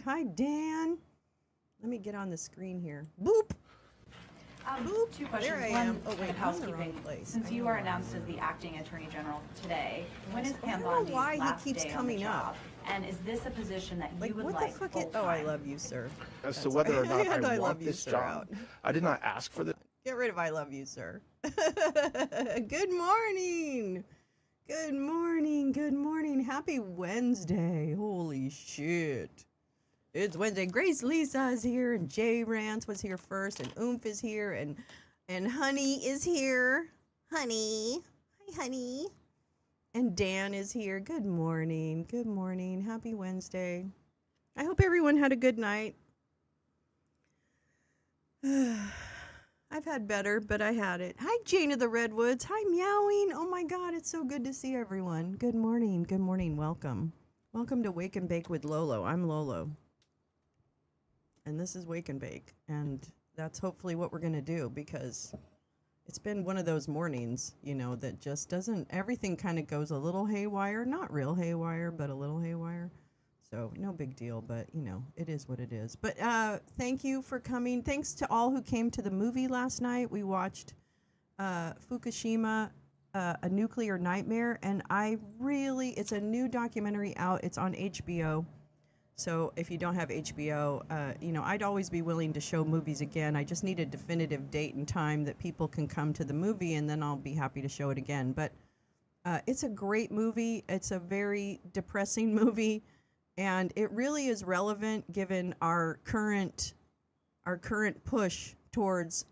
Hi, Dan. Let me get on the screen here. Boop. Boop. Two questions. There I One, am. Oh, wait, I'm in the wrong housekeeping. place. Since you are announced as the acting attorney general today, when is I Pam don't know why Bondi's he last keeps day on the coming up. job? And is this a position that you would what like the fuck full-time? Oh, I love you, sir. As That's to whether or not and I love want you, this sir, job, out. I did not ask for this. Get rid of I love you, sir. Good morning. Good morning. Good morning. Happy Wednesday. Holy shit. It's Wednesday. Grace Lisa is here, and Jay Rance was here first, and Oomph is here, and Honey is here. Honey. Hi, Honey. And Dan is here. Good morning. Good morning. Happy Wednesday. I hope everyone had a good night. I've had better, but I had it. Hi, Jane of the Redwoods. Hi, Meowing. Oh my God, it's so good to see everyone. Good morning. Good morning. Welcome. Welcome to Wake and Bake with Lolo. I'm Lolo. And this is Wake and Bake. And that's hopefully what we're going to do, because it's been one of those mornings, you know, that just doesn't, everything kind of goes a little haywire. Not real haywire, but a little haywire. So no big deal, but, you know, it is what it is. But thank you for coming. Thanks to all who came to the movie last night. We watched Fukushima, A Nuclear Nightmare, and it's a new documentary out. It's on HBO. So if you don't have HBO, you know, I'd always be willing to show movies again. I just need a definitive date and time that people can come to the movie, and then I'll be happy to show it again. But it's a great movie. It's a very depressing movie. And it really is relevant given our current push towards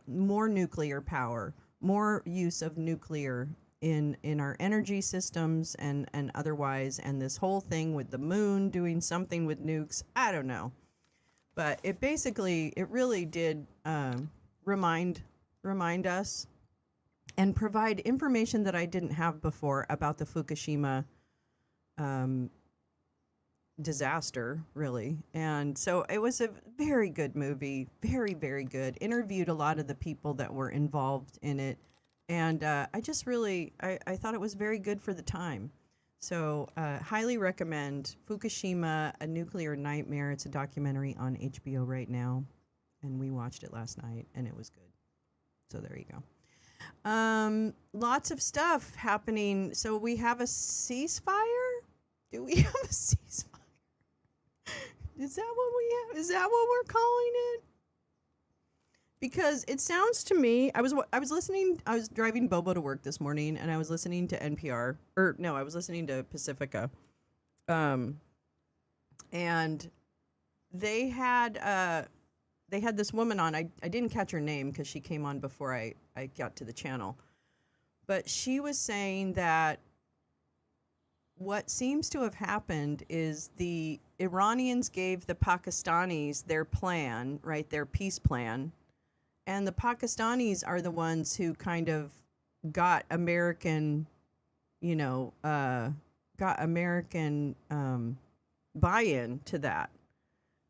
more nuclear power, more use of nuclear in our energy systems and otherwise, and this whole thing with the moon doing something with nukes. I don't know. But it really did remind us and provide information that I didn't have before about the Fukushima disaster, really. And so it was a very good movie, very, very good. Interviewed a lot of the people that were involved in it, and I just really I thought it was very good for the time. So highly recommend Fukushima, A Nuclear Nightmare. It's a documentary on HBO right now, and we watched it last night, and it was good. So there you go. Lots of stuff happening. So we have a ceasefire. Do we have a ceasefire? Is that what we have? Is that what we're calling it? Because it sounds to me, I was driving Bobo to work this morning, and I was listening to NPR, I was listening to Pacifica. And they had this woman on. I didn't catch her name because she came on before I got to the channel. But she was saying that what seems to have happened is the Iranians gave the Pakistanis their plan, right, their peace plan, and the Pakistanis are the ones who kind of got American, buy-in to that.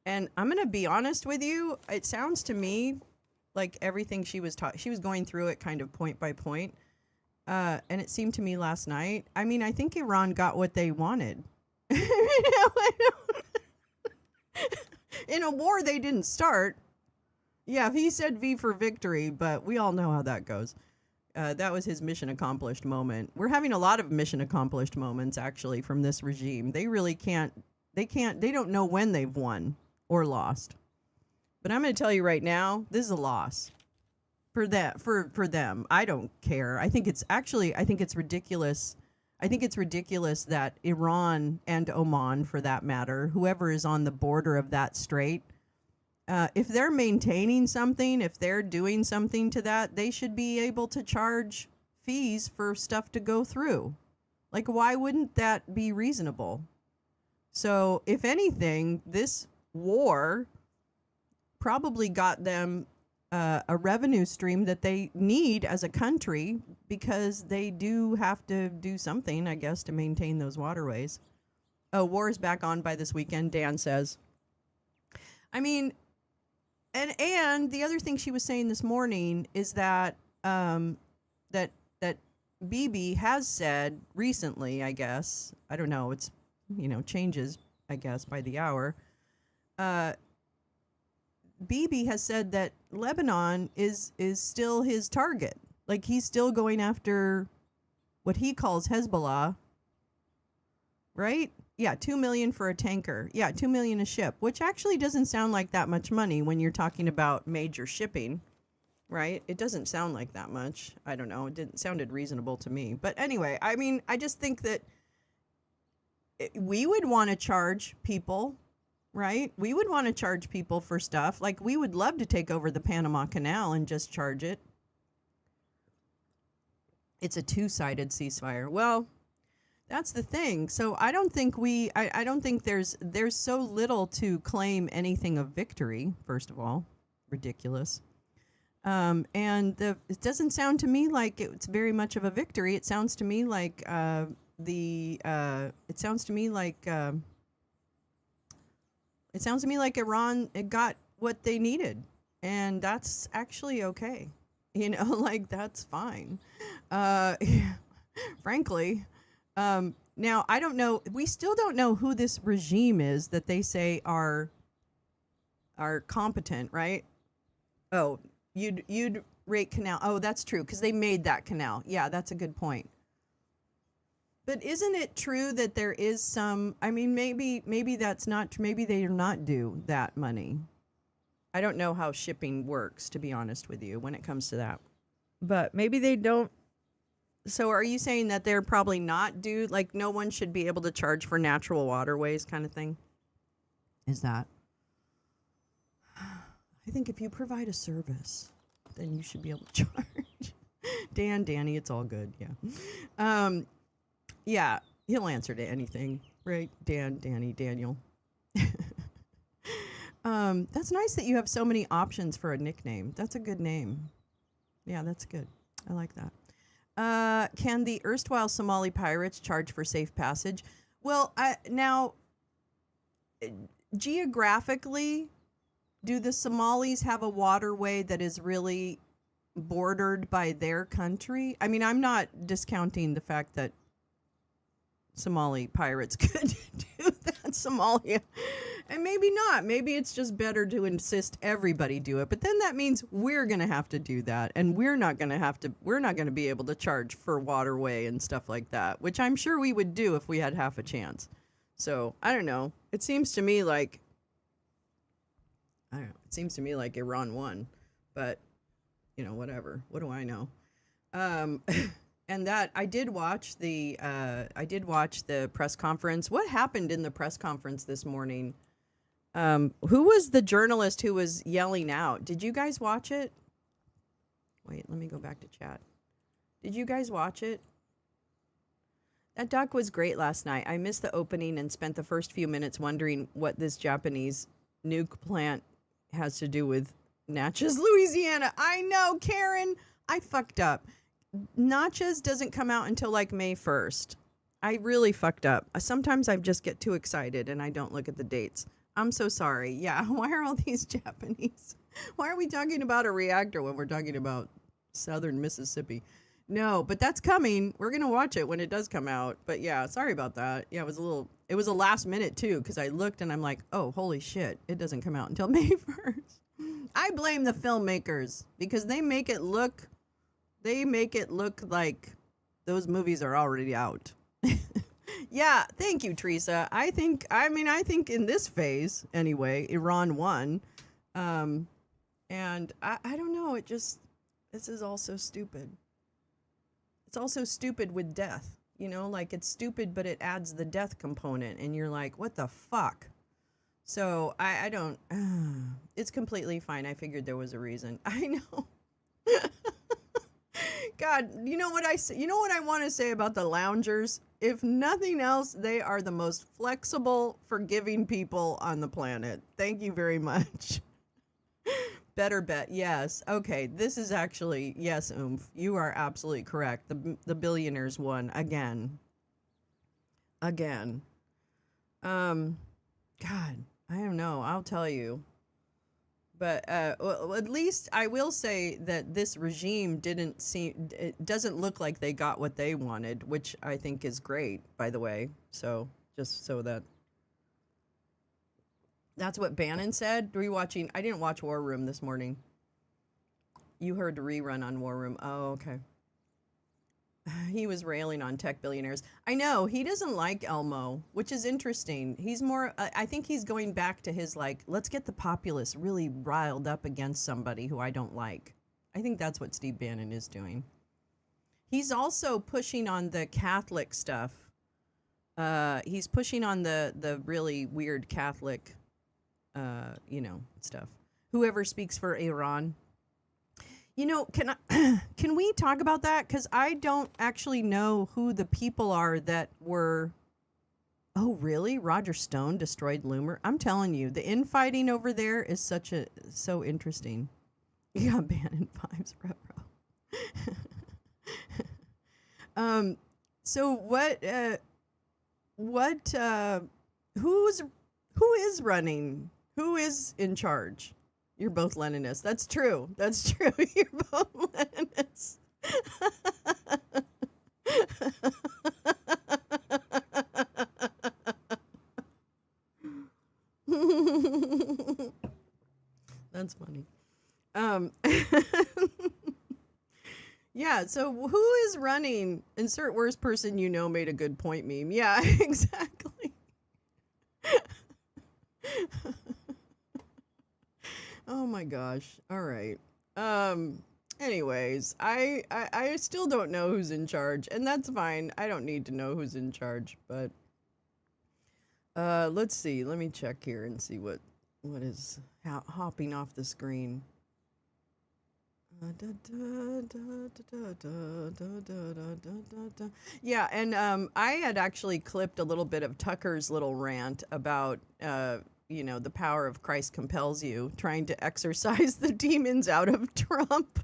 And I'm going to be honest with you, it sounds to me like everything she was going through it kind of point by point. And it seemed to me last night, I mean, I think Iran got what they wanted. In a war they didn't start. Yeah, he said V for victory, but we all know how that goes. That was his mission accomplished moment. We're having a lot of mission accomplished moments, actually, from this regime. They really they don't know when they've won or lost. But I'm going to tell you right now, this is a loss. For them. I don't care. I think it's ridiculous. I think it's ridiculous that Iran and Oman, for that matter, whoever is on the border of that strait, if they're maintaining something, if they're doing something to that, they should be able to charge fees for stuff to go through. Like, why wouldn't that be reasonable? So, if anything, this war probably got them a revenue stream that they need as a country, because they do have to do something, I guess, to maintain those waterways. Oh, war is back on by this weekend, Dan says. I mean, and the other thing she was saying this morning is that that Bibi has said recently, I guess, I don't know, it's, changes, I guess, by the hour, Bibi has said that Lebanon is still his target. Like, he's still going after what he calls Hezbollah, right? Yeah, $2 million for a tanker. Yeah, $2 million a ship, which actually doesn't sound like that much money when you're talking about major shipping, right? It doesn't sound like that much. I don't know. It sounded reasonable to me. But anyway, I mean, I just think that we would want to charge people, right? We would want to charge people for stuff. Like, we would love to take over the Panama Canal and just charge it. It's a two-sided ceasefire. Well, that's the thing. So I don't think I don't think there's so little to claim anything of victory, first of all. Ridiculous. And it doesn't sound to me like it's very much of a victory. It sounds to me like Iran got what they needed, and that's actually okay. You know, like, that's fine. Frankly, now I don't know. We still don't know who this regime is that they say are competent, right? Oh, you'd rate canal. Oh, that's true, because they made that canal. Yeah, that's a good point. But isn't it true that there is some? I mean, maybe that's not. Maybe they are not due that money. I don't know how shipping works, to be honest with you, when it comes to that. But maybe they don't. So are you saying that they're probably not due? Like, no one should be able to charge for natural waterways kind of thing? Is that? I think if you provide a service, then you should be able to charge. Danny, it's all good. Yeah. Yeah, he'll answer to anything, right? Danny, Daniel. That's nice that you have so many options for a nickname. That's a good name. Yeah, that's good. I like that. Can the erstwhile Somali pirates charge for safe passage? Well, now, geographically, do the Somalis have a waterway that is really bordered by their country? I mean, I'm not discounting the fact that Somali pirates could do that, Somalia. And maybe not. Maybe it's just better to insist everybody do it. But then that means we're going to have to do that. And we're not going to be able to charge for waterway and stuff like that, which I'm sure we would do if we had half a chance. So, I don't know. It seems to me like Iran won. But, you know, whatever. What do I know? And that I did watch the press conference. What happened in the press conference this morning? Who was the journalist who was yelling out? Did you guys watch it? Wait, let me go back to chat. Did you guys watch it? That doc was great last night. I missed the opening and spent the first few minutes wondering what this Japanese nuke plant has to do with Natchez, Louisiana. I know, Karen. I fucked up. Natchez doesn't come out until like May 1st. I really fucked up. Sometimes I just get too excited and I don't look at the dates. I'm so sorry. Yeah, why are all these Japanese? Why are we talking about a reactor when we're talking about southern Mississippi? No, but that's coming. We're going to watch it when it does come out. But yeah, sorry about that. Yeah, it was a last minute too, because I looked and I'm like, oh, holy shit, it doesn't come out until May 1st. I blame the filmmakers because they make it look like those movies are already out. Yeah, thank you, Teresa. I think in this phase, anyway, Iran won. And I don't know, this is also stupid. It's also stupid with death. You know, like, it's stupid, but it adds the death component, and you're like, what the fuck? So, I don't, it's completely fine. I figured there was a reason. I know. God, you know what I want to say about the loungers? If nothing else, they are the most flexible, forgiving people on the planet. Thank you very much. Better bet. Yes. Okay. This is actually, yes, Oomph. You are absolutely correct. The billionaires won again. God, I don't know. I'll tell you. But well, at least I will say that this regime it doesn't look like they got what they wanted, which I think is great, by the way. So just so that That's what Bannon said. Were you watching? I didn't watch War Room this morning. You heard the rerun on War Room. Oh, okay. He was railing on tech billionaires. I know he doesn't like Elmo, which is interesting. He's more, I think he's going back to his like, let's get the populace really riled up against somebody who I don't like. I think that's what Steve Bannon is doing. He's also pushing on the Catholic stuff. He's pushing on the really weird Catholic, stuff. Whoever speaks for Iran. Can we talk about that? Because I don't actually know who the people are that were. Oh, really? Roger Stone destroyed Loomer. I'm telling you, the infighting over there is so interesting. You got Bannon vibes, bro. So who is running? Who is in charge? You're both Leninists. That's true. You're both Leninists. That's funny. Yeah, so who is running? Insert worst person you know made a good point meme. Yeah, exactly. Oh my gosh. All right. Anyways, I still don't know who's in charge, and that's fine. I don't need to know who's in charge, but let's see. Let me check here and see what is hopping off the screen. Yeah, and I had actually clipped a little bit of Tucker's little rant about the power of Christ compels you, trying to exorcise the demons out of Trump.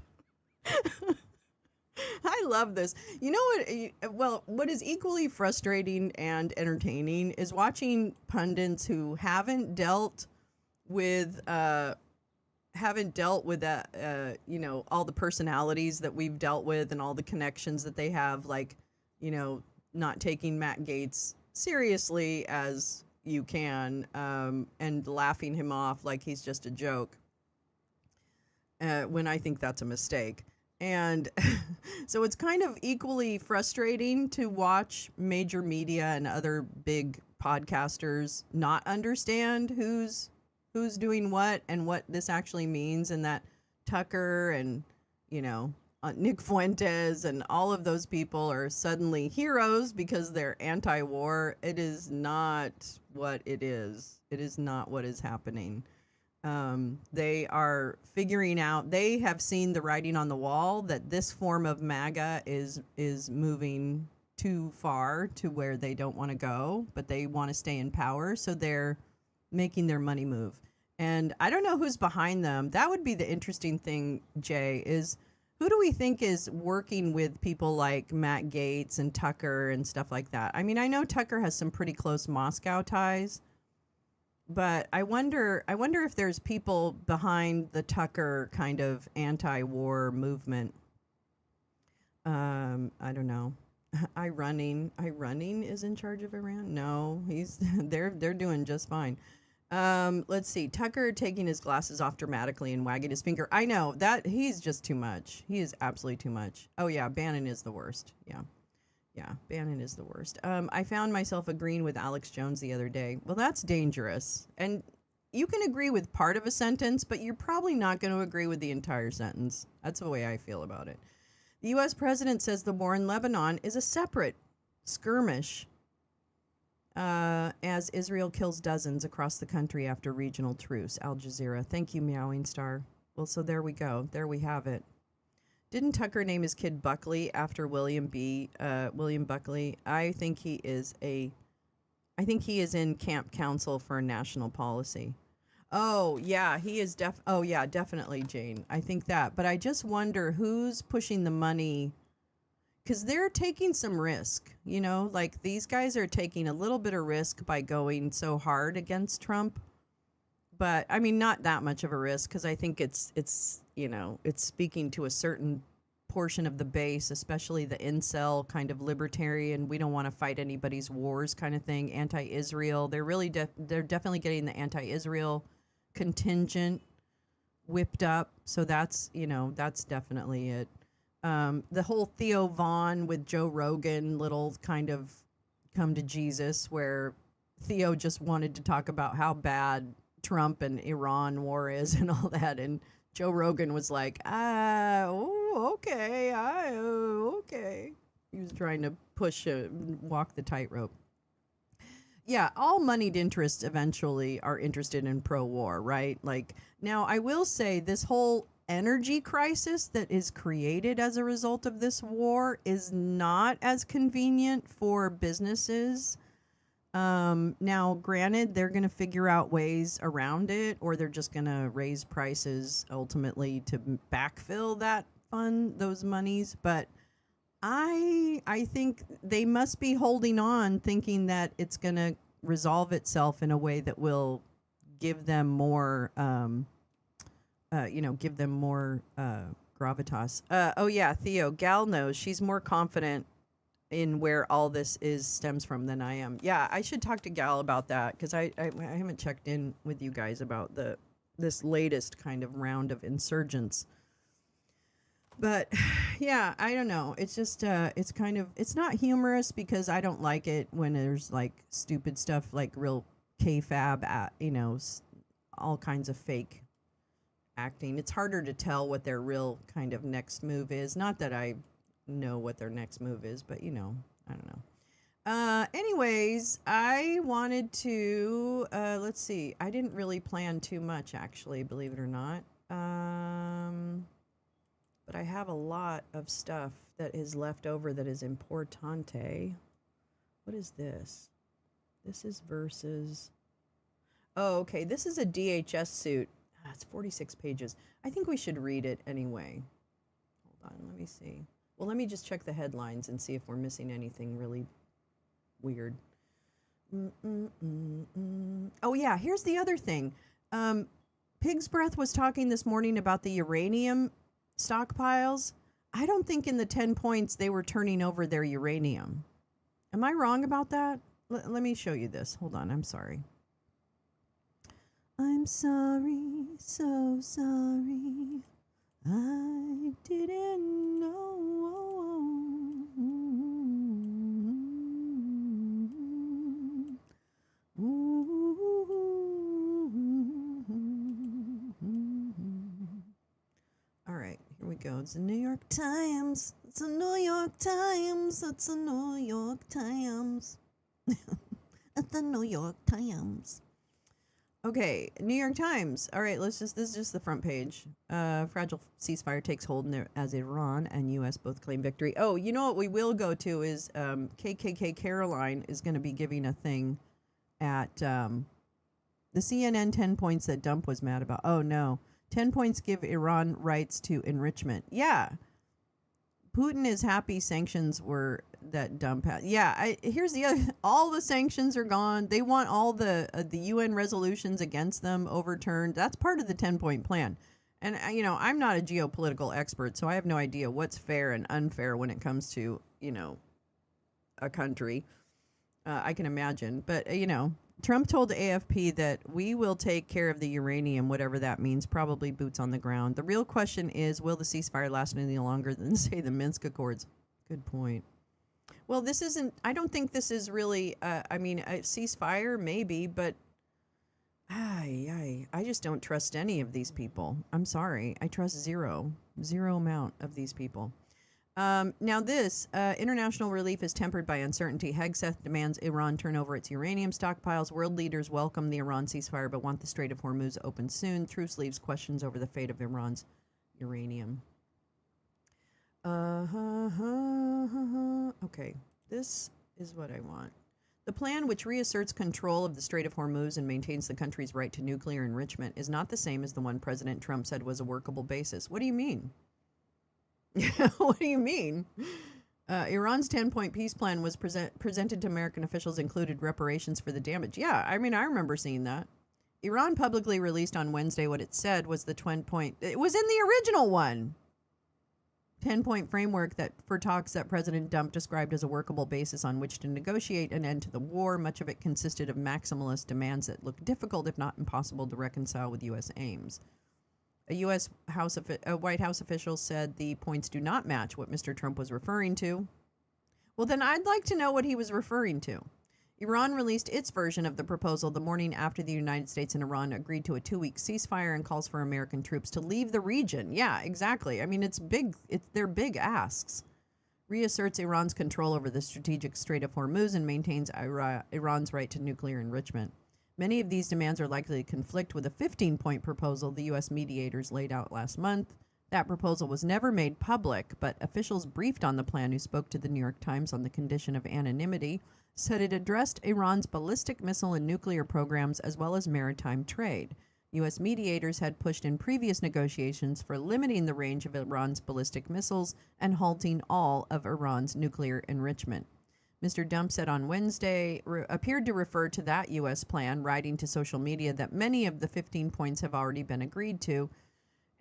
I love this. You know what? Well, what is equally frustrating and entertaining is watching pundits who haven't dealt with all the personalities that we've dealt with and all the connections that they have, like, not taking Matt Gaetz seriously as you can, and laughing him off like he's just a joke, when I think that's a mistake. And so it's kind of equally frustrating to watch major media and other big podcasters not understand who's doing what and what this actually means, and that Tucker and Nick Fuentes and all of those people are suddenly heroes because they're anti-war. It is not what it is. It is not what is happening. They are figuring out, they have seen the writing on the wall that this form of MAGA is moving too far to where they don't want to go, but they want to stay in power. So they're making their money move. And I don't know who's behind them. That would be the interesting thing, Jay, is who do we think is working with people like Matt Gaetz and Tucker and stuff like that? I mean, I know Tucker has some pretty close Moscow ties, but I wonder if there's people behind the Tucker kind of anti-war movement. I don't know. I running is in charge of Iran? No, they're doing just fine. Let's see. Tucker taking his glasses off dramatically and wagging his finger. I know that he's just too much. He is absolutely too much. Oh yeah, Bannon is the worst. Yeah, Bannon is the worst. I found myself agreeing with Alex Jones the other day. Well, that's dangerous. And you can agree with part of a sentence, but you're probably not going to agree with the entire sentence. That's the way I feel about it. The U.S. president says the war in Lebanon is a separate skirmish, as Israel kills dozens across the country after regional truce. Al Jazeera. Thank you, Meowing Star. Well, so there we go. There we have it. Didn't Tucker name his kid Buckley after William Buckley? I think he is in camp council for national policy. Oh, yeah, he is definitely, Jane. I think that. But I just wonder who's pushing the money, because they're taking some risk, like these guys are taking a little bit of risk by going so hard against Trump. But I mean, not that much of a risk, because I think it's speaking to a certain portion of the base, especially the incel kind of libertarian, we don't want to fight anybody's wars kind of thing, anti-Israel. They're really they're definitely getting the anti-Israel contingent whipped up. So that's, that's definitely it. The whole Theo Vaughn with Joe Rogan little kind of come to Jesus, where Theo just wanted to talk about how bad Trump and Iran war is and all that, and Joe Rogan was like, okay. He was trying to walk the tightrope. Yeah, all moneyed interests eventually are interested in pro-war, right? Like, now I will say this whole energy crisis that is created as a result of this war is not as convenient for businesses. Now, granted, they're going to figure out ways around it, or they're just going to raise prices ultimately to backfill those monies. But I think they must be holding on, thinking that it's going to resolve itself in a way that will give them more, gravitas. Oh yeah, Theo, Gal knows she's more confident in where all this stems from than I am. Yeah, I should talk to Gal about that, because I haven't checked in with you guys about this latest kind of round of insurgents. But yeah, I don't know. It's just it's not humorous, because I don't like it when there's like stupid stuff, like real kayfabe, all kinds of fake acting. It's harder to tell what their real kind of next move is. Not that I know what their next move is, but I don't know. Anyways, I wanted to let's see. I didn't really plan too much, actually, believe it or not. But I have a lot of stuff that is left over that is importante. What is this? This is versus. Oh, okay. This is a DHS suit. It's 46 pages. I think we should read it anyway. Hold on, let me see. Well, let me just check the headlines and see if we're missing anything really weird. Oh, yeah, here's the other thing. Pig's Breath was talking this morning about the uranium stockpiles. I don't think in the 10 points they were turning over their uranium. Am I wrong about that? Let me show you this. Hold on, I'm sorry. I'm sorry, so sorry. I didn't know. All right, here we go. It's the New York Times. It's the New York Times. It's the New York Times. It's the New York Times. Okay, New York Times. All right, this is just the front page. Fragile ceasefire takes hold as Iran and U.S. both claim victory. Oh, you know what we will go to is KKK Caroline is going to be giving a thing at the CNN 10 points that Dump was mad about. Oh, no. 10 points give Iran rights to enrichment. Yeah. Putin is happy sanctions were that Dump had. Yeah, here's the other. All the sanctions are gone. They want all the UN resolutions against them overturned. That's part of the 10-point plan. And, I'm not a geopolitical expert, so I have no idea what's fair and unfair when it comes to, a country. I can imagine. But, Trump told AFP that we will take care of the uranium, whatever that means, probably boots on the ground. The real question is, will the ceasefire last any longer than, say, the Minsk Accords? Good point. Well, I don't think this is really, a ceasefire, maybe, but I just don't trust any of these people. I'm sorry. I trust zero amount of these people. Now this, international relief is tempered by uncertainty. Hegseth demands Iran turn over its uranium stockpiles. World leaders welcome the Iran ceasefire but want the Strait of Hormuz open soon. Truce leaves questions over the fate of Iran's uranium. Okay, this is what I want. The plan, which reasserts control of the Strait of Hormuz and maintains the country's right to nuclear enrichment, is not the same as the one President Trump said was a workable basis. What do you mean? What do you mean? Iran's 10-point peace plan was presented to American officials, included reparations for the damage. Yeah, I remember seeing that. Iran publicly released on Wednesday what it said was the 10-point. It was in the original one. 10-point framework that for talks that President Trump described as a workable basis on which to negotiate an end to the war. Much of it consisted of maximalist demands that look difficult, if not impossible, to reconcile with U.S. aims. A White House official said the points do not match what Mr. Trump was referring to. Well, then I'd like to know what he was referring to. Iran released its version of the proposal the morning after the United States and Iran agreed to a 2-week ceasefire and calls for American troops to leave the region. Yeah, exactly. I mean, it's big. They're big asks. Reasserts Iran's control over the strategic Strait of Hormuz and maintains Iran's right to nuclear enrichment. Many of these demands are likely to conflict with a 15-point proposal the U.S. mediators laid out last month. That proposal was never made public, but officials briefed on the plan who spoke to the New York Times on the condition of anonymity said it addressed Iran's ballistic missile and nuclear programs as well as maritime trade. U.S. mediators had pushed in previous negotiations for limiting the range of Iran's ballistic missiles and halting all of Iran's nuclear enrichment. Mr. Trump said on Wednesday, appeared to refer to that U.S. plan, writing to social media that many of the 15 points have already been agreed to,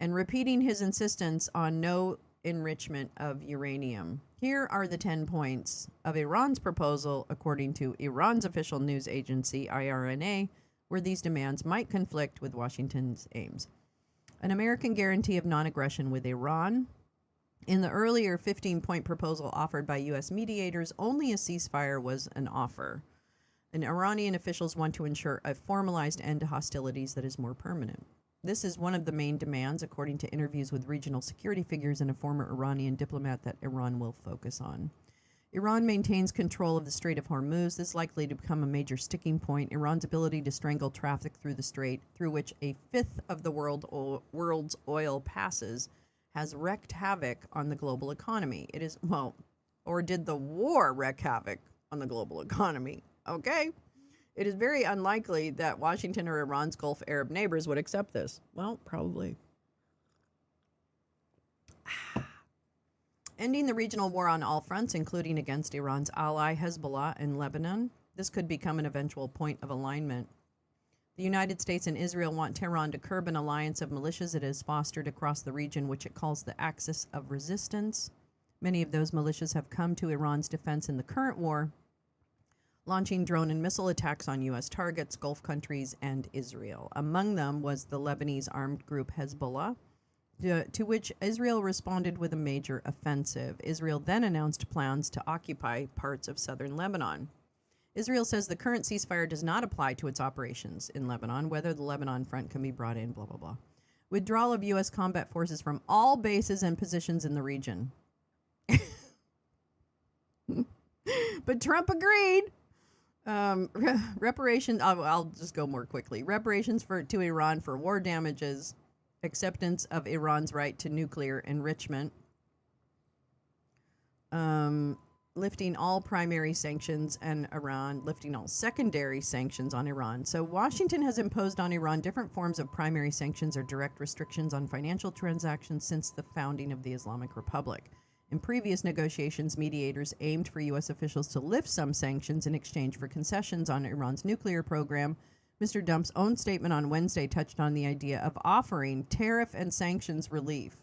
and repeating his insistence on no enrichment of uranium. Here are the 10 points of Iran's proposal, according to Iran's official news agency, IRNA, where these demands might conflict with Washington's aims. An American guarantee of non-aggression with Iran. In the earlier 15-point proposal offered by U.S. mediators, only a ceasefire was an offer. And Iranian officials want to ensure a formalized end to hostilities that is more permanent. This is one of the main demands, according to interviews with regional security figures and a former Iranian diplomat, that Iran will focus on. Iran maintains control of the Strait of Hormuz. This is likely to become a major sticking point. Iran's ability to strangle traffic through the strait, through which a fifth of the world's oil passes, has wreaked havoc on the global economy. It is, well, or did the war wreak havoc on the global economy? Okay. It is very unlikely that Washington or Iran's Gulf Arab neighbors would accept this. Well, probably. Ending the regional war on all fronts, including against Iran's ally Hezbollah in Lebanon. This could become an eventual point of alignment. The United States and Israel want Tehran to curb an alliance of militias it has fostered across the region, which it calls the Axis of Resistance. Many of those militias have come to Iran's defense in the current war, launching drone and missile attacks on U.S. targets, Gulf countries, and Israel. Among them was the Lebanese armed group Hezbollah, to which Israel responded with a major offensive. Israel then announced plans to occupy parts of southern Lebanon. Israel says the current ceasefire does not apply to its operations in Lebanon, whether the Lebanon front can be brought in, blah, blah, blah. Withdrawal of U.S. combat forces from all bases and positions in the region. But Trump agreed. Reparations, I'll just go more quickly. Reparations to Iran for war damages, acceptance of Iran's right to nuclear enrichment, lifting all primary sanctions and Iran, lifting all secondary sanctions on Iran. So Washington has imposed on Iran different forms of primary sanctions or direct restrictions on financial transactions since the founding of the Islamic Republic. In previous negotiations, mediators aimed for U.S. officials to lift some sanctions in exchange for concessions on Iran's nuclear program. Mr. Trump's own statement on Wednesday touched on the idea of offering tariff and sanctions relief,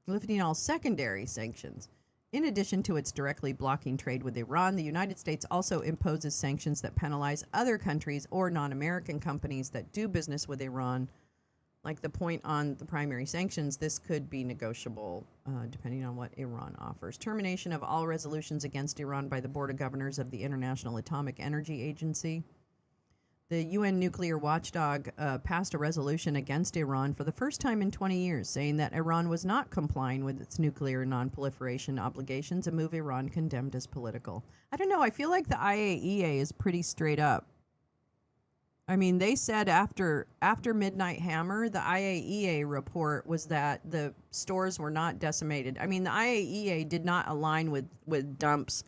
lifting all secondary sanctions. In addition to its directly blocking trade with Iran, the United States also imposes sanctions that penalize other countries or non-American companies that do business with Iran. Like the point on the primary sanctions, this could be negotiable depending on what Iran offers. Termination of all resolutions against Iran by the Board of Governors of the International Atomic Energy Agency. The UN nuclear watchdog passed a resolution against Iran for the first time in 20 years, saying that Iran was not complying with its nuclear non-proliferation obligations, a move Iran condemned as political. I don't know, I feel like the IAEA is pretty straight up. I mean, they said after Midnight Hammer, the IAEA report was that the stores were not decimated. I mean, the IAEA did not align with Dump's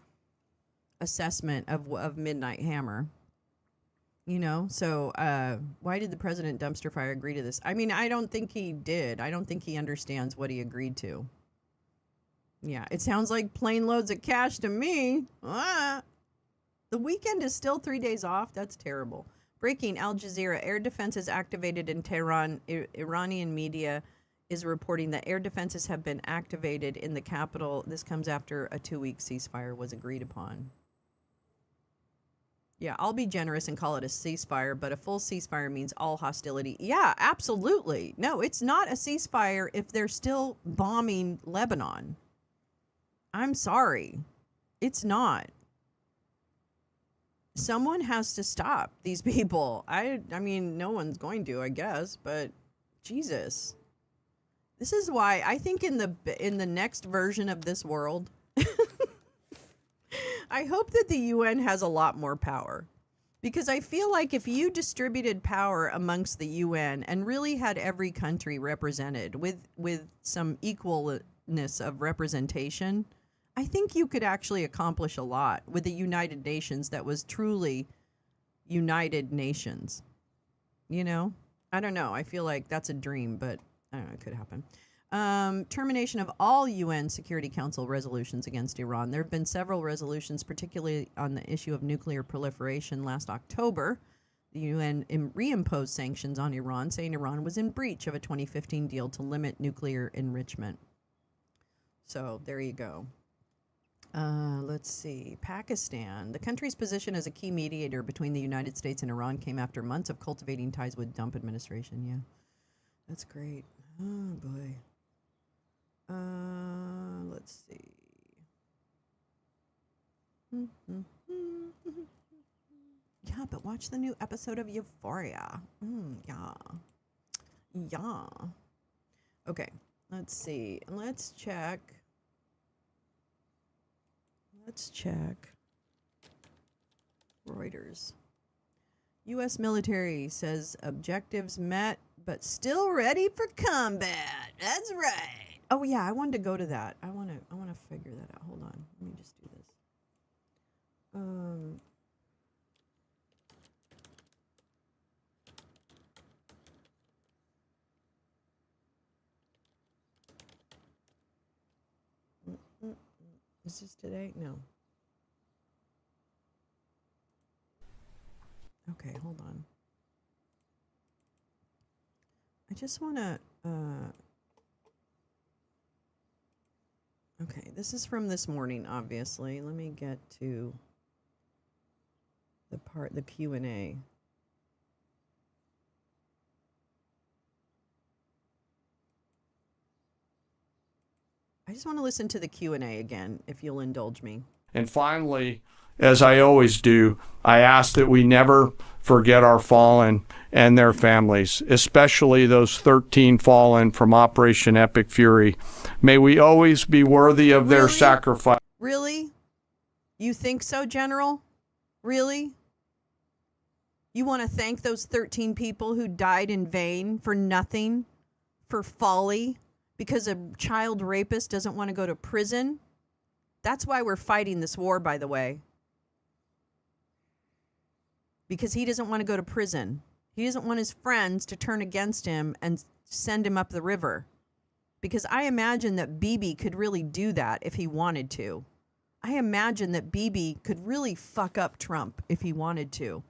assessment of Midnight Hammer. You know, so why did the President Dumpster Fire agree to this? I mean, I don't think he did. I don't think he understands what he agreed to. Yeah, it sounds like plane loads of cash to me. Ah. The weekend is still 3 days off. That's terrible. Breaking: Al Jazeera. Air defenses activated in Tehran. Iranian media is reporting that air defenses have been activated in the capital. This comes after a 2-week ceasefire was agreed upon. Yeah, I'll be generous and call it a ceasefire, but a full ceasefire means all hostility. Yeah, absolutely. No, it's not a ceasefire if they're still bombing Lebanon. I'm sorry. It's not. Someone has to stop these people. I mean, no one's going to, I guess, but Jesus. This is why I think in the next version of this world, I hope that the UN has a lot more power, because I feel like if you distributed power amongst the UN and really had every country represented with some equalness of representation, I think you could actually accomplish a lot with the United Nations that was truly United Nations. You know? I don't know. I feel like that's a dream, but I don't know. It could happen. Termination of all UN Security Council resolutions against Iran. There have been several resolutions, particularly on the issue of nuclear proliferation. Last October, the UN reimposed sanctions on Iran, saying Iran was in breach of a 2015 deal to limit nuclear enrichment. So there you go. Let's see. Pakistan. The country's position as a key mediator between the United States and Iran came after months of cultivating ties with Trump administration. Yeah, that's great. Oh, boy. Let's see. Yeah, but watch the new episode of Euphoria. Yeah. Yeah. Okay, let's see. Let's check. Reuters. U.S. military says objectives met, but still ready for combat. That's right. Oh yeah, I wanted to go to that. I want to figure that out. Hold on. Let me just do this. Is this today? No. Okay, hold on. I just want to, okay, this is from this morning, obviously. Let me get to the Q&A. I just want to listen to the Q&A again, if you'll indulge me. And finally, as I always do, I ask that we never forget our fallen and their families, especially those 13 fallen from Operation Epic Fury. May we always be worthy of their sacrifice. Really? You think so, General? Really? You want to thank those 13 people who died in vain for nothing, for folly, because a child rapist doesn't want to go to prison? That's why we're fighting this war, by the way. Because he doesn't want to go to prison. He doesn't want his friends to turn against him and send him up the river. Because I imagine that Bibi could really do that if he wanted to. I imagine that Bibi could really fuck up Trump if he wanted to.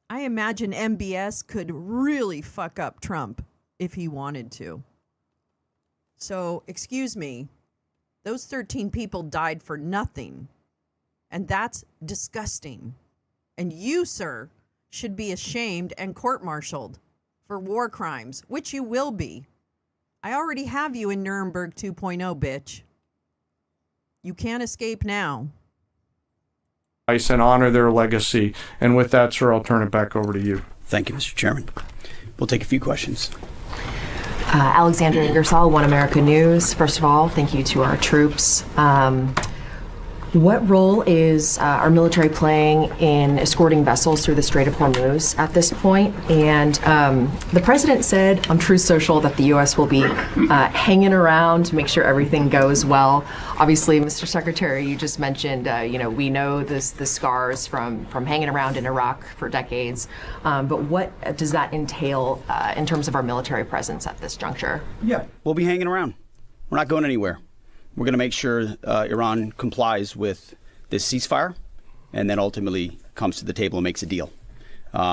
I imagine MBS could really fuck up Trump if he wanted to. So, excuse me, those 13 people died for nothing. And that's disgusting. And you, sir, should be ashamed and court-martialed for war crimes, which you will be. I already have you in Nuremberg 2.0, bitch. You can't escape now. And honor their legacy. And with that, sir, I'll turn it back over to you. Thank you, Mr. Chairman. We'll take a few questions. Alexandra Ingersoll, One America News. First of all, thank you to our troops. What role is our military playing in escorting vessels through the Strait of Hormuz at this point? And the president said on Truth Social that the U.S. will be hanging around to make sure everything goes well. Obviously, Mr. Secretary, you just mentioned, we know the scars from hanging around in Iraq for decades. But what does that entail in terms of our military presence at this juncture? Yeah, we'll be hanging around. We're not going anywhere. We're going to make sure Iran complies with this ceasefire and then ultimately comes to the table and makes a deal.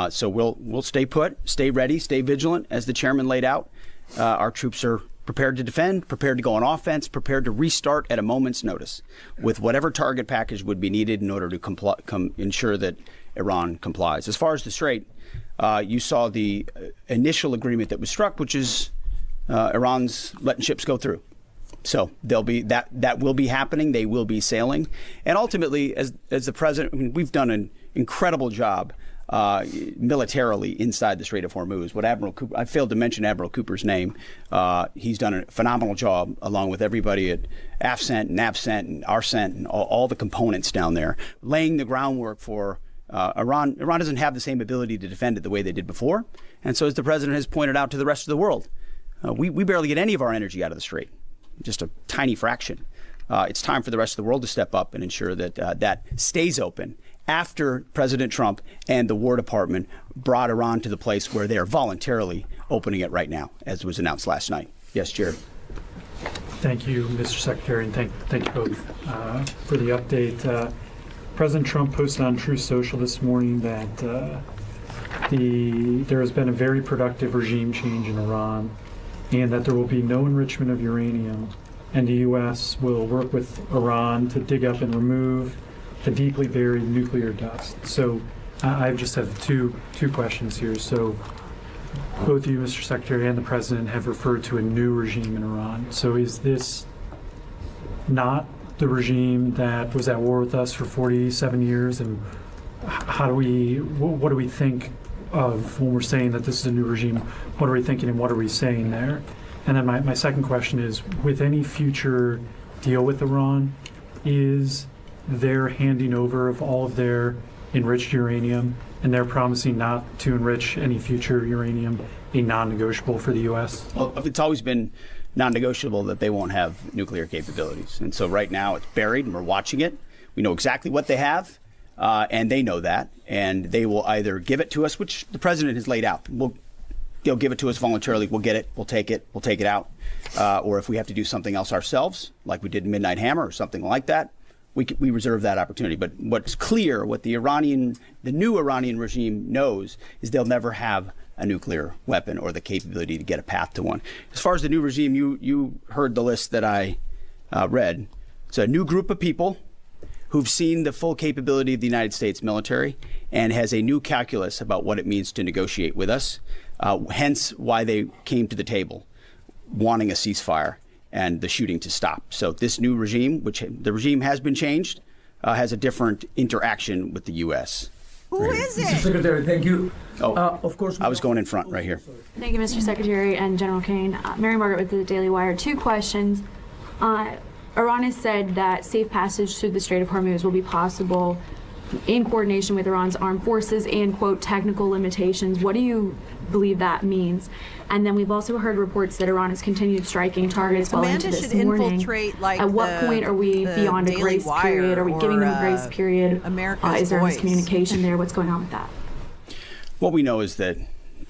So we'll stay put, stay ready, stay vigilant, as the chairman laid out. our troops are prepared to defend, prepared to go on offense, prepared to restart at a moment's notice with whatever target package would be needed in order to ensure that Iran complies. As far as the Strait, you saw the initial agreement that was struck, which is Iran's letting ships go through. So there'll be that will be happening. They will be sailing, and ultimately, as the president, I mean, we've done an incredible job militarily inside the Strait of Hormuz. What Admiral Cooper, I failed to mention Admiral Cooper's name. He's done a phenomenal job, along with everybody at AFCENT and NAVCENT and ARCENT and all the components down there, laying the groundwork for Iran. Iran doesn't have the same ability to defend it the way they did before, and so as the president has pointed out to the rest of the world, we barely get any of our energy out of the Strait. Just a tiny fraction. It's time for the rest of the world to step up and ensure that that stays open after President Trump and the War Department brought Iran to the place where they are voluntarily opening it right now, as was announced last night. Yes, Jared. Thank you, Mr. Secretary, and thank you both for the update. President Trump posted on Truth Social this morning that there has been a very productive regime change in Iran, and that there will be no enrichment of uranium, and the U.S. will work with Iran to dig up and remove the deeply buried nuclear dust. So I just have two questions here. So both you, Mr. Secretary, and the President have referred to a new regime in Iran. So is this not the regime that was at war with us for 47 years? And what do we think of when we're saying that this is a new regime? What are we thinking and what are we saying there? And then my second question is, with any future deal with Iran, is their handing over of all of their enriched uranium and they're promising not to enrich any future uranium a non-negotiable for the U.S.? Well, it's always been non-negotiable that they won't have nuclear capabilities. And so right now it's buried and we're watching it. We know exactly what they have. And they know that, and they will either give it to us, which the president has laid out. They'll give it to us voluntarily. We'll get it. We'll take it out. Or if we have to do something else ourselves, like we did in Midnight Hammer or something like that, we reserve that opportunity. But what's clear, what the new Iranian regime knows, is they'll never have a nuclear weapon or the capability to get a path to one. As far as the new regime, you heard the list that I read. It's a new group of people who've seen the full capability of the United States military and has a new calculus about what it means to negotiate with us, hence why they came to the table wanting a ceasefire and the shooting to stop. So this new regime, which the regime has been changed, has a different interaction with the U.S. Who is it? Mr. Secretary, thank you. Of course, I was going in front right here. Thank you, Mr. Secretary and General Kane. Mary Margaret with the Daily Wire. Two questions. Iran has said that safe passage through the Strait of Hormuz will be possible in coordination with Iran's armed forces and, quote, technical limitations. What do you believe that means? And then we've also heard reports that Iran has continued striking targets well into this morning. At what point are we beyond a grace period? Are we giving them a grace period? Is there miscommunication there? What's going on with that? What we know is that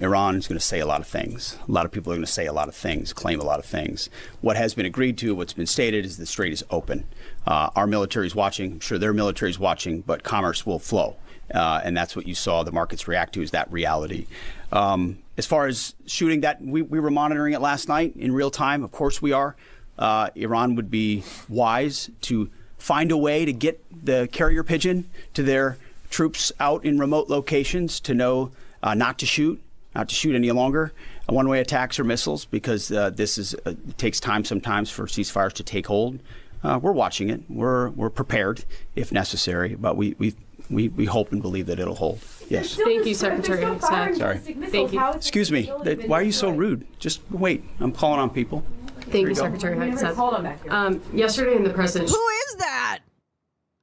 Iran is going to say a lot of things. A lot of people are going to say a lot of things, claim a lot of things. What has been agreed to, what's been stated, is the strait is open. Our military is watching. I'm sure their military is watching, but commerce will flow. And that's what you saw the markets react to, is that reality. As far as shooting, that we were monitoring it last night in real time. Of course we are. Iran would be wise to find a way to get the carrier pigeon to their troops out in remote locations to know not to shoot any longer one-way attacks or missiles, because it takes time sometimes for ceasefires to take hold. We're watching it. We're prepared if necessary, but we hope and believe that it'll hold. Yes. Thank you, Secretary. Sorry. Thank you. Excuse me. Why are you so rude? Just wait. I'm calling on people. Thank you, Secretary. Hold on back here. Yesterday in the president. Who is that?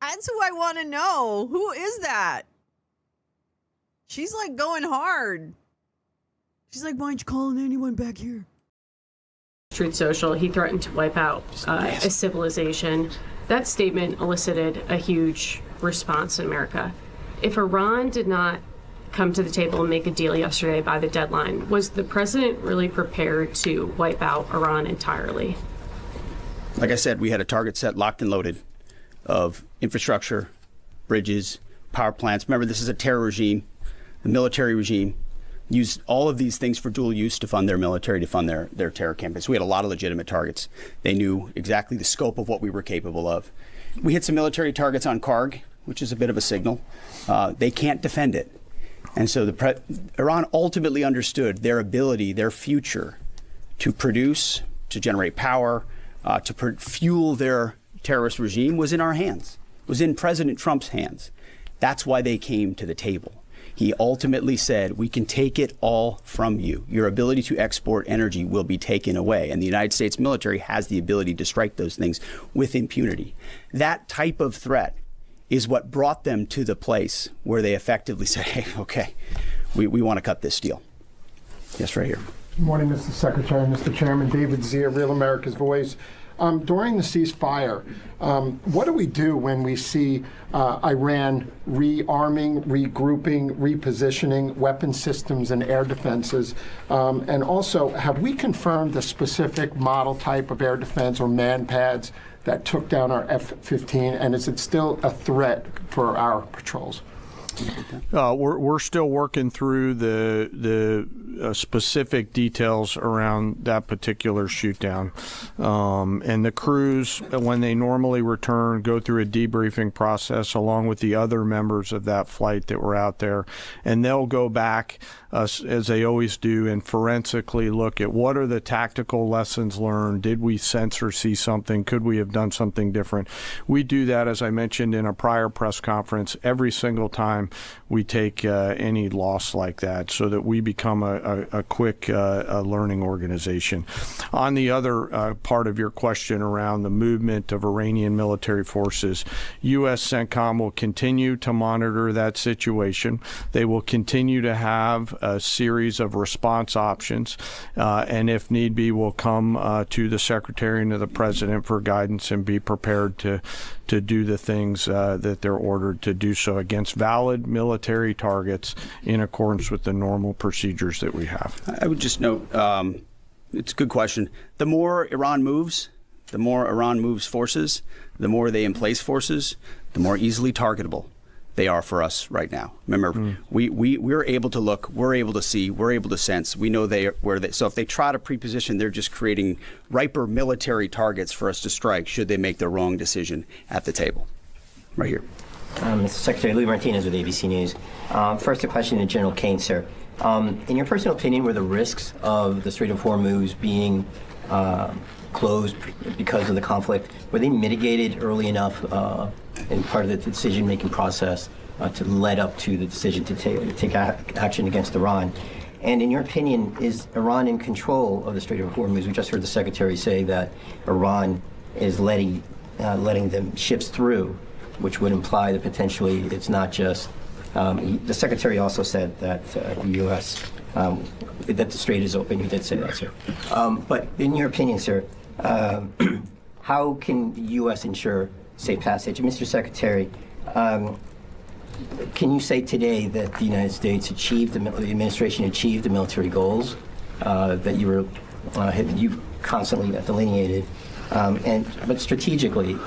That's who I want to know. Who is that? She's like going hard. She's like, why aren't you calling anyone back here? Truth Social, he threatened to wipe out a civilization. That statement elicited a huge response in America. If Iran did not come to the table and make a deal yesterday by the deadline, was the president really prepared to wipe out Iran entirely? Like I said, we had a target set, locked and loaded, of infrastructure, bridges, power plants. Remember, this is a terror regime, the military regime. used all of these things for dual use to fund their military, to fund their terror campaigns. We had a lot of legitimate targets. They knew exactly the scope of what we were capable of. We hit some military targets on Karg, which is a bit of a signal. They can't defend it. And so Iran ultimately understood their ability, their future, to produce, to generate power, to fuel their terrorist regime was in our hands, was in President Trump's hands. That's why they came to the table. He ultimately said, we can take it all from you. Your ability to export energy will be taken away. And the United States military has the ability to strike those things with impunity. That type of threat is what brought them to the place where they effectively said, hey, okay, we want to cut this deal. Yes, right here. Good morning, Mr. Secretary, Mr. Chairman. David Zier, Real America's Voice. During the ceasefire, what do we do when we see Iran rearming, regrouping, repositioning weapon systems and air defenses? And also, have we confirmed the specific model type of air defense or man pads that took down our F-15, and is it still a threat for our patrols? We're still working through the specific details around that particular shoot down. And the crews, when they normally return, go through a debriefing process along with the other members of that flight that were out there. And they'll go back, as they always do, and forensically look at what are the tactical lessons learned. Did we sense or see something? Could we have done something different? We do that, as I mentioned in a prior press conference, every single time we take any loss like that, so that we become a quick learning organization. On the other part of your question around the movement of Iranian military forces, U.S. CENTCOM will continue to monitor that situation. They will continue to have a series of response options, and if need be, will come to the Secretary and to the President for guidance and be prepared to do the things that they're ordered to do so against valid military targets in accordance with the normal procedures that we have. I would just note, it's a good question. The more Iran moves forces, the more they emplace forces, the more easily targetable they are for us right now. Remember, we're able to look, we're able to see, we're able to sense. We know so if they try to preposition, they're just creating riper military targets for us to strike should they make the wrong decision at the table. Right here. Mr. Secretary, Louis Martinez with ABC News. First, a question to General Kane, sir. In your personal opinion, were the risks of the Strait of Hormuz being closed because of the conflict, were they mitigated early enough in part of the decision-making process to lead up to the decision to take action against Iran? And in your opinion, is Iran in control of the Strait of Hormuz? We just heard the Secretary say that Iran is letting the ships through, which would imply that potentially it's not just. The Secretary also said that the U.S. That the strait is open. You did say that, sir. But in your opinion, sir, how can the U.S. ensure safe passage? And Mr. Secretary, can you say today that the United States achieved, the administration achieved the military goals that you've constantly delineated? But strategically,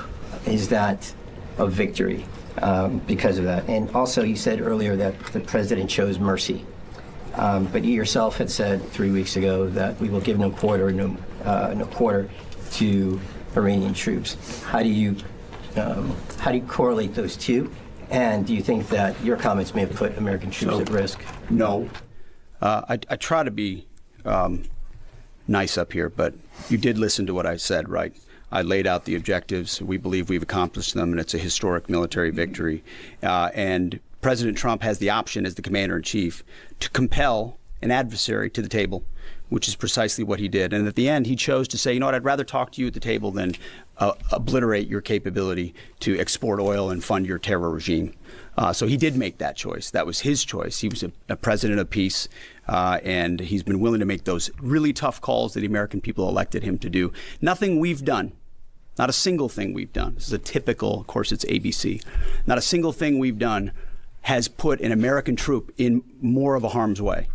is that a victory because of that? And also, you said earlier that the president chose mercy. But you yourself had said 3 weeks ago that we will give no quarter to Iranian troops. How do you correlate those two? And do you think that your comments may have put American troops at risk? No. I try to be nice up here, but you did listen to what I said, right? I laid out the objectives. We believe we've accomplished them, and it's a historic military victory. And President Trump has the option as the commander-in-chief to compel an adversary to the table, which is precisely what he did. And at the end, he chose to say, you know what, I'd rather talk to you at the table than obliterate your capability to export oil and fund your terror regime. So he did make that choice. That was his choice. He was a president of peace, and he's been willing to make those really tough calls that the American people elected him to do. Nothing we've done, not a single thing we've done. This is a typical, of course, it's ABC. Not a single thing we've done has put an American troop in more of a harm's way.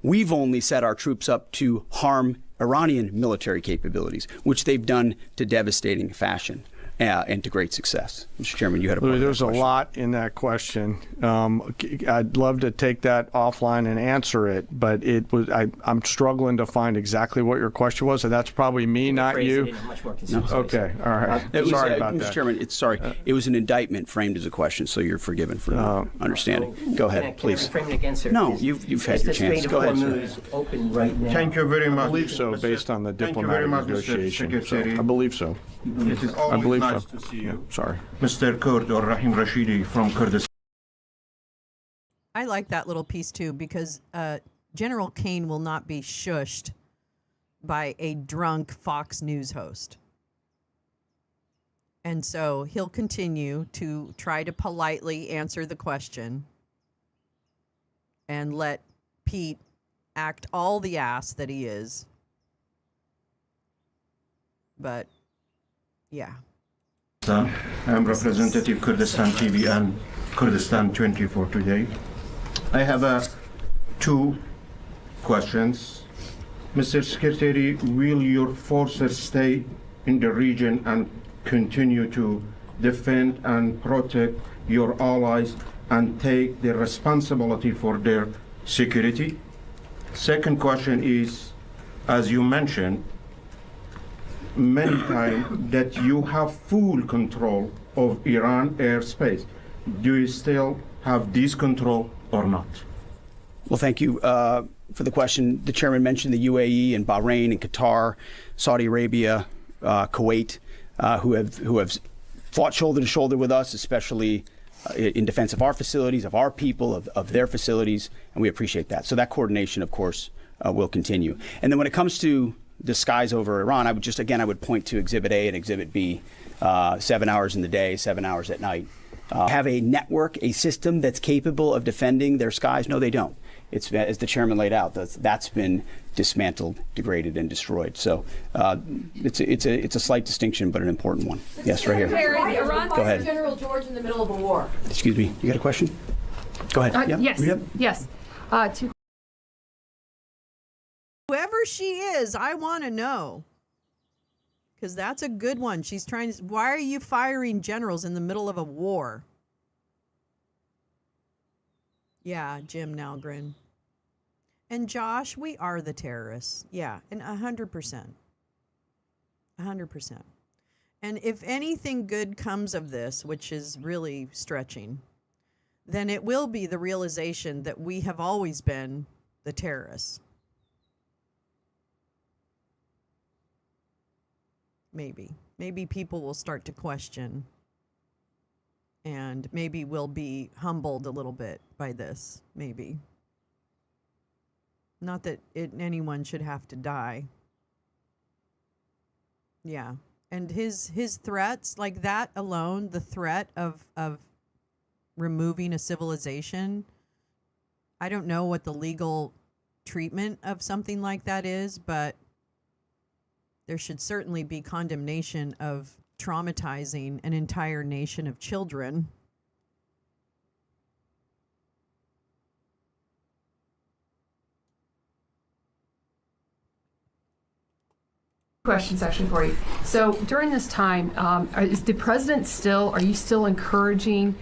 We've only set our troops up to harm Iranian military capabilities, which they've done to devastating fashion. and to great success. Mr. Chairman, you had a Louis, there's a lot in that question. I'd love to take that offline and answer it, but I'm struggling to find exactly what your question was, and that's probably me, not you. Okay, all right. Sorry about that. Mr. Chairman, it was an indictment framed as a question, so you're forgiven for not understanding. Go ahead, please. Can I frame it again, sir? No, you've had your chance. Go ahead, sir. Open right now. Thank you very much. I believe so, based on the diplomatic negotiation. Secretary. I believe so. It is I always believe nice so. to see you. Yeah, sorry. Mr. Kurd or Rahim Rashidi from Kurdistan. I like that little piece too, because General Kane will not be shushed by a drunk Fox News host. And so he'll continue to try to politely answer the question and let Pete act all the ass that he is. But, yeah. I am Representative Kurdistan TV and Kurdistan 24 today. I have two questions. Mr. Secretary, will your forces stay in the region and continue to defend and protect your allies and take the responsibility for their security? Second question is, as you mentioned many times, that you have full control of Iran airspace. Do you still have this control or not? Well, thank you for the question. The chairman mentioned the UAE and Bahrain and Qatar, Saudi Arabia, Kuwait, who have fought shoulder to shoulder with us, especially in defense of our facilities, of our people, of their facilities, and we appreciate that. So that coordination, of course, will continue. And then when it comes to the skies over Iran, I would point to Exhibit A and Exhibit B, 7 hours in the day, 7 hours at night. Have a network, a system that's capable of defending their skies? No, they don't. It's, as the chairman laid out, that's been dismantled, degraded, and destroyed. So it's a slight distinction, but an important one. Yes, right here. Go ahead. General George in the middle of a war. Excuse me. You got a question? Go ahead. Yes. Whoever she is, I want to know. Because that's a good one. She's trying to... Why are you firing generals in the middle of a war? Yeah, Jim Nalgren. And Josh, we are the terrorists. Yeah, and 100%. 100%. And if anything good comes of this, which is really stretching, then it will be the realization that we have always been the terrorists. Maybe people will start to question, and maybe we'll be humbled a little bit by this. Maybe not that anyone should have to die. Yeah, and his threats, like that alone, the threat of removing a civilization. I don't know what the legal treatment of something like that is, but there should certainly be condemnation of traumatizing an entire nation of children. Question section for you. So during this time, are you still encouraging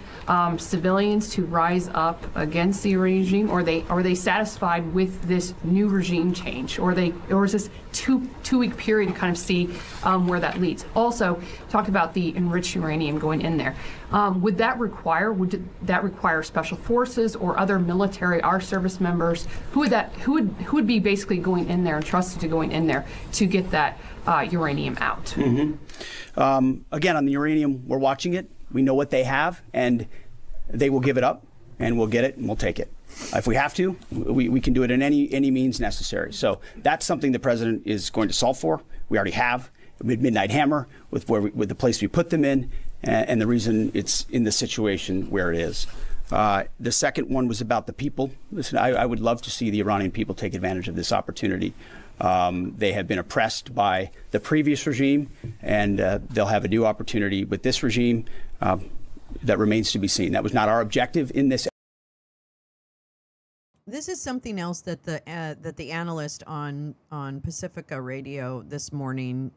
civilians to rise up against the regime, or are they satisfied with this new regime change, or is this two-week period to kind of see where that leads? Also, talked about the enriched uranium going in there. Would that require special forces or other military, our service members? Who would be basically going in there and trusted to going in there to get that uranium out? Mm-hmm. Again, on the uranium, we're watching it. We know what they have, and they will give it up, and we'll get it, and we'll take it. If we have to, we can do it in any means necessary. So that's something the president is going to solve for. We already have with Midnight Hammer, with the place we put them in, and the reason it's in the situation where it is. The second one was about the people. Listen, I would love to see the Iranian people take advantage of this opportunity. They have been oppressed by the previous regime, and they'll have a new opportunity with this regime. That remains to be seen. That was not our objective in this. This is something else that the analyst on Pacifica Radio this morning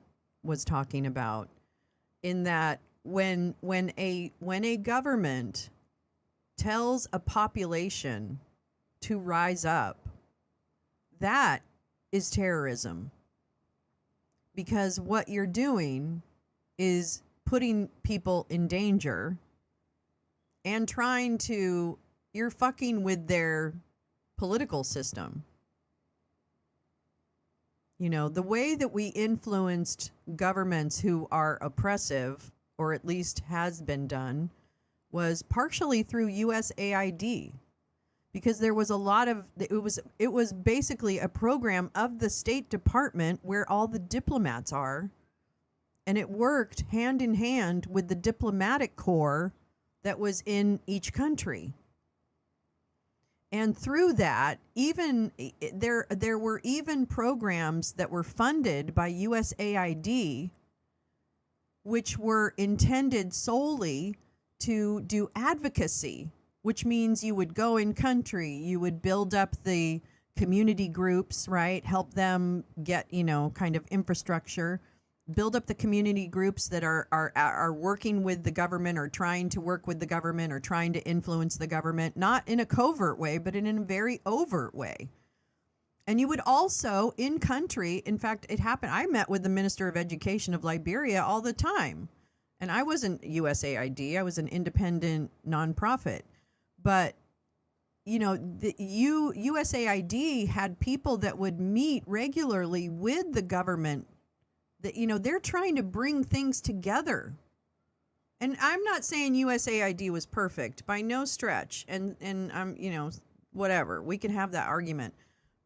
was talking about, in that when a government tells a population to rise up, that is terrorism. Because what you're doing is putting people in danger and you're fucking with their political system. You know, the way that we influenced governments who are oppressive, or at least has been done, was partially through USAID. Because there was a lot of, it was basically a program of the State Department where all the diplomats are. And it worked hand in hand with the diplomatic corps that was in each country. And through that, even there were even programs that were funded by USAID, which were intended solely to do advocacy, which means you would go in country, you would build up the community groups, right? Help them get, kind of infrastructure, build up the community groups that are working with the government or trying to work with the government or trying to influence the government, not in a covert way, but in a very overt way. And you would also, in country, in fact, it happened, I met with the Minister of Education of Liberia all the time. And I wasn't USAID, I was an independent nonprofit. But, the USAID had people that would meet regularly with the government that, they're trying to bring things together. And I'm not saying USAID was perfect by no stretch. And I'm, whatever, we can have that argument.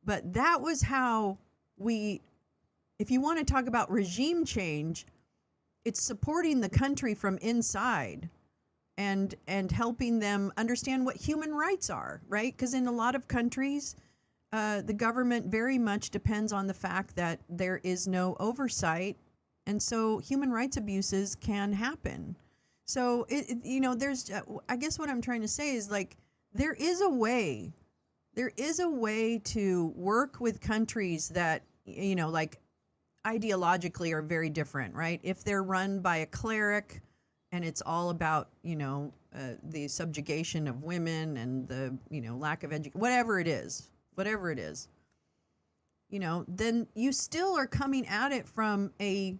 But that was how if you want to talk about regime change, it's supporting the country from inside and helping them understand what human rights are, right? Because in a lot of countries, the government very much depends on the fact that there is no oversight, and so human rights abuses can happen. So there's, I guess what I'm trying to say is there is a way to work with countries that ideologically are very different, right? If they're run by a cleric and it's all about the subjugation of women and the lack of education, whatever it is, then you still are coming at it from a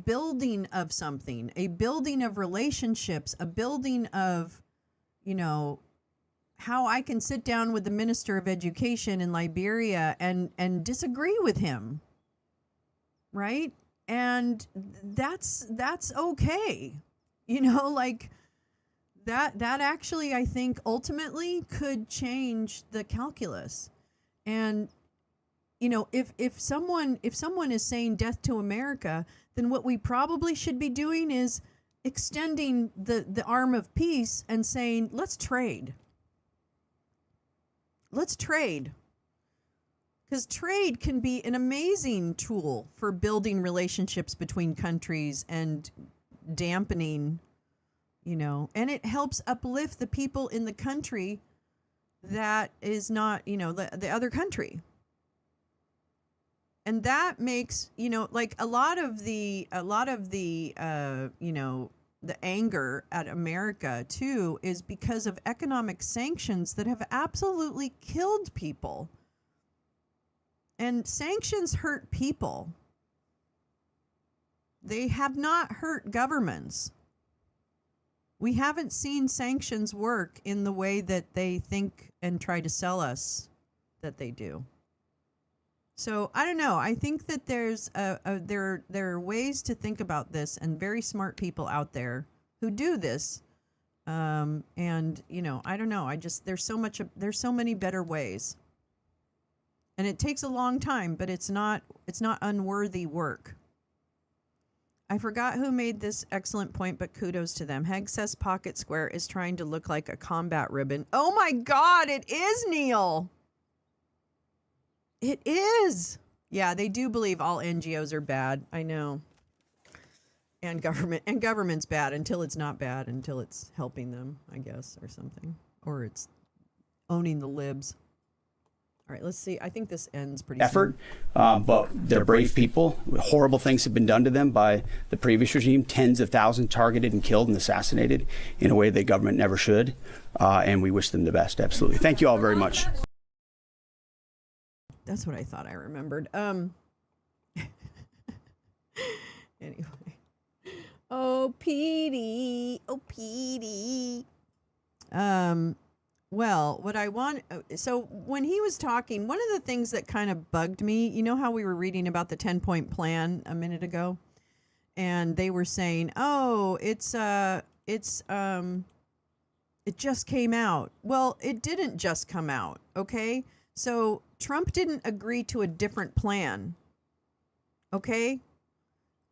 building of something, a building of relationships, a building of, how I can sit down with the Minister of Education in Liberia and disagree with him, right? And that's okay. That actually, I think, ultimately could change the calculus. And if someone is saying death to America, then what we probably should be doing is extending the arm of peace and saying, let's trade. Let's trade. Because trade can be an amazing tool for building relationships between countries and dampening, and it helps uplift the people in the country that is not, the other country. And that makes, a lot of the the anger at America too is because of economic sanctions that have absolutely killed people. And sanctions hurt people. They have not hurt governments. We haven't seen sanctions work in the way that they think and try to sell us that they do. So I don't know. I think that there are ways to think about this, and very smart people out there who do this. And I don't know. There's so many better ways, and it takes a long time, but it's not unworthy work. I forgot who made this excellent point, but kudos to them. Heg says Pocket Square is trying to look like a combat ribbon. Oh my God, it is, Neil. It is. Yeah, they do believe all NGOs are bad. I know. And government's bad until it's not bad, until it's helping them, I guess, or something. Or it's owning the libs. All right, let's see. I think this ends pretty effort, soon. but they're brave people. Horrible things have been done to them by the previous regime. Tens of thousands targeted and killed and assassinated in a way the government never should. And we wish them the best. Absolutely. Thank you all very much. That's what I thought I remembered. Anyway. Oh, Petey. Oh, Petey. Well, what I want, so when he was talking, one of the things that kind of bugged me, you know how we were reading about the 10-point plan a minute ago? And they were saying, oh, it just came out. Well, it didn't just come out, okay? So Trump didn't agree to a different plan, okay?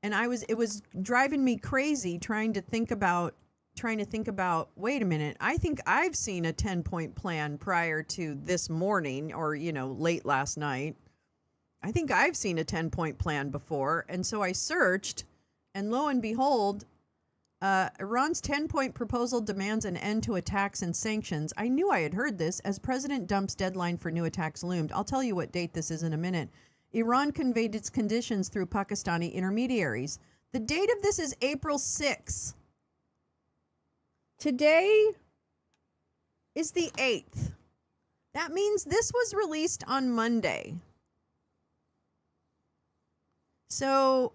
And it was driving me crazy trying to think about, wait a minute, I think I've seen a 10-point plan prior to this morning or, late last night. I think I've seen a 10-point plan before. And so I searched, and lo and behold, Iran's 10-point proposal demands an end to attacks and sanctions. I knew I had heard this. As President Trump's deadline for new attacks loomed, I'll tell you what date this is in a minute. Iran conveyed its conditions through Pakistani intermediaries. The date of this is April 6th. Today is the 8th. That means this was released on Monday. So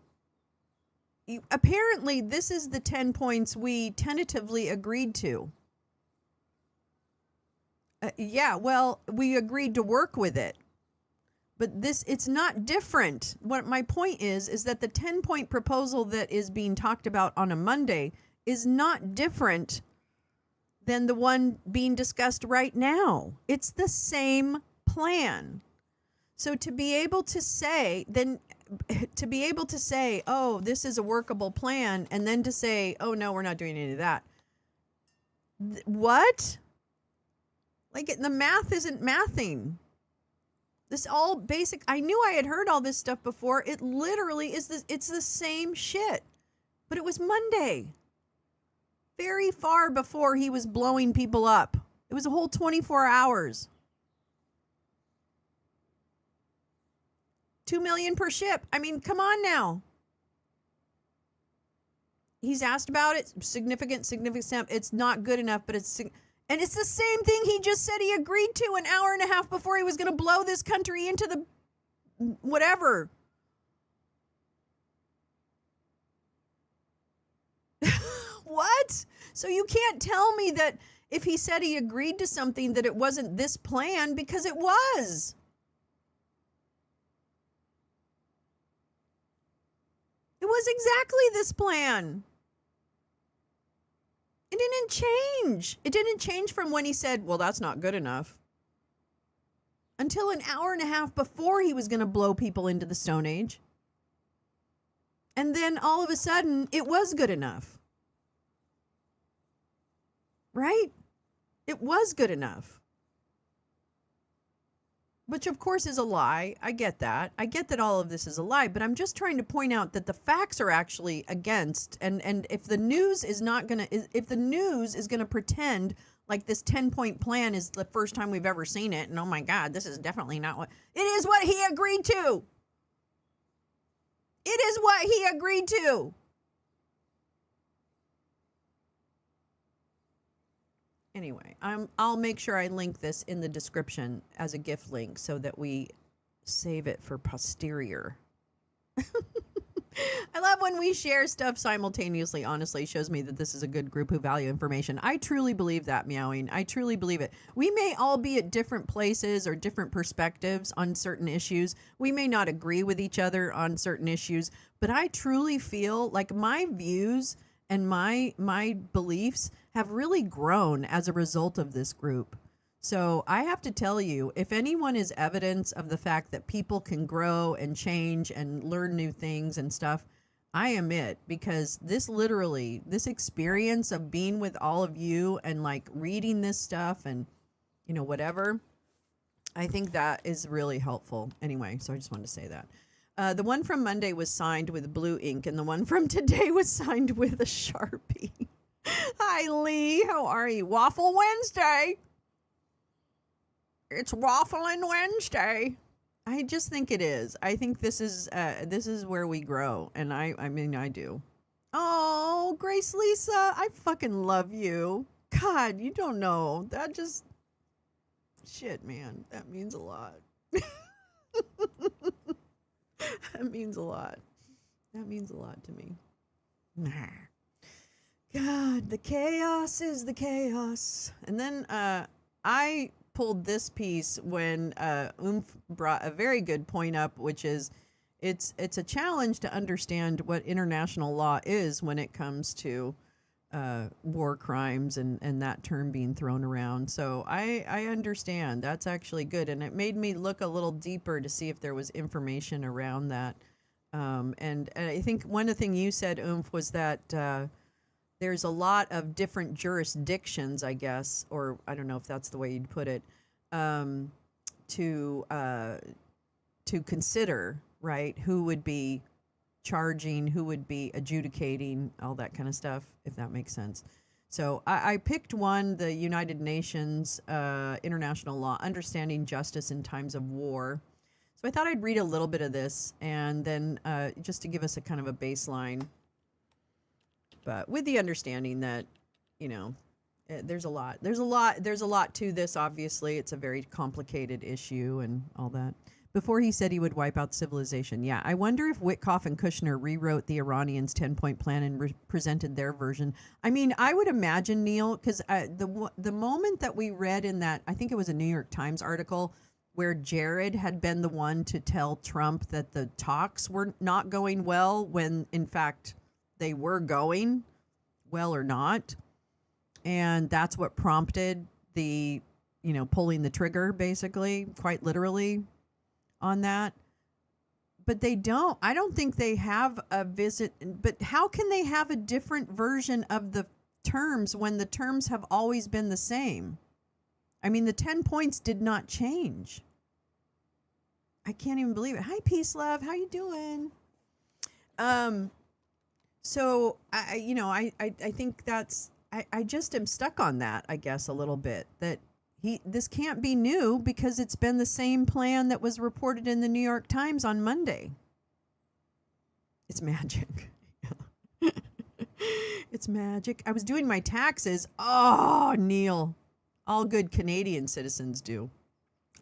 apparently this is the 10 points we tentatively agreed to. We agreed to work with it. But it's not different. What my point is that the 10-point proposal that is being talked about on a Monday is not different than the one being discussed right now. It's the same plan. So to be able to say, oh, this is a workable plan, and then to say, oh, no, we're not doing any of that. What? The math isn't mathing. This all basic. I knew I had heard all this stuff before. It literally it's the same shit. But it was Monday. Very far before he was blowing people up. It was a whole 24 hours. 2 million per ship. I mean, come on now. He's asked about it. Significant. It's not good enough, but and it's the same thing he just said he agreed to an hour and a half before he was going to blow this country into the whatever. What? So you can't tell me that if he said he agreed to something that it wasn't this plan, because it was. It was exactly this plan. It didn't change. It didn't change from when he said, well, that's not good enough. Until an hour and a half before he was going to blow people into the Stone Age. And then all of a sudden, it was good enough. Right? It was good enough. Which, of course, is a lie. I get that. I get that all of this is a lie, but I'm just trying to point out that the facts are actually against. And if the news is going to pretend like this 10-point plan is the first time we've ever seen it, and oh my God, this is definitely not what it is. What he agreed to. It is what he agreed to. Anyway, I'll make sure I link this in the description as a gift link so that we save it for posterior. I love when we share stuff simultaneously. Honestly, shows me that this is a good group who value information. I truly believe that, Meowing. I truly believe it. We may all be at different places or different perspectives on certain issues. We may not agree with each other on certain issues, but I truly feel like my views and my beliefs have really grown as a result of this group. So I have to tell you, if anyone is evidence of the fact that people can grow and change and learn new things and stuff, I am it. Because this experience of being with all of you and like reading this stuff and, whatever, I think that is really helpful. Anyway, so I just wanted to say that. The one from Monday was signed with blue ink, and the one from today was signed with a Sharpie. Hi, Lee. How are you? Waffle Wednesday. It's Waffling Wednesday. I just think it is. I think this is where we grow, and I mean I do. Oh, Grace Lisa, I fucking love you. God, you don't know. That just shit, man. That means a lot. That means a lot. That means a lot to me. God, the chaos is the chaos. And then I pulled this piece when brought a very good point up, which is it's a challenge to understand what international law is when it comes to war crimes and that term being thrown around. So I understand. That's actually good. And it made me look a little deeper to see if there was information around that. And I think one of the things you said, was that there's a lot of different jurisdictions, I guess, or I don't know if that's the way you'd put it, to consider, right? Who would be charging, who would be adjudicating, all that kind of stuff, if that makes sense. So I picked one, the United Nations International Law, Understanding Justice in Times of War. So I thought I'd read a little bit of this, and then just to give us a kind of a baseline, but with the understanding that, you know, there's a lot to this. Obviously, it's a very complicated issue and all that. Before he said he would wipe out civilization. Yeah, I wonder if Witkoff and Kushner rewrote the Iranians' 10-point plan and presented their version. I mean, I would imagine, Neil, because the moment that we read in that, I think it was a New York Times article, where Jared had been the one to tell Trump that the talks were not going well, when in fact they were going well or not. And that's what prompted the, you know, pulling the trigger, basically, quite literally, on that. But I don't think they have a visit. But how can they have a different version of the terms when the terms have always been the same? I mean, the 10 points did not change. I can't even believe it. Hi, Peace Love. How you doing? So I think that's, I just am stuck on that, I guess, a little bit, that this can't be new because it's been the same plan that was reported in the New York Times on Monday. It's magic. It's magic. I was doing my taxes. Oh, Neil. All good Canadian citizens do.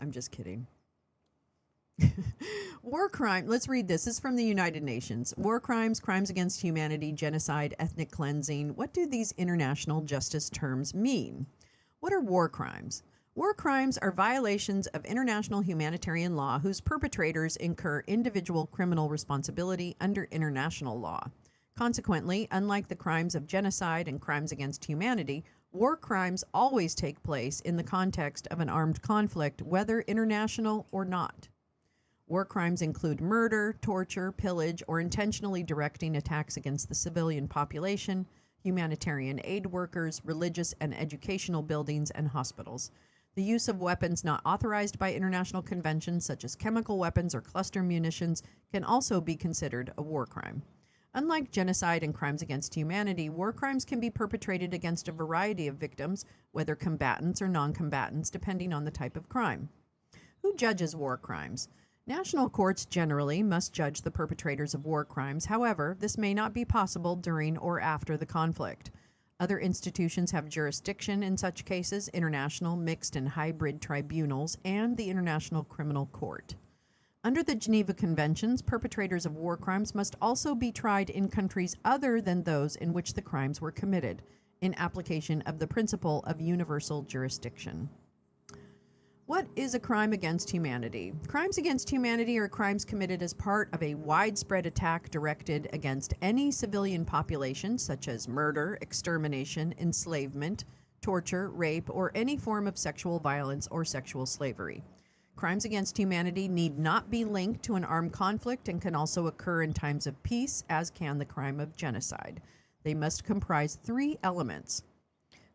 I'm just kidding. War crime. Let's read this. This is from the United Nations. War crimes, crimes against humanity, genocide, ethnic cleansing. What do these international justice terms mean? What are war crimes? War crimes are violations of international humanitarian law whose perpetrators incur individual criminal responsibility under international law. Consequently, unlike the crimes of genocide and crimes against humanity, war crimes always take place in the context of an armed conflict, whether international or not. War crimes include murder, torture, pillage, or intentionally directing attacks against the civilian population, humanitarian aid workers, religious and educational buildings, and hospitals. The use of weapons not authorized by international conventions, such as chemical weapons or cluster munitions, can also be considered a war crime. Unlike genocide and crimes against humanity, war crimes can be perpetrated against a variety of victims, whether combatants or non-combatants, depending on the type of crime. Who judges war crimes? National courts generally must judge the perpetrators of war crimes. However, this may not be possible during or after the conflict. Other institutions have jurisdiction in such cases: international, mixed, and hybrid tribunals, and the International Criminal Court. Under the Geneva Conventions, perpetrators of war crimes must also be tried in countries other than those in which the crimes were committed, in application of the principle of universal jurisdiction. What is a crime against humanity? Crimes against humanity are crimes committed as part of a widespread attack directed against any civilian population, such as murder, extermination, enslavement, torture, rape, or any form of sexual violence or sexual slavery. Crimes against humanity need not be linked to an armed conflict and can also occur in times of peace, as can the crime of genocide. They must comprise 3 elements.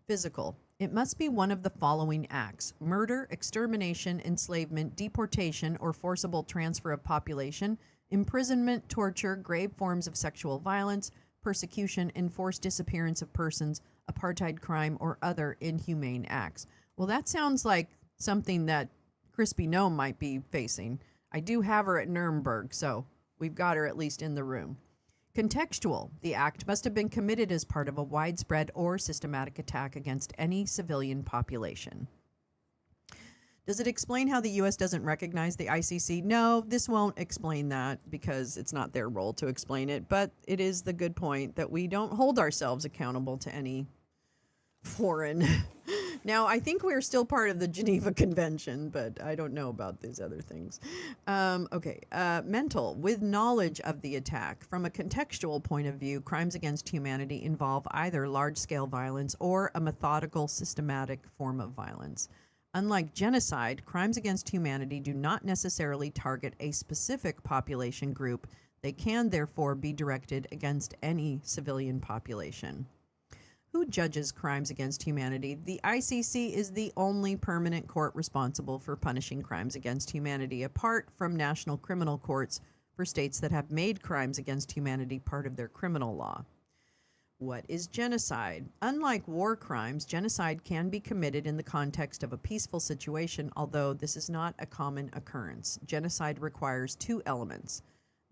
Physical. It must be one of the following acts: murder, extermination, enslavement, deportation, or forcible transfer of population, imprisonment, torture, grave forms of sexual violence, persecution, enforced disappearance of persons, apartheid crime, or other inhumane acts. Well, that sounds like something that Crispy Gnome might be facing. I do have her at Nuremberg, so we've got her at least in the room. Contextual. The act must have been committed as part of a widespread or systematic attack against any civilian population. Does it explain how the U.S. doesn't recognize the ICC? No, this won't explain that because it's not their role to explain it, but it is the good point that we don't hold ourselves accountable to any foreign. Now, I think we're still part of the Geneva Convention, but I don't know about these other things. Mental. With knowledge of the attack. From a contextual point of view, crimes against humanity involve either large-scale violence or a methodical, systematic form of violence. Unlike genocide, crimes against humanity do not necessarily target a specific population group. They can, therefore, be directed against any civilian population. Who judges crimes against humanity? The ICC is the only permanent court responsible for punishing crimes against humanity, apart from national criminal courts for states that have made crimes against humanity part of their criminal law. What is genocide? Unlike war crimes, genocide can be committed in the context of a peaceful situation, although this is not a common occurrence. Genocide requires two elements.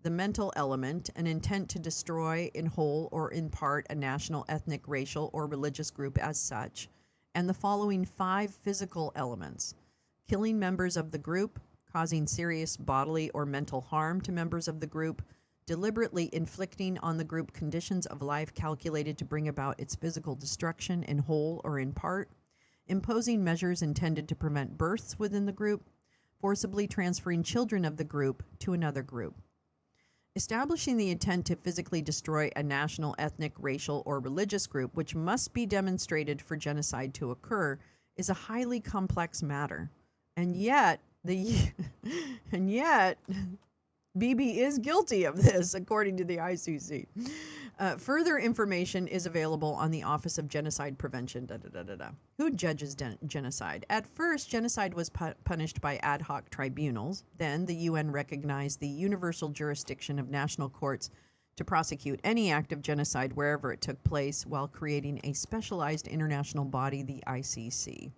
The mental element, an intent to destroy in whole or in part a national, ethnic, racial, or religious group as such, and the following 5 physical elements. Killing members of the group, causing serious bodily or mental harm to members of the group, deliberately inflicting on the group conditions of life calculated to bring about its physical destruction in whole or in part, imposing measures intended to prevent births within the group, forcibly transferring children of the group to another group. Establishing the intent to physically destroy a national, ethnic, racial, or religious group, which must be demonstrated for genocide to occur, is a highly complex matter. And yet, Bibi is guilty of this, according to the ICC. Further information is available on the Office of Genocide Prevention. Who judges genocide? At first, genocide was punished by ad hoc tribunals. Then, the UN recognized the universal jurisdiction of national courts to prosecute any act of genocide wherever it took place, while creating a specialized international body, the ICC.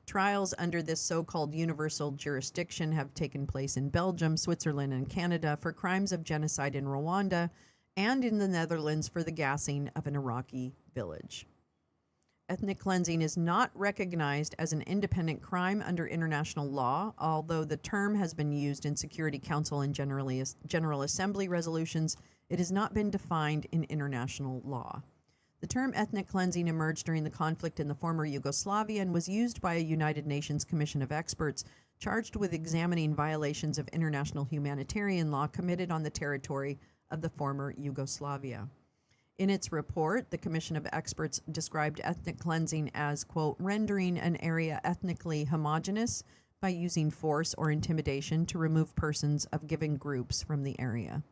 Trials under this so-called universal jurisdiction have taken place in Belgium, Switzerland, and Canada for crimes of genocide in Rwanda, and in the Netherlands for the gassing of an Iraqi village. Ethnic cleansing is not recognized as an independent crime under international law, although the term has been used in Security Council and General Assembly resolutions. It has not been defined in international law. The term ethnic cleansing emerged during the conflict in the former Yugoslavia and was used by a United Nations Commission of Experts charged with examining violations of international humanitarian law committed on the territory of the former Yugoslavia. In its report, the Commission of Experts described ethnic cleansing as, quote, rendering an area ethnically homogeneous by using force or intimidation to remove persons of given groups from the area.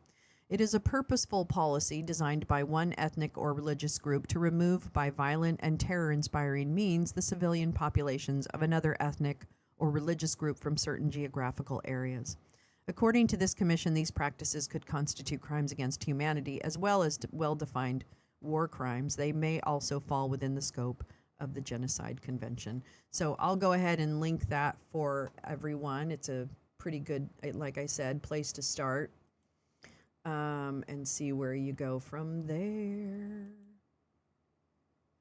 It is a purposeful policy designed by one ethnic or religious group to remove by violent and terror-inspiring means the civilian populations of another ethnic or religious group from certain geographical areas. According to this commission, these practices could constitute crimes against humanity as well as well-defined war crimes. They may also fall within the scope of the Genocide Convention. So I'll go ahead and link that for everyone. It's a pretty good, like I said, place to start. And see where you go from there.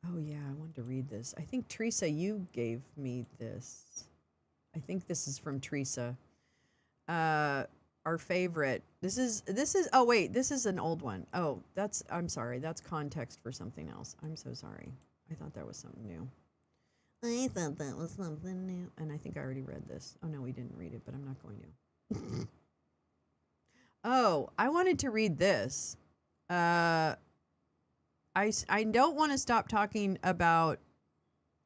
Oh yeah, I wanted to read this. I think Teresa, you gave me this. I think this is from Teresa. Our favorite. This is, oh wait, this is an old one. Oh, I'm sorry, that's context for something else. I'm so sorry. I thought that was something new. And I think I already read this. Oh no, we didn't read it, but I'm not going to. Oh, I wanted to read this. I don't want to stop talking about,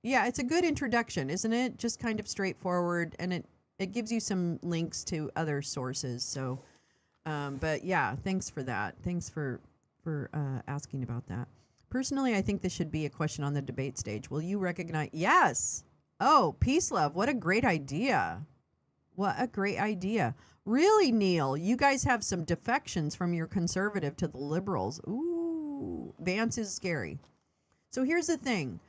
yeah, it's a good introduction, isn't it? Just kind of straightforward, and it gives you some links to other sources. So, but yeah, thanks for that. Thanks for asking about that. Personally, I think this should be a question on the debate stage. Will you recognize? Yes. Oh, peace, love. What a great idea. What a great idea. Really, Neil, you guys have some defections from your conservative to the liberals. Ooh, Vance is scary. So here's the thing.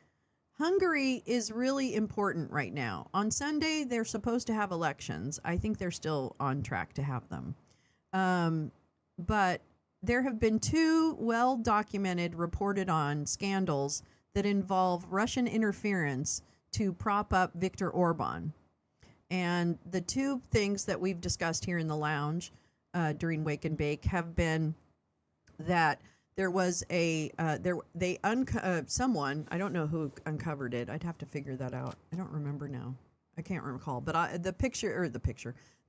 Hungary is really important right now. On Sunday, they're supposed to have elections. I think they're still on track to have them. But there have been two well-documented, reported on scandals that involve Russian interference to prop up Viktor Orban. And the two things that we've discussed here in the lounge during Wake and Bake have been that there was someone, I don't know who uncovered it. I'd have to figure that out. I don't remember now. I can't recall. But the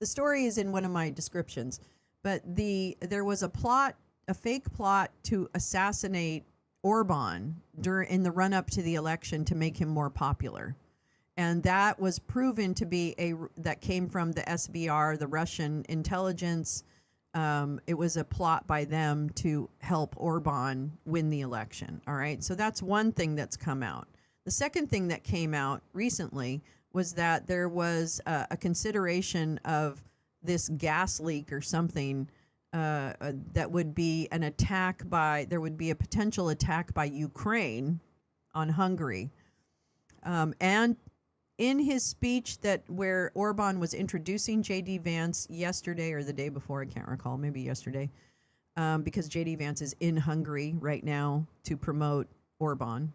story is in one of my descriptions. But there was a fake plot to assassinate Orban in the run up to the election to make him more popular. And that was proven to be that came from the SVR, the Russian intelligence. It was a plot by them to help Orban win the election. All right. So that's one thing that's come out. The second thing that came out recently was that there was a consideration of this gas leak or something that would be there would be a potential attack by Ukraine on Hungary. And in his speech where Orban was introducing J.D. Vance yesterday or the day before, I can't recall, maybe yesterday, because J.D. Vance is in Hungary right now to promote Orban.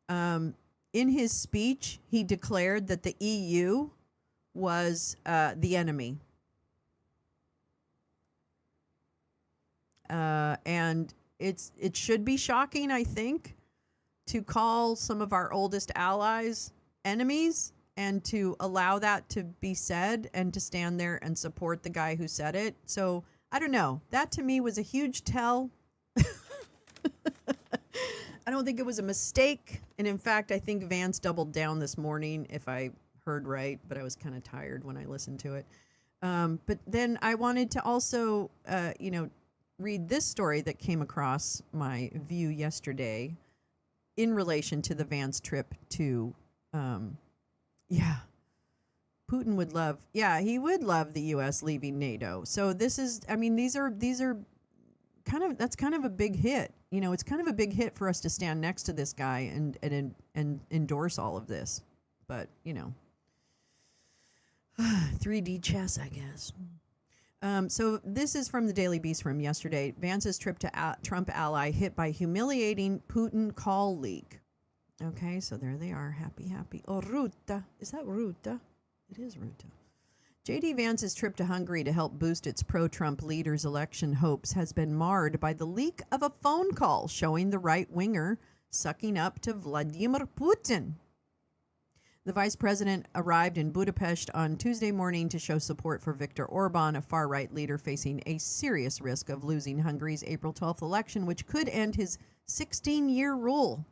In his speech, he declared that the EU was the enemy. And it should be shocking, I think, to call some of our oldest allies enemies and to allow that to be said and to stand there and support the guy who said it. So I don't know. That to me was a huge tell. I don't think it was a mistake. And in fact, I think Vance doubled down this morning, if I heard right, but I was kind of tired when I listened to it. But then I wanted to also, read this story that came across my view yesterday in relation to the Vance trip to Putin would love, he would love the U.S. leaving NATO. So these are that's kind of a big hit. It's kind of a big hit for us to stand next to this guy and endorse all of this. But, 3D chess, I guess. So this is from the Daily Beast from yesterday. Vance's trip to Trump ally hit by humiliating Putin call leak. Okay, so there they are. Happy. Oh, Ruta. Is that Ruta? It is Ruta. J.D. Vance's trip to Hungary to help boost its pro-Trump leader's election hopes has been marred by the leak of a phone call showing the right-winger sucking up to Vladimir Putin. The vice president arrived in Budapest on Tuesday morning to show support for Viktor Orban, a far-right leader facing a serious risk of losing Hungary's April 12th election, which could end his 16-year rule.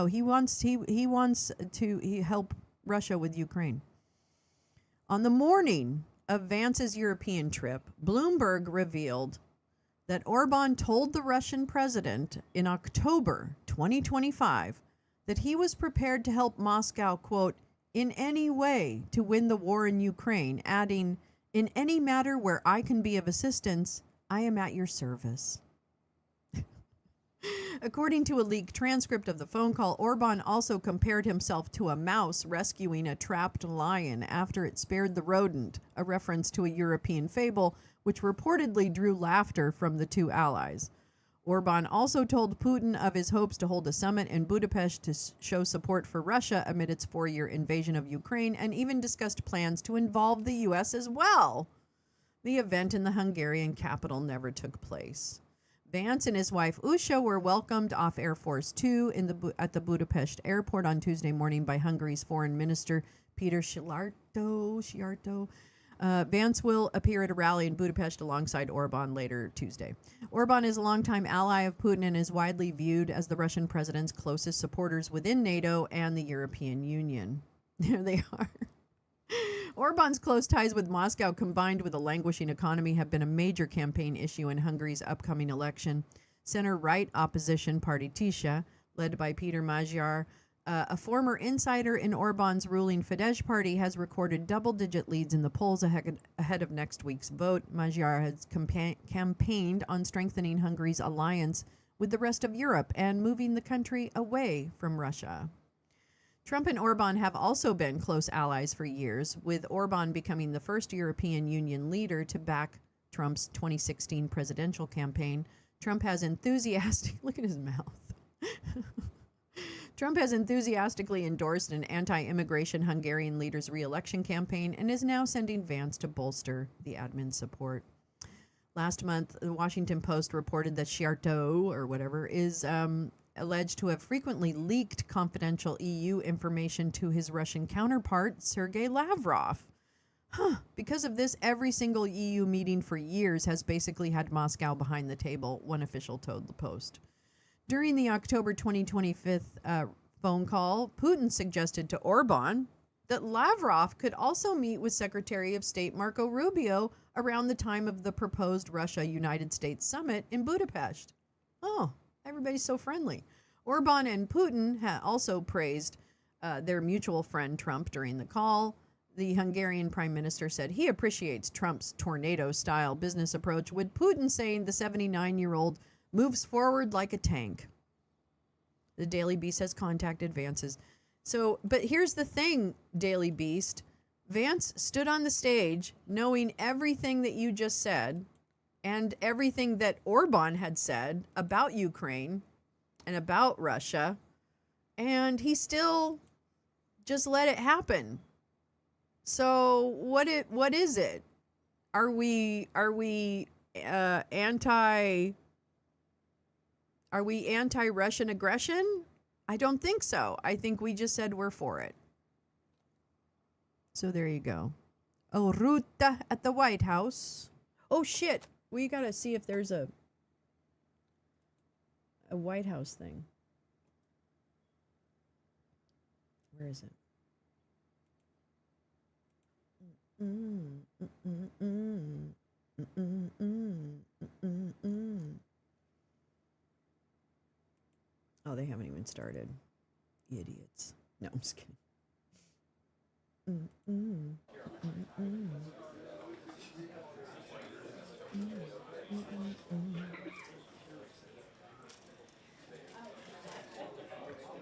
He wants to help Russia with Ukraine. On the morning of Vance's European trip, Bloomberg revealed that Orban told the Russian president in October 2025 that he was prepared to help Moscow, quote, in any way to win the war in Ukraine, adding, in any matter where I can be of assistance, I am at your service. According to a leaked transcript of the phone call, Orban also compared himself to a mouse rescuing a trapped lion after it spared the rodent, a reference to a European fable which reportedly drew laughter from the two allies. Orban also told Putin of his hopes to hold a summit in Budapest to show support for Russia amid its 4-year invasion of Ukraine, and even discussed plans to involve the U.S. as well. The event in the Hungarian capital never took place. Vance and his wife Usha were welcomed off Air Force 2 at the Budapest airport on Tuesday morning by Hungary's foreign minister Peter Szijjártó. Vance will appear at a rally in Budapest alongside Orban later Tuesday. Orban is a longtime ally of Putin and is widely viewed as the Russian president's closest supporters within NATO and the European Union. There they are. Orban's close ties with Moscow, combined with a languishing economy, have been a major campaign issue in Hungary's upcoming election. Center-right opposition party Tisza, led by Peter Magyar, a former insider in Orban's ruling Fidesz party, has recorded double-digit leads in the polls ahead of next week's vote. Magyar has campaigned on strengthening Hungary's alliance with the rest of Europe and moving the country away from Russia. Trump and Orban have also been close allies for years, with Orban becoming the first European Union leader to back Trump's 2016 presidential campaign. Trump has look at his mouth. Trump has enthusiastically endorsed an anti-immigration Hungarian leader's re-election campaign and is now sending Vance to bolster the admin support. Last month, the Washington Post reported that Sciarto, or whatever, is alleged to have frequently leaked confidential EU information to his Russian counterpart, Sergei Lavrov. Because of this, every single EU meeting for years has basically had Moscow behind the table, one official told the Post. During the October 2025 phone call, Putin suggested to Orban that Lavrov could also meet with Secretary of State Marco Rubio around the time of the proposed Russia-United States summit in Budapest. Oh, everybody's so friendly. Orban and Putin also praised their mutual friend Trump during the call. The Hungarian prime minister said he appreciates Trump's tornado-style business approach, with Putin saying the 79-year-old moves forward like a tank. The Daily Beast has contacted Vance's. But here's the thing, Daily Beast. Vance stood on the stage knowing everything that you just said and everything that Orban had said about Ukraine and about Russia, and he still just let it happen. So what is it? Are we anti-Russian aggression? I don't think so. I think we just said we're for it. So there you go. Oh, Ruta at the White House. Oh shit. We gotta see if there's a White House thing. Where is it? Oh, they haven't even started. Idiots. No, I'm just kidding.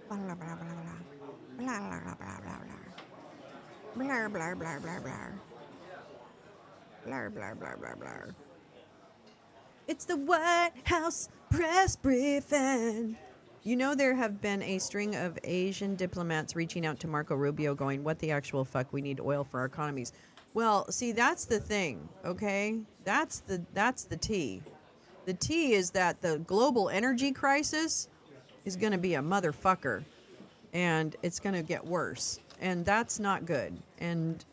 Blah blah blah blah blah blah blah blah blah blah blah blah blah blah blah blah blah blah blah blah. It's the White House press briefing. You know, there have been a string of Asian diplomats reaching out to Marco Rubio going, what the actual fuck, we need oil for our economies. Well, see, that's the thing, okay? That's the T. The T is that the global energy crisis is going to be a motherfucker, and it's going to get worse, and that's not good. And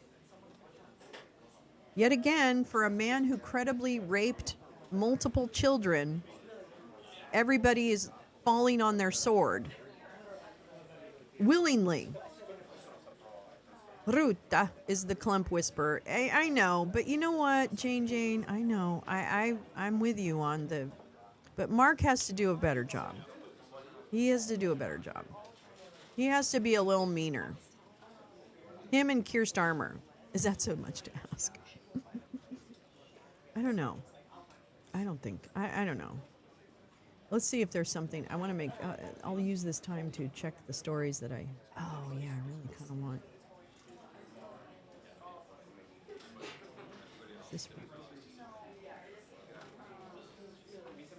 yet again, for a man who credibly raped multiple children, everybody is falling on their sword willingly. Ruta is the clump whisperer. I know, but you know what, Jane, I know. I'm with you on the... But Mark has to do a better job. He has to do a better job. He has to be a little meaner. Him and Keir Starmer. Is that so much to ask? I don't know. I don't think... I don't know. Let's see if there's something. I want to make... I'll use this time to check the stories that I... Oh, yeah, I really kind of want... This one.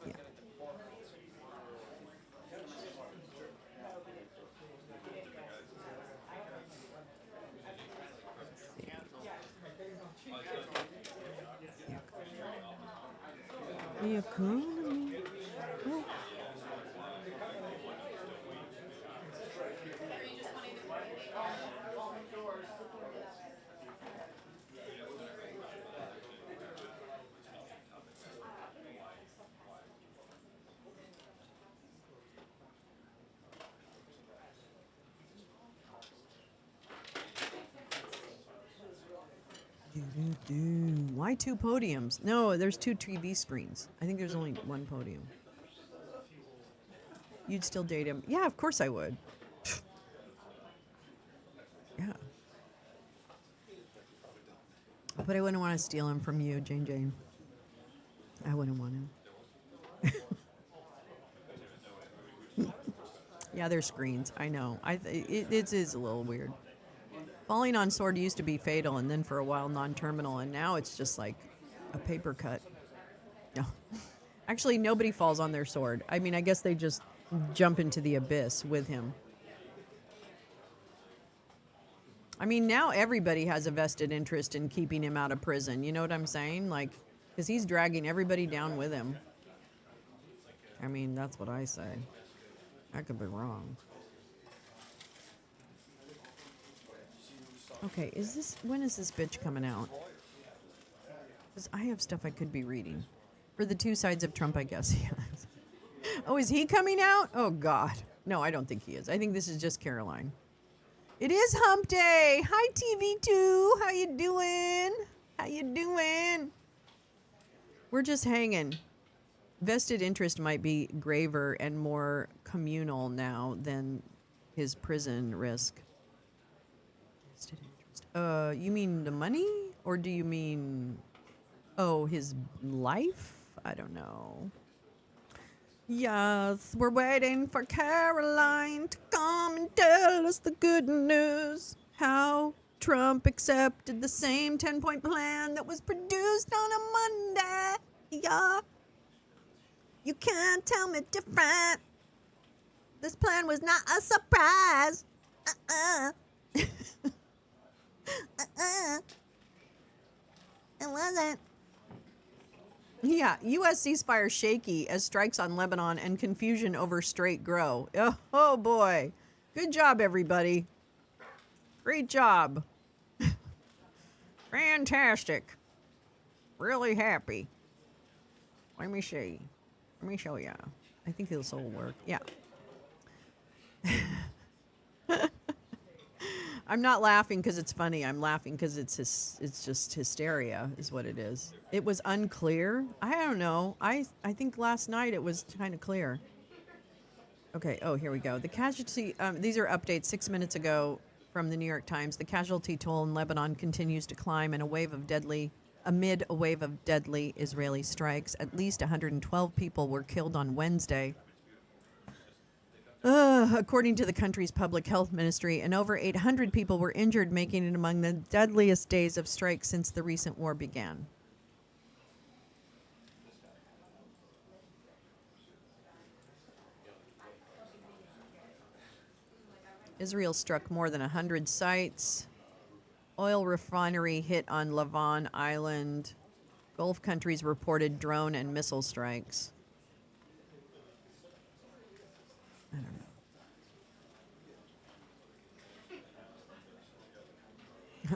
Yeah. The economy. Oh. Why two podiums? No, there's two TV screens. I think there's only one podium. You'd still date him? Yeah, of course I would. Yeah. But I wouldn't want to steal him from you, Jane. I wouldn't want him. Yeah, they're screens. I know. It is a little weird. Falling on sword used to be fatal, and then for a while non-terminal, and now it's just like a paper cut. No, actually, nobody falls on their sword. I mean, I guess they just jump into the abyss with him. I mean, now everybody has a vested interest in keeping him out of prison. You know what I'm saying? Like, because he's dragging everybody down with him. I mean, that's what I say. I could be wrong. Okay, when is this bitch coming out? Because I have stuff I could be reading. For the two sides of Trump, I guess. Yes. Oh, is he coming out? Oh, God. No, I don't think he is. I think this is just Caroline. It is hump day. Hi, TV2. How you doing? How you doing? We're just hanging. Vested interest might be graver and more communal now than his prison risk. Vested interest. You mean the money? Or do you mean, his life? I don't know. Yes, we're waiting for Caroline to come and tell us the good news. How Trump accepted the same 10-point plan that was produced on a Monday. Yeah. You can't tell me different. This plan was not a surprise. It wasn't. Yeah, U.S. ceasefire shaky as strikes on Lebanon and confusion over strait grow. Oh boy. Good job, everybody. Great job. Fantastic. Really happy. Let me see. Let me show you. I think this will work. Yeah. I'm not laughing because it's funny. I'm laughing because it's just hysteria is what it is. It was unclear. I don't know. I think last night it was kind of clear. Okay. Oh, here we go. The casualty. These are updates 6 minutes ago from the New York Times. The casualty toll in Lebanon continues to climb, and amid a wave of deadly Israeli strikes. At least 112 people were killed on Wednesday. According to the country's public health ministry, and over 800 people were injured, making it among the deadliest days of strikes since the recent war began. Israel struck more than 100 sites. Oil refinery hit on Lavon Island. Gulf countries reported drone and missile strikes. I don't know.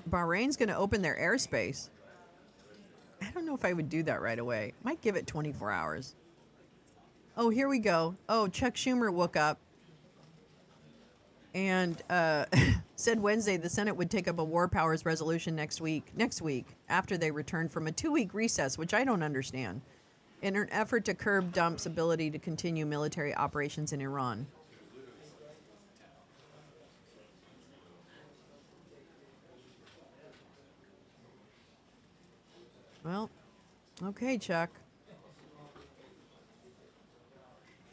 Bahrain's going to open their airspace. I don't know if I would do that right away. Might give it 24 hours. Oh, here we go. Oh, Chuck Schumer woke up and said Wednesday the Senate would take up a war powers resolution next week, after they return from a 2-week recess, which I don't understand, in an effort to curb Trump's ability to continue military operations in Iran. Well, okay, Chuck.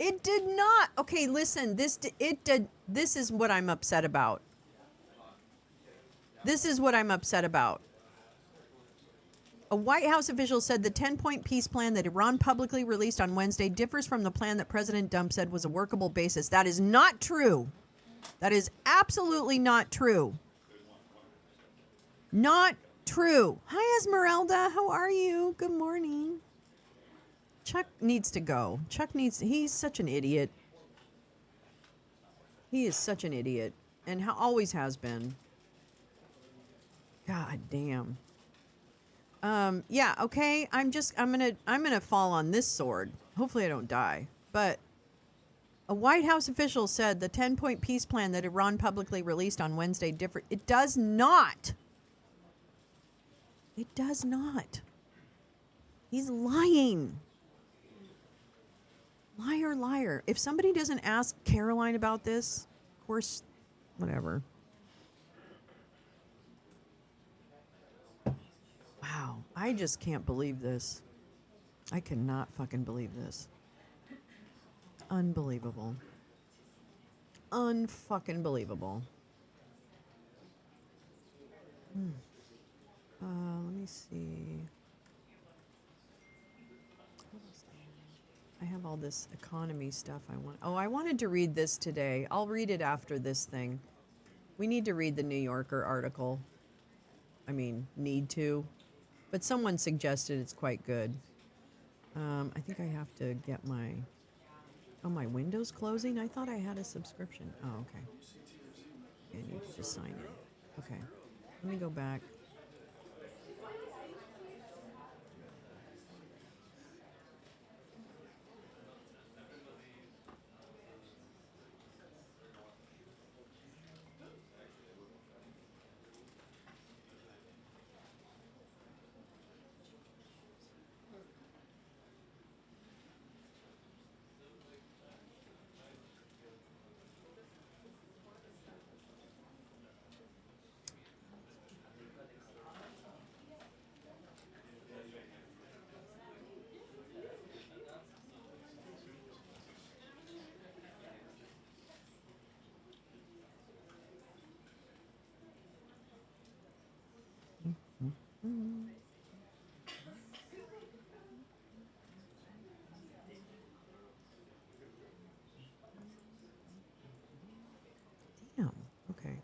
It did not. Okay, listen. This is what I'm upset about. This is what I'm upset about. A White House official said the 10-point peace plan that Iran publicly released on Wednesday differs from the plan that President Trump said was a workable basis. That is not true. That is absolutely not true. Not true. Hi, Esmeralda. How are you? Good morning. Chuck needs to go. He's such an idiot. He is such an idiot. And always has been. God damn. Yeah, okay. I'm gonna fall on this sword. Hopefully I don't die. But a White House official said the 10-point peace plan that Iran publicly released on Wednesday differed. It does not. It does not. He's lying. Liar, liar. If somebody doesn't ask Caroline about this, of course, whatever. Wow. I just can't believe this. I cannot fucking believe this. Unbelievable. unfucking believable. Let me see. What else do I have all this economy stuff I want. Oh, I wanted to read this today. I'll read it after this thing. We need to read the New Yorker article. I mean, need to. But someone suggested it's quite good. I think I have to get my... Oh, my window's closing? I thought I had a subscription. Oh, okay. I need to just sign in. Okay. Let me go back. Damn. Okay.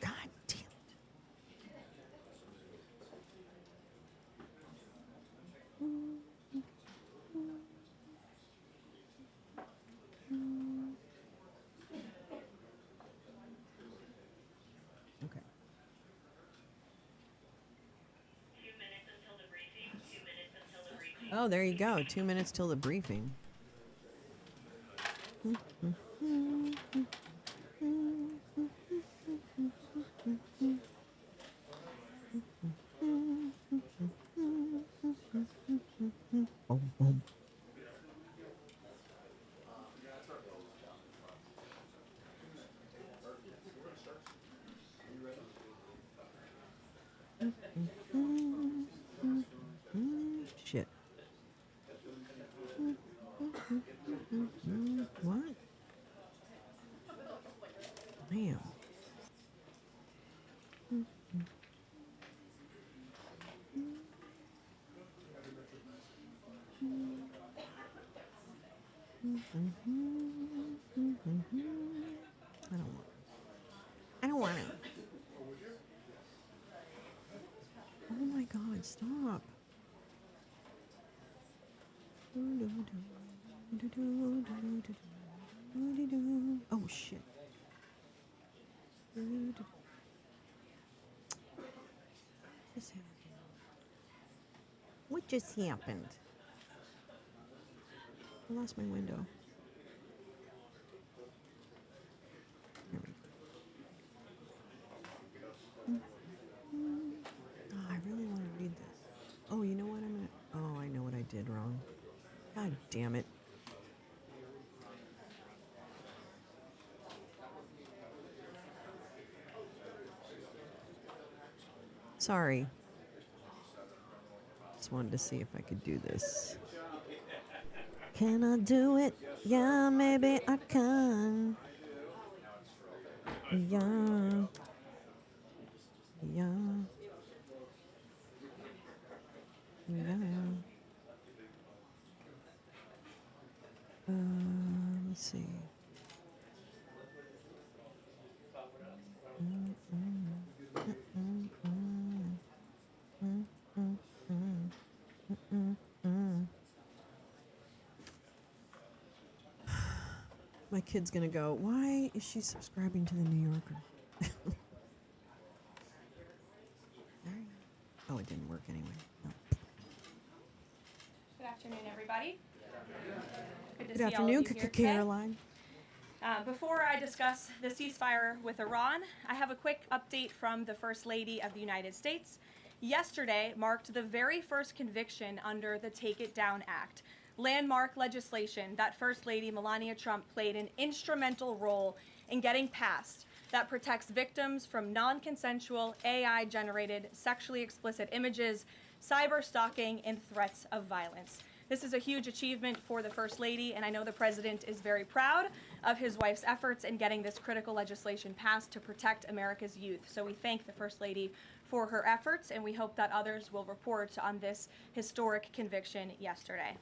God damn it. Okay. 2 minutes until the briefing. 2 minutes until the briefing. Oh, there you go. 2 minutes till the briefing. Boom, boom. Shit. What? Damn. I don't want it. Oh my God, stop. Oh shit. What just happened? I lost my window. There we go. Oh, I really want to read this. Oh, you know what? Oh, I know what I did wrong. God damn it. Sorry. Just wanted to see if I could do this. Can I do it? Yeah, maybe I can. Yeah. Yeah. Yeah. Let's see. My kid's gonna go, why is she subscribing to the New Yorker? Oh, it didn't work anyway. No. Good afternoon, everybody. Good to Good see all of afternoon, you here today. Caroline. Before I discuss the ceasefire with Iran, I have a quick update from the First Lady of the United States. Yesterday marked the very first conviction under the Take It Down Act, landmark legislation that First Lady Melania Trump played an instrumental role in getting passed that protects victims from non-consensual AI-generated sexually explicit images, cyber stalking, and threats of violence. This is a huge achievement for the First Lady, and I know the President is very proud of his wife's efforts in getting this critical legislation passed to protect America's youth. So we thank the First Lady for her efforts, and we hope that others will report on this historic conviction yesterday.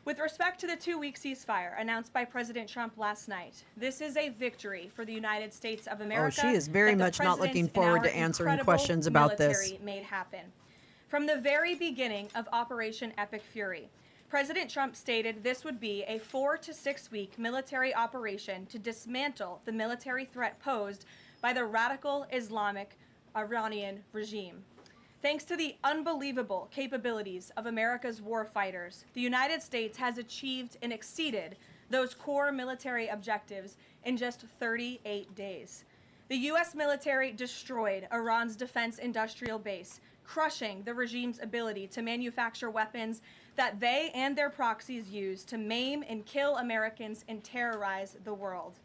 With respect to the 2-week ceasefire announced by President Trump last night, this is a victory for the United States of America. Oh, she is very that the much not President looking forward and to our answering incredible questions about this. military made happen. From the very beginning of Operation Epic Fury, President Trump stated this would be a 4 to 6 week military operation to dismantle the military threat posed by the radical Islamic Iranian regime. Thanks to the unbelievable capabilities of America's war fighters, the United States has achieved and exceeded those core military objectives in just 38 days. The U.S. military destroyed Iran's defense industrial base, crushing the regime's ability to manufacture weapons that they and their proxies use to maim and kill Americans and terrorize the world.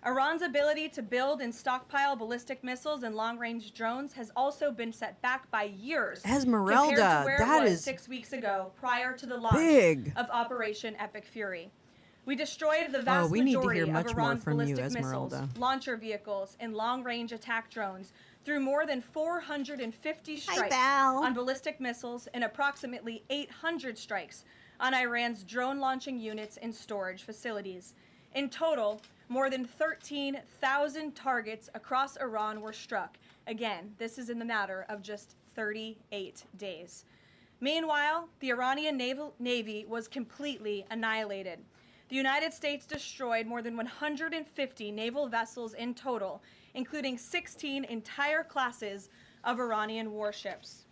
Iran's ability to build and stockpile ballistic missiles and long-range drones has also been set back by years Esmeralda, compared to where that it was is 6 weeks ago prior to the launch big. of Operation Epic Fury. We destroyed the vast we need to majority hear of much more Iran's from you, ballistic Esmeralda. missiles, launcher vehicles, and long-range attack drones through more than 450 strikes on ballistic missiles and approximately 800 strikes on Iran's drone-launching units and storage facilities. In total, more than 13,000 targets across Iran were struck. Again, this is in the matter of just 38 days. Meanwhile, the Iranian Navy was completely annihilated. The United States destroyed more than 150 naval vessels in total, including 16 entire classes of Iranian warships.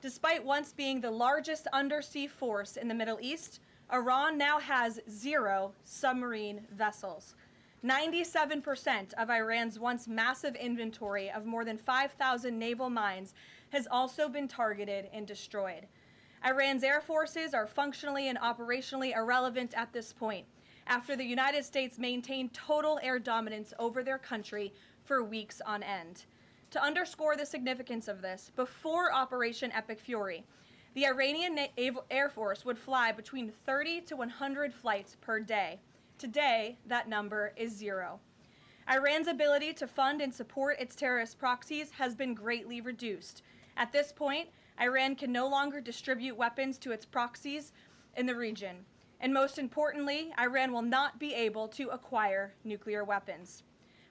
Despite once being the largest undersea force in the Middle East, Iran now has 0 submarine vessels. 97% of Iran's once massive inventory of more than 5,000 naval mines has also been targeted and destroyed. Iran's air forces are functionally and operationally irrelevant at this point, after the United States maintained total air dominance over their country for weeks on end. To underscore the significance of this, before Operation Epic Fury, the Iranian Air Force would fly between 30 to 100 flights per day. Today, that number is 0. Iran's ability to fund and support its terrorist proxies has been greatly reduced. At this point, Iran can no longer distribute weapons to its proxies in the region. And most importantly, Iran will not be able to acquire nuclear weapons.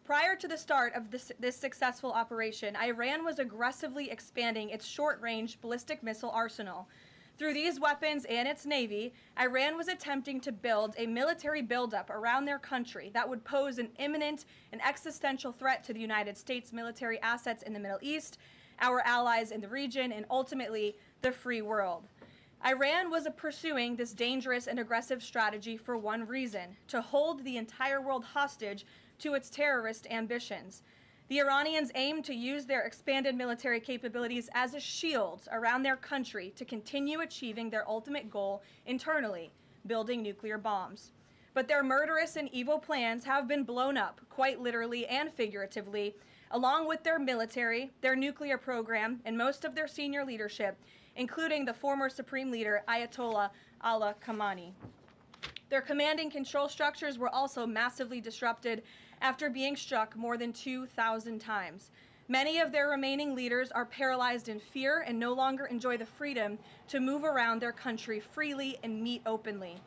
Prior to the start of this successful operation, Iran was aggressively expanding its short-range ballistic missile arsenal. Through these weapons and its navy, Iran was attempting to build a military buildup around their country that would pose an imminent and existential threat to the United States military assets in the Middle East, our allies in the region, and ultimately the free world. Iran was pursuing this dangerous and aggressive strategy for one reason: to hold the entire world hostage to its terrorist ambitions. The Iranians aim to use their expanded military capabilities as a shield around their country to continue achieving their ultimate goal internally, building nuclear bombs. But their murderous and evil plans have been blown up, quite literally and figuratively, along with their military, their nuclear program, and most of their senior leadership, including the former Supreme Leader Ayatollah Ali Khamenei. Their command and control structures were also massively disrupted after being struck more than 2,000 times. Many of their remaining leaders are paralyzed in fear and no longer enjoy the freedom to move around their country freely and meet openly.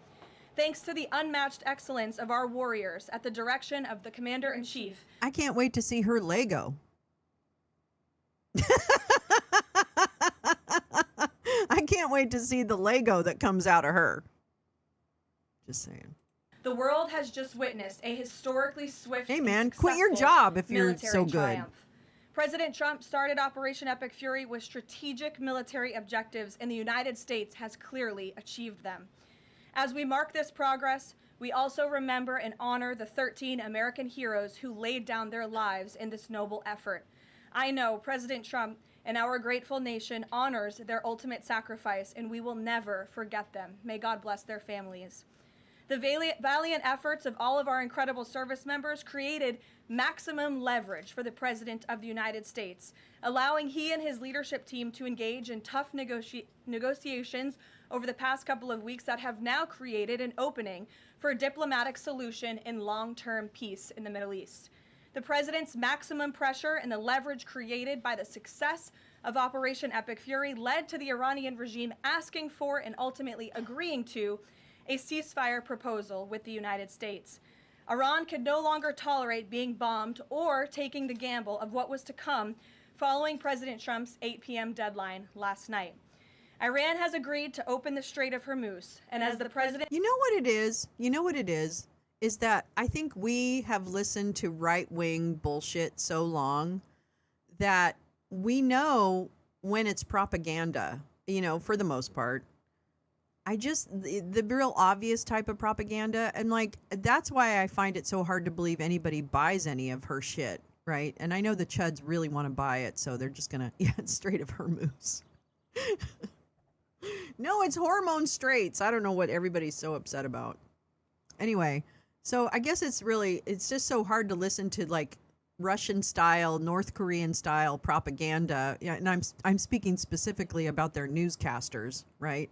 Thanks to the unmatched excellence of our warriors at the direction of the Commander-in-Chief. I can't wait to see her Lego. I can't wait to see the Lego that comes out of her. Just saying. The world has just witnessed a historically swift Hey man, quit your job if you're so good. Triumph. President Trump started Operation Epic Fury with strategic military objectives, and the United States has clearly achieved them. As we mark this progress, we also remember and honor the 13 American heroes who laid down their lives in this noble effort. I know President Trump and our grateful nation honors their ultimate sacrifice, and we will never forget them. May God bless their families. The valiant efforts of all of our incredible service members created maximum leverage for the President of the United States, allowing he and his leadership team to engage in tough negotiations over the past couple of weeks that have now created an opening for a diplomatic solution and long-term peace in the Middle East. The President's maximum pressure and the leverage created by the success of Operation Epic Fury led to the Iranian regime asking for and ultimately agreeing to a ceasefire proposal with the United States. Iran could no longer tolerate being bombed or taking the gamble of what was to come following President Trump's 8 p.m. deadline last night. Iran has agreed to open the Strait of Hormuz, and as the president... You know what it is? Is that I think we have listened to right-wing bullshit so long that we know when it's propaganda, for the most part. The real obvious type of propaganda, and that's why I find it so hard to believe anybody buys any of her shit, right? And I know the chuds really want to buy it, so they're just gonna, it's Strait of Hormuz. No, it's hormone straits. I don't know what everybody's so upset about. Anyway, so I guess it's just so hard to listen to Russian style, North Korean style propaganda. Yeah, and I'm speaking specifically about their newscasters, right?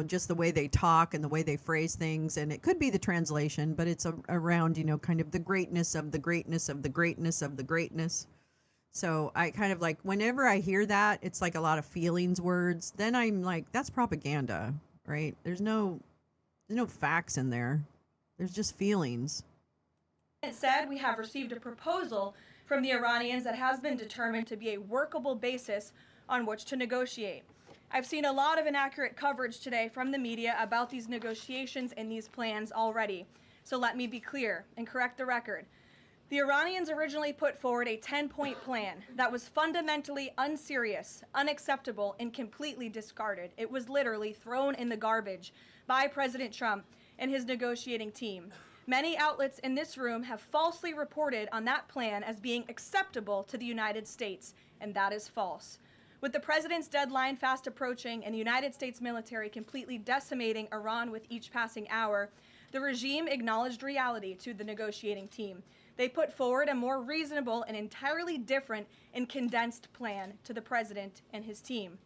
Just the way they talk and the way they phrase things. And it could be the translation, but it's around, kind of the greatness of the greatness of the greatness of the greatness. So I kind of whenever I hear that, it's like a lot of feelings words. Then I'm like, that's propaganda, right? There's no facts in there. There's just feelings. It said we have received a proposal from the Iranians that has been determined to be a workable basis on which to negotiate. I've seen a lot of inaccurate coverage today from the media about these negotiations and these plans already. So let me be clear and correct the record. The Iranians originally put forward a 10-point plan that was fundamentally unserious, unacceptable, and completely discarded. It was literally thrown in the garbage by President Trump and his negotiating team. Many outlets in this room have falsely reported on that plan as being acceptable to the United States, and that is false. With the president's deadline fast approaching and the United States military completely decimating Iran with each passing hour, the regime acknowledged reality to the negotiating team. They put forward a more reasonable and entirely different and condensed plan to the president and his team.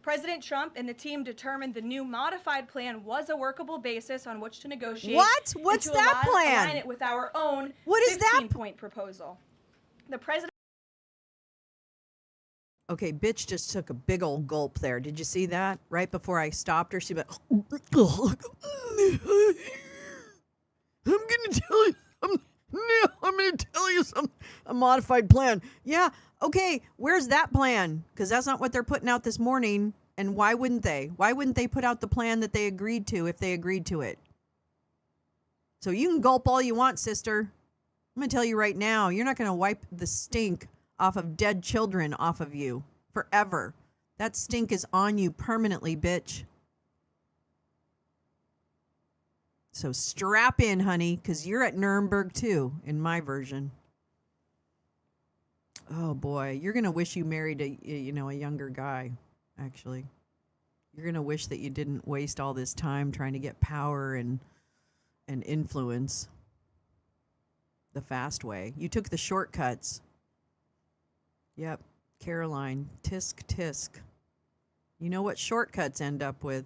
President Trump and the team determined the new modified plan was a workable basis on which to negotiate. What? What's and to that plan? align it with our own 15-point proposal. The president. Okay, bitch just took a big old gulp there. Did you see that? Right before I stopped her, she went, I'm gonna tell you something. A modified plan. Yeah, okay, where's that plan? Because that's not what they're putting out this morning. And why wouldn't they? Why wouldn't they put out the plan that they agreed to if they agreed to it? So you can gulp all you want, sister. I'm gonna tell you right now, you're not gonna wipe the stink off of dead children off of you forever. That stink is on you permanently, bitch. So strap in, honey, because you're at Nuremberg too, in my version. Oh boy, you're gonna wish you married a younger guy. Actually, you're gonna wish that you didn't waste all this time trying to get power and influence the fast way. You took the shortcuts. Yep, Caroline, tisk tisk. You know what shortcuts end up with?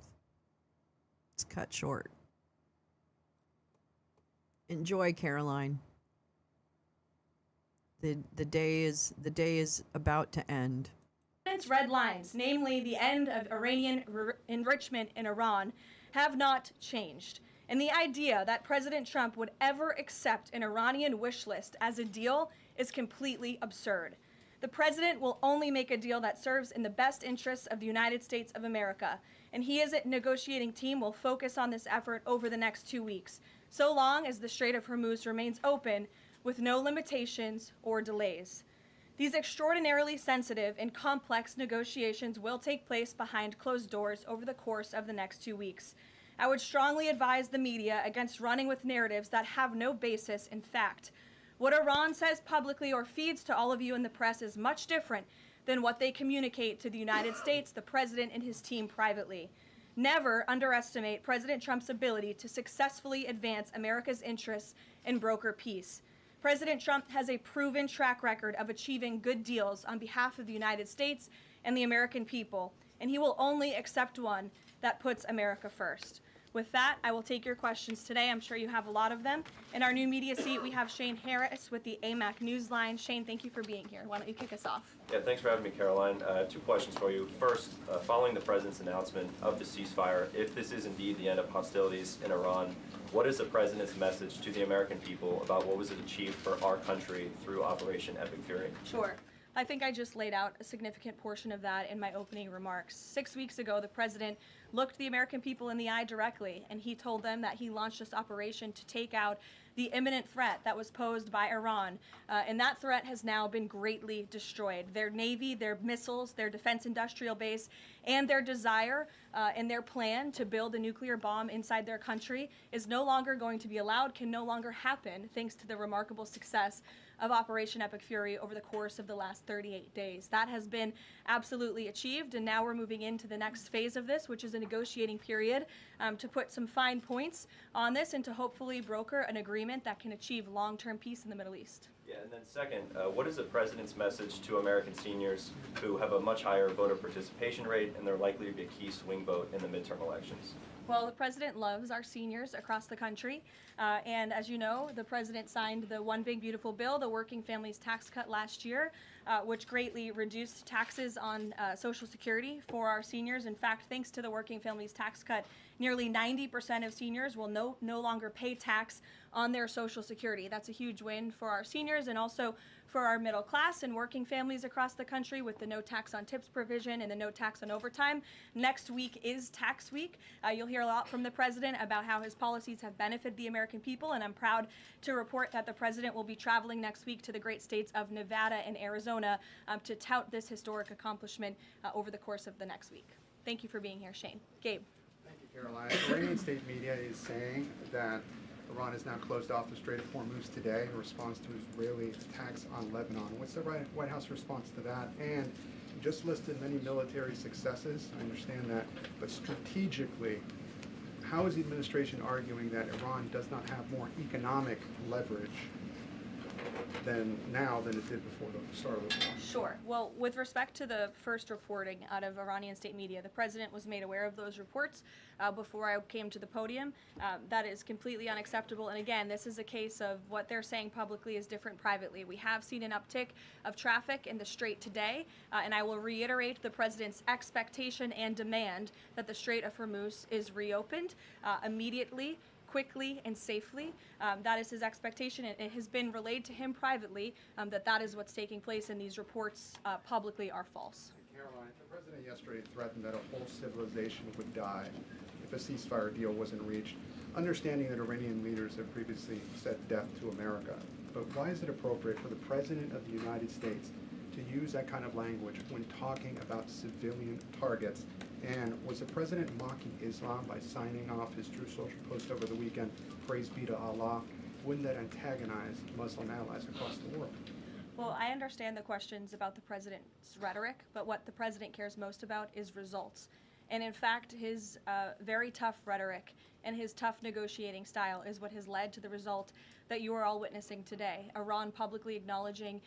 It's cut short. Enjoy, Caroline. The day is about to end. Red lines, namely the end of Iranian enrichment in Iran, have not changed. And the idea that President Trump would ever accept an Iranian wish list as a deal is completely absurd. The president will only make a deal that serves in the best interests of the United States of America, and he as a negotiating team will focus on this effort over the next 2 weeks, so long as the Strait of Hormuz remains open with no limitations or delays. These extraordinarily sensitive and complex negotiations will take place behind closed doors over the course of the next 2 weeks. I would strongly advise the media against running with narratives that have no basis in fact. What Iran says publicly or feeds to all of you in the press is much different than what they communicate to the United States, the president, and his team privately. Never underestimate President Trump's ability to successfully advance America's interests and broker peace. President Trump has a proven track record of achieving good deals on behalf of the United States and the American people, and he will only accept one that puts America first. With that, I will take your questions today. I'm sure you have a lot of them. In our new media seat, we have Shane Harris with the AMAC Newsline. Shane, thank you for being here. Why don't you kick us off? Yeah, thanks for having me, Caroline. Two questions for you. First, following the president's announcement of the ceasefire, if this is indeed the end of hostilities in Iran, what is the president's message to the American people about what was achieved for our country through Operation Epic Fury? Sure. I think I just laid out a significant portion of that in my opening remarks. 6 weeks ago, the president looked the American people in the eye directly, and he told them that he launched this operation to take out the imminent threat that was posed by Iran. And that threat has now been greatly destroyed. Their Navy, their missiles, their defense industrial base, and their desire and their plan to build a nuclear bomb inside their country is no longer going to be allowed, can no longer happen, thanks to the remarkable success of Operation Epic Fury over the course of the last 38 days. That has been absolutely achieved, and now we're moving into the next phase of this, which is a negotiating period to put some fine points on this and to hopefully broker an agreement that can achieve long-term peace in the Middle East. Yeah, and then second, what is the president's message to American seniors who have a much higher voter participation rate and they're likely to be a key swing vote in the midterm elections? Well, the president loves our seniors across the country. And as you know, the president signed the One Big Beautiful Bill, the Working Families Tax Cut last year, which greatly reduced taxes on Social Security for our seniors. In fact, thanks to the Working Families Tax Cut, nearly 90% of seniors will no longer pay tax on their Social Security. That's a huge win for our seniors and also for our middle class and working families across the country with the no tax on tips provision and the no tax on overtime. Next week is tax week. You'll hear a lot from the president about how his policies have benefited the American people, and I'm proud to report that the president will be traveling next week to the great states of Nevada and Arizona to tout this historic accomplishment over the course of the next week. Thank you for being here, Shane. Gabe. Thank you, Caroline. Iranian state media is saying that Iran has now closed off the Strait of Hormuz today in response to Israeli attacks on Lebanon. What's the White House response to that? And you just listed many military successes, I understand that, but strategically, how is the administration arguing that Iran does not have more economic leverage than it did before the start of the war? Sure. Well, with respect to the first reporting out of Iranian state media, the president was made aware of those reports before I came to the podium. That is completely unacceptable. And again, this is a case of what they're saying publicly is different privately. We have seen an uptick of traffic in the Strait today, and I will reiterate the president's expectation and demand that the Strait of Hormuz is reopened immediately, quickly and safely. That is his expectation. It has been relayed to him privately that is what's taking place, and these reports publicly are false. Caroline, the president yesterday threatened that a whole civilization would die if a ceasefire deal wasn't reached, understanding that Iranian leaders have previously said death to America. But why is it appropriate for the president of the United States to use that kind of language when talking about civilian targets? And was the president mocking Islam by signing off his True Social post over the weekend, praise be to Allah? Wouldn't that antagonize Muslim allies across the world? Well, I understand the questions about the president's rhetoric, but what the president cares most about is results. And in fact, his very tough rhetoric and his tough negotiating style is what has led to the result that you are all witnessing today. Iran publicly acknowledging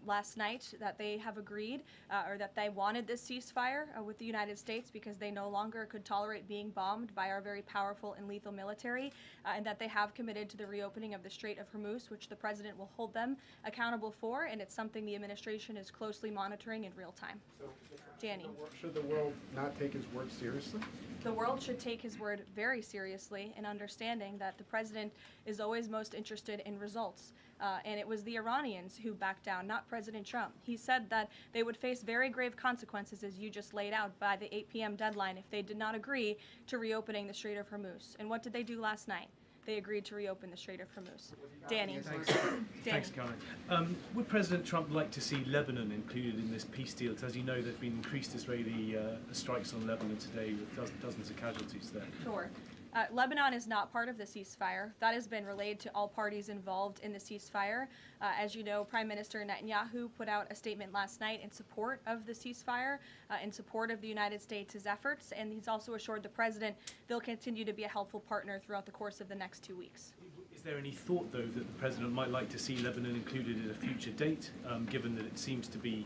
last night that they have agreed or that they wanted this ceasefire with the United States because they no longer could tolerate being bombed by our very powerful and lethal military, and that they have committed to the reopening of the Strait of Hormuz, which the president will hold them accountable for, and it's something the administration is closely monitoring in real time. So, Danny. Should the world not take his word seriously? The world should take his word very seriously in understanding that the president is always most interested in results. And it was the Iranians who backed down, not President Trump. He said that they would face very grave consequences, as you just laid out, by the 8 p.m. deadline if they did not agree to reopening the Strait of Hormuz. And what did they do last night? They agreed to reopen the Strait of Hormuz. Danny. Thanks, Caroline. Would President Trump like to see Lebanon included in this peace deal? As you know, there have been increased Israeli strikes on Lebanon today with dozens of casualties there. Sure. Lebanon is not part of the ceasefire. That has been relayed to all parties involved in the ceasefire. As you know, Prime Minister Netanyahu put out a statement last night in support of the ceasefire, in support of the United States' efforts, and he's also assured the president they'll continue to be a helpful partner throughout the course of the next 2 weeks. Is there any thought, though, that the president might like to see Lebanon included at a future date, given that it seems to be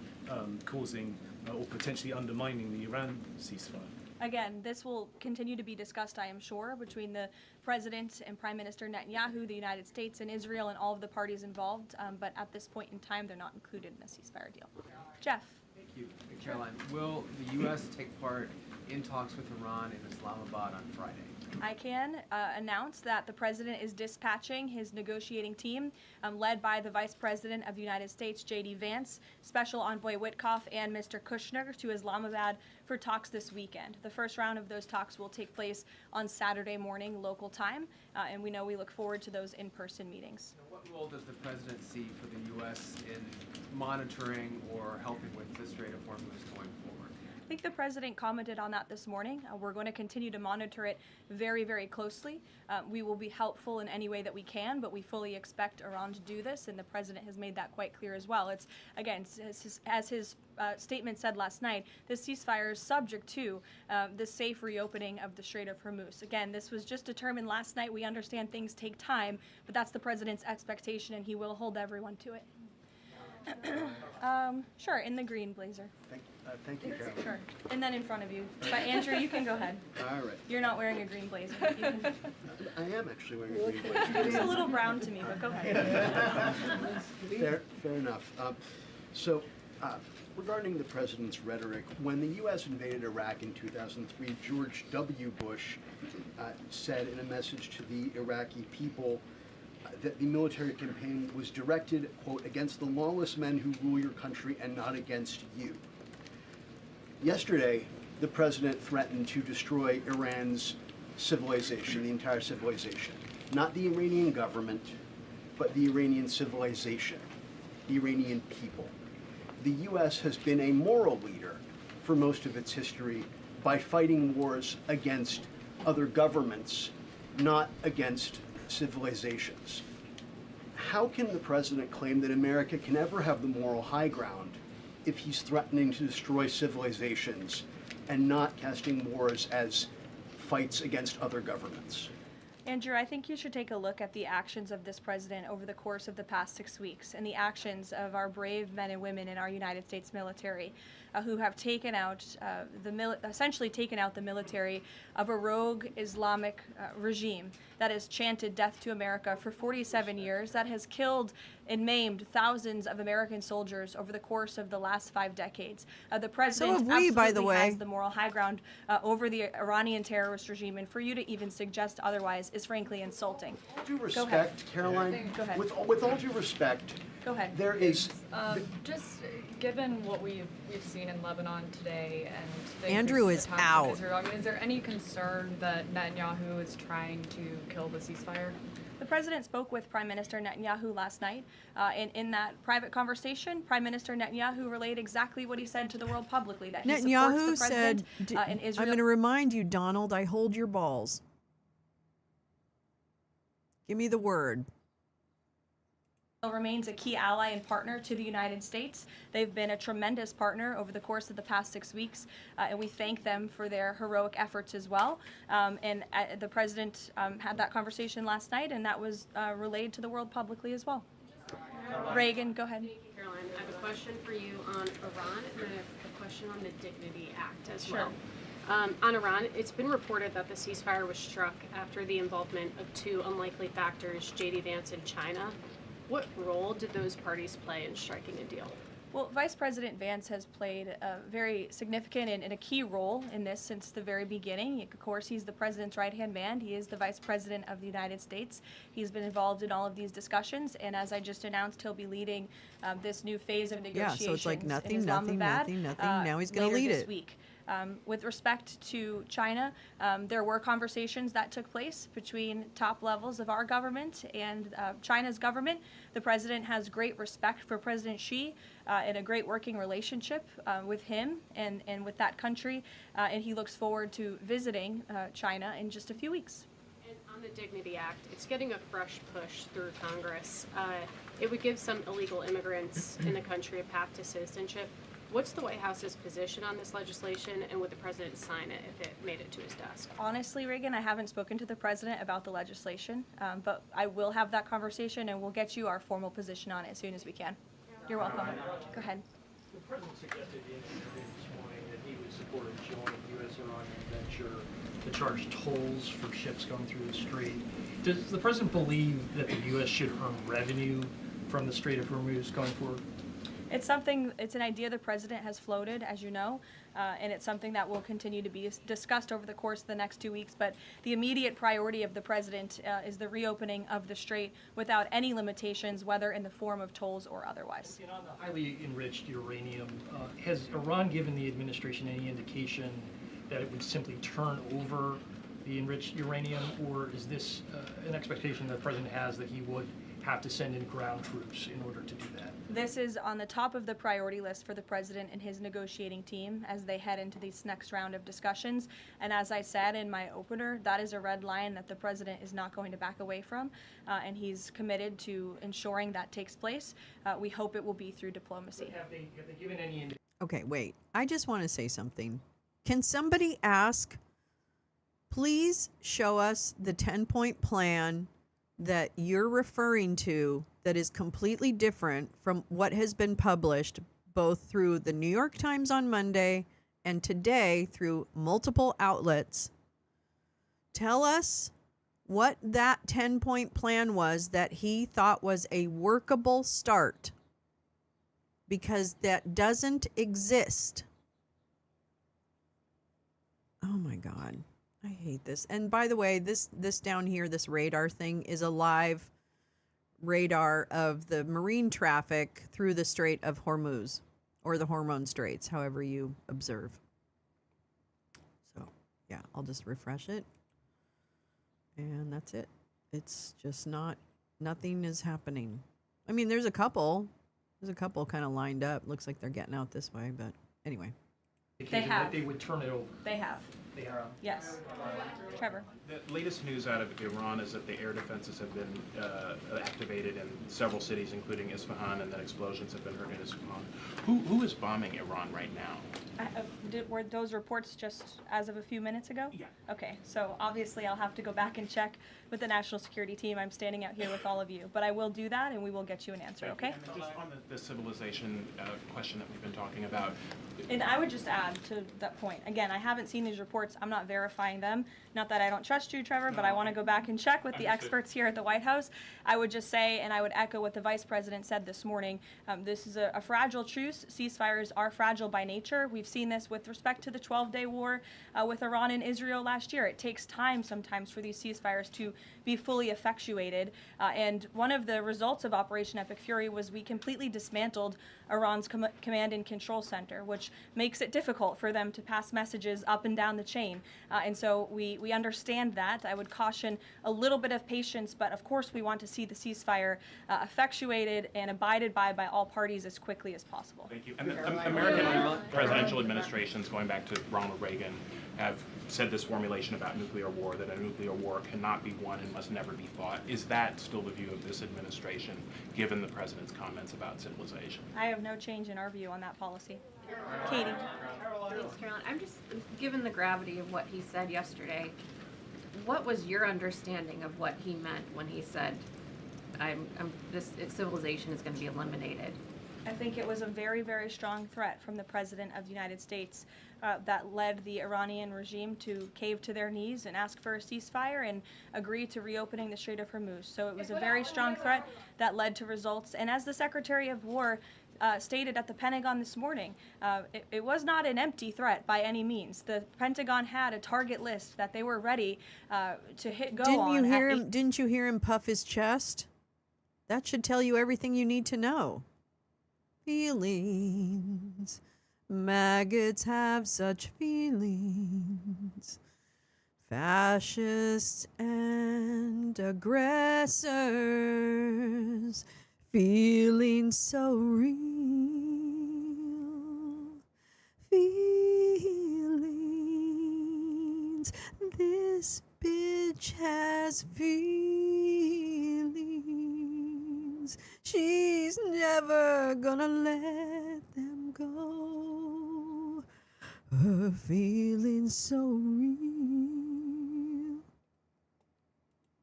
causing or potentially undermining the Iran ceasefire? Again, this will continue to be discussed, I am sure, between the President and Prime Minister Netanyahu, the United States and Israel, and all of the parties involved. But at this point in time, they're not included in the ceasefire deal. Jeff. Thank you. Caroline, will the U.S. take part in talks with Iran in Islamabad on Friday? I can announce that the President is dispatching his negotiating team, led by the Vice President of the United States, J.D. Vance, Special Envoy Witkoff, and Mr. Kushner to Islamabad for talks this weekend. The first round of those talks will take place on Saturday morning local time, and we look forward to those in-person meetings. Now, what role does the President see for the U.S. in monitoring or helping with the Strait of Hormuz going forward? I think the president commented on that this morning. We're going to continue to monitor it very, very closely. We will be helpful in any way that we can, but we fully expect Iran to do this, and the president has made that quite clear as well. It's, again, as his statement said last night, this ceasefire is subject to the safe reopening of the Strait of Hormuz. Again, this was just determined last night. We understand things take time, but that's the president's expectation, and he will hold everyone to it. Sure, in the green blazer. Thank you, Caroline. Sure, and then in front of you. But Andrew, you can go ahead. All right. You're not wearing a green blazer. You can... I am actually wearing a green blazer. It's a little brown to me, but go ahead. Fair enough. Regarding the president's rhetoric, when the U.S. invaded Iraq in 2003, George W. Bush said in a message to the Iraqi people that the military campaign was directed, quote, against the lawless men who rule your country and not against you. Yesterday, the president threatened to destroy Iran's civilization, the entire civilization. Not the Iranian government, but the Iranian civilization, the Iranian people. The U.S. has been a moral leader for most of its history by fighting wars against other governments, not against civilizations. How can the president claim that America can ever have the moral high ground if he's threatening to destroy civilizations and not casting wars as fights against other governments? Andrew, I think you should take a look at the actions of this president over the course of the past 6 weeks and the actions of our brave men and women in our United States military who have taken out essentially taken out the military of a rogue Islamic regime that has chanted death to America for 47 years, that has killed and maimed thousands of American soldiers over the course of the last 5 decades. The president absolutely has the moral high ground over the Iranian terrorist regime, and for you to even suggest otherwise is frankly insulting. With all due respect, Caroline, Go ahead. With all due respect, Go ahead. There is just given what we've seen in Lebanon today and the Andrew is attacks on out. Israel, I mean, is there any concern that Netanyahu is trying to kill the ceasefire? The president spoke with Prime Minister Netanyahu last night, and in that private conversation, Prime Minister Netanyahu relayed exactly what he said to the world publicly, that he Netanyahu supports the said, president in Israel. I'm going to remind you, Donald, I hold your balls. Give me the word. Remains a key ally and partner to the United States. They've been a tremendous partner over the course of the past 6 weeks, and we thank them for their heroic efforts as well. The president had that conversation last night, and that was relayed to the world publicly as well. Reagan, go ahead. Thank you, Caroline. I have a question for you on Iran, and then I have a question on the Dignity Act as well. On Iran, it's been reported that the ceasefire was struck after the involvement of 2 unlikely factors, J.D. Vance and China. What role did those parties play in striking a deal? Well, Vice President Vance has played a very significant and a key role in this since the very beginning. Of course, he's the president's right-hand man. He is the Vice President of the United States. He's been involved in all of these discussions, and as I just announced, he'll be leading this new phase of negotiations. Yeah, so it's like nothing. Now he's going to lead this it. Week. With respect to China, there were conversations that took place between top levels of our government and China's government. The president has great respect for President Xi and a great working relationship with him and with that country, and he looks forward to visiting China in just a few weeks. On the Dignity Act, it's getting a fresh push through Congress. It would give some illegal immigrants in the country a path to citizenship. What's the White House's position on this legislation, and would the president sign it if it made it to his desk? Honestly, Reagan, I haven't spoken to the president about the legislation, but I will have that conversation and we'll get you our formal position on it as soon as we can. You're welcome. Go ahead. The president suggested in an interview this morning that he would support a joint U.S.-Iranian venture to charge tolls for ships going through the strait. Does the president believe that the U.S. should earn revenue from the Strait of Hormuz going forward? It's an idea the president has floated, as you know, and it's something that will continue to be discussed over the course of the next 2 weeks. But the immediate priority of the president is the reopening of the strait without any limitations, whether in the form of tolls or otherwise. And on the highly enriched uranium, has Iran given the administration any indication that it would simply turn over the enriched uranium, or is this an expectation the president has that he would have to send in ground troops in order to do that? This is on the top of the priority list for the president and his negotiating team as they head into this next round of discussions. And as I said in my opener, that is a red line that the president is not going to back away from, and he's committed to ensuring that takes place. We hope it will be through diplomacy. Have they given any indication? Okay, wait. I just want to say something. Can somebody ask, please show us the 10-point plan that you're referring to that is completely different from what has been published both through the New York Times on Monday and today through multiple outlets. Tell us what that 10-point plan was that he thought was a workable start, because that doesn't exist. Oh my God. I hate this. And by the way, this down here, this radar thing is a live radar of the marine traffic through the Strait of Hormuz, or the Hormone Straits, however you observe. So, yeah, I'll just refresh it. And that's it. It's just nothing is happening. I mean, there's a couple kind of lined up. Looks like they're getting out this way, but anyway. They have. They would turn it over. They have. They have. Yes. Trevor. The latest news out of Iran is that the air defenses have been activated in several cities, including Isfahan, and that explosions have been heard in Isfahan. Who is bombing Iran right now? Were those reports just as of a few minutes ago? Yeah. Okay, so obviously I'll have to go back and check with the national security team. I'm standing out here with all of you, but I will do that and we will get you an answer, okay? And then just on the civilization question that we've been talking about. And I would just add to that point, again, I haven't seen these reports. I'm not verifying them. Not that I don't trust you, Trevor, but I want to go back and check with the experts here at the White House. I would just say, and I would echo what the Vice President said this morning, this is a fragile truce. Ceasefires are fragile by nature. We've seen this with respect to the 12-day war with Iran and Israel last year. It takes time sometimes for these ceasefires to be fully effectuated. And one of the results of Operation Epic Fury was we completely dismantled Iran's command and control center, which makes it difficult for them to pass messages up and down the chain. And so we understand that. I would caution a little bit of patience, but of course we want to see the ceasefire effectuated and abided by all parties as quickly as possible. Thank you. And the American presidential administrations, going back to Ronald Reagan, have said this formulation about nuclear war, that a nuclear war cannot be won and must never be fought. Is that still the view of this administration, given the president's comments about civilization? I have no change in our view on that policy. Katie. Thanks, Caroline. I'm just, given the gravity of what he said yesterday, what was your understanding of what he meant when he said, this civilization is going to be eliminated? I think it was a very, very strong threat from the President of the United States that led the Iranian regime to cave to their knees and ask for a ceasefire and agree to reopening the Strait of Hormuz. So it was a very strong threat that led to results. And as the Secretary of War stated at the Pentagon this morning, it was not an empty threat by any means. The Pentagon had a target list that they were ready to hit go on. Didn't you hear him puff his chest? That should tell you everything you need to know. Feelings. Maggots have such feelings. Fascists and aggressors. Feelings so real. Feelings. This bitch has feelings. She's never gonna let them go. Her feelings so real.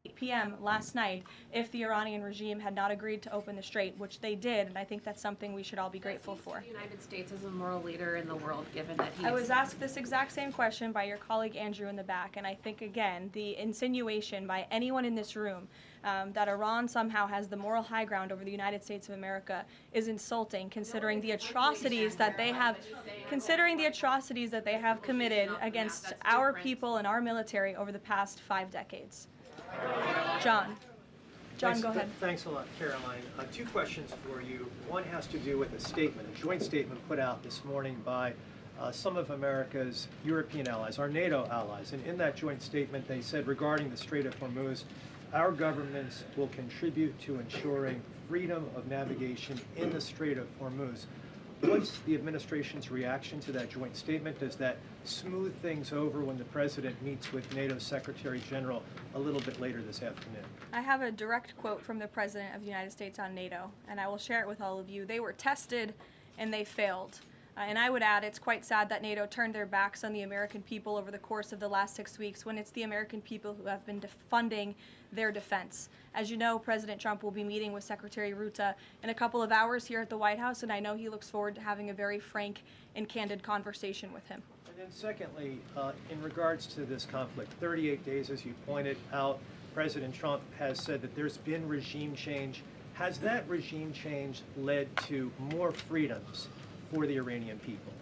8 p.m. last night if the Iranian regime had not agreed to open the strait, which they did, and I think that's something we should all be grateful for. The United States is a moral leader in the world, given that he I was asked this exact same question by your colleague Andrew in the back, and I think, again, the insinuation by anyone in this room that Iran somehow has the moral high ground over the United States of America is insulting, considering the atrocities that they have committed against our people and our military over the past 5 decades. John, go ahead. Thanks a lot, Caroline. 2 questions for you. One has to do with a statement, a joint statement put out this morning by some of America's European allies, our NATO allies. And in that joint statement, they said regarding the Strait of Hormuz, our governments will contribute to ensuring freedom of navigation in the Strait of Hormuz. What's the administration's reaction to that joint statement? Does that smooth things over when the president meets with NATO Secretary General a little bit later this afternoon? I have a direct quote from the President of the United States on NATO, and I will share it with all of you. They were tested and they failed. And I would add, it's quite sad that NATO turned their backs on the American people over the course of the last 6 weeks when it's the American people who have been funding their defense. As you know, President Trump will be meeting with Secretary Ruta in a couple of hours here at the White House, and I know he looks forward to having a very frank and candid conversation with him. And then secondly, in regards to this conflict, 38 days, as you pointed out, President Trump has said that there's been regime change. Has that regime change led to more freedoms for the Iranian people?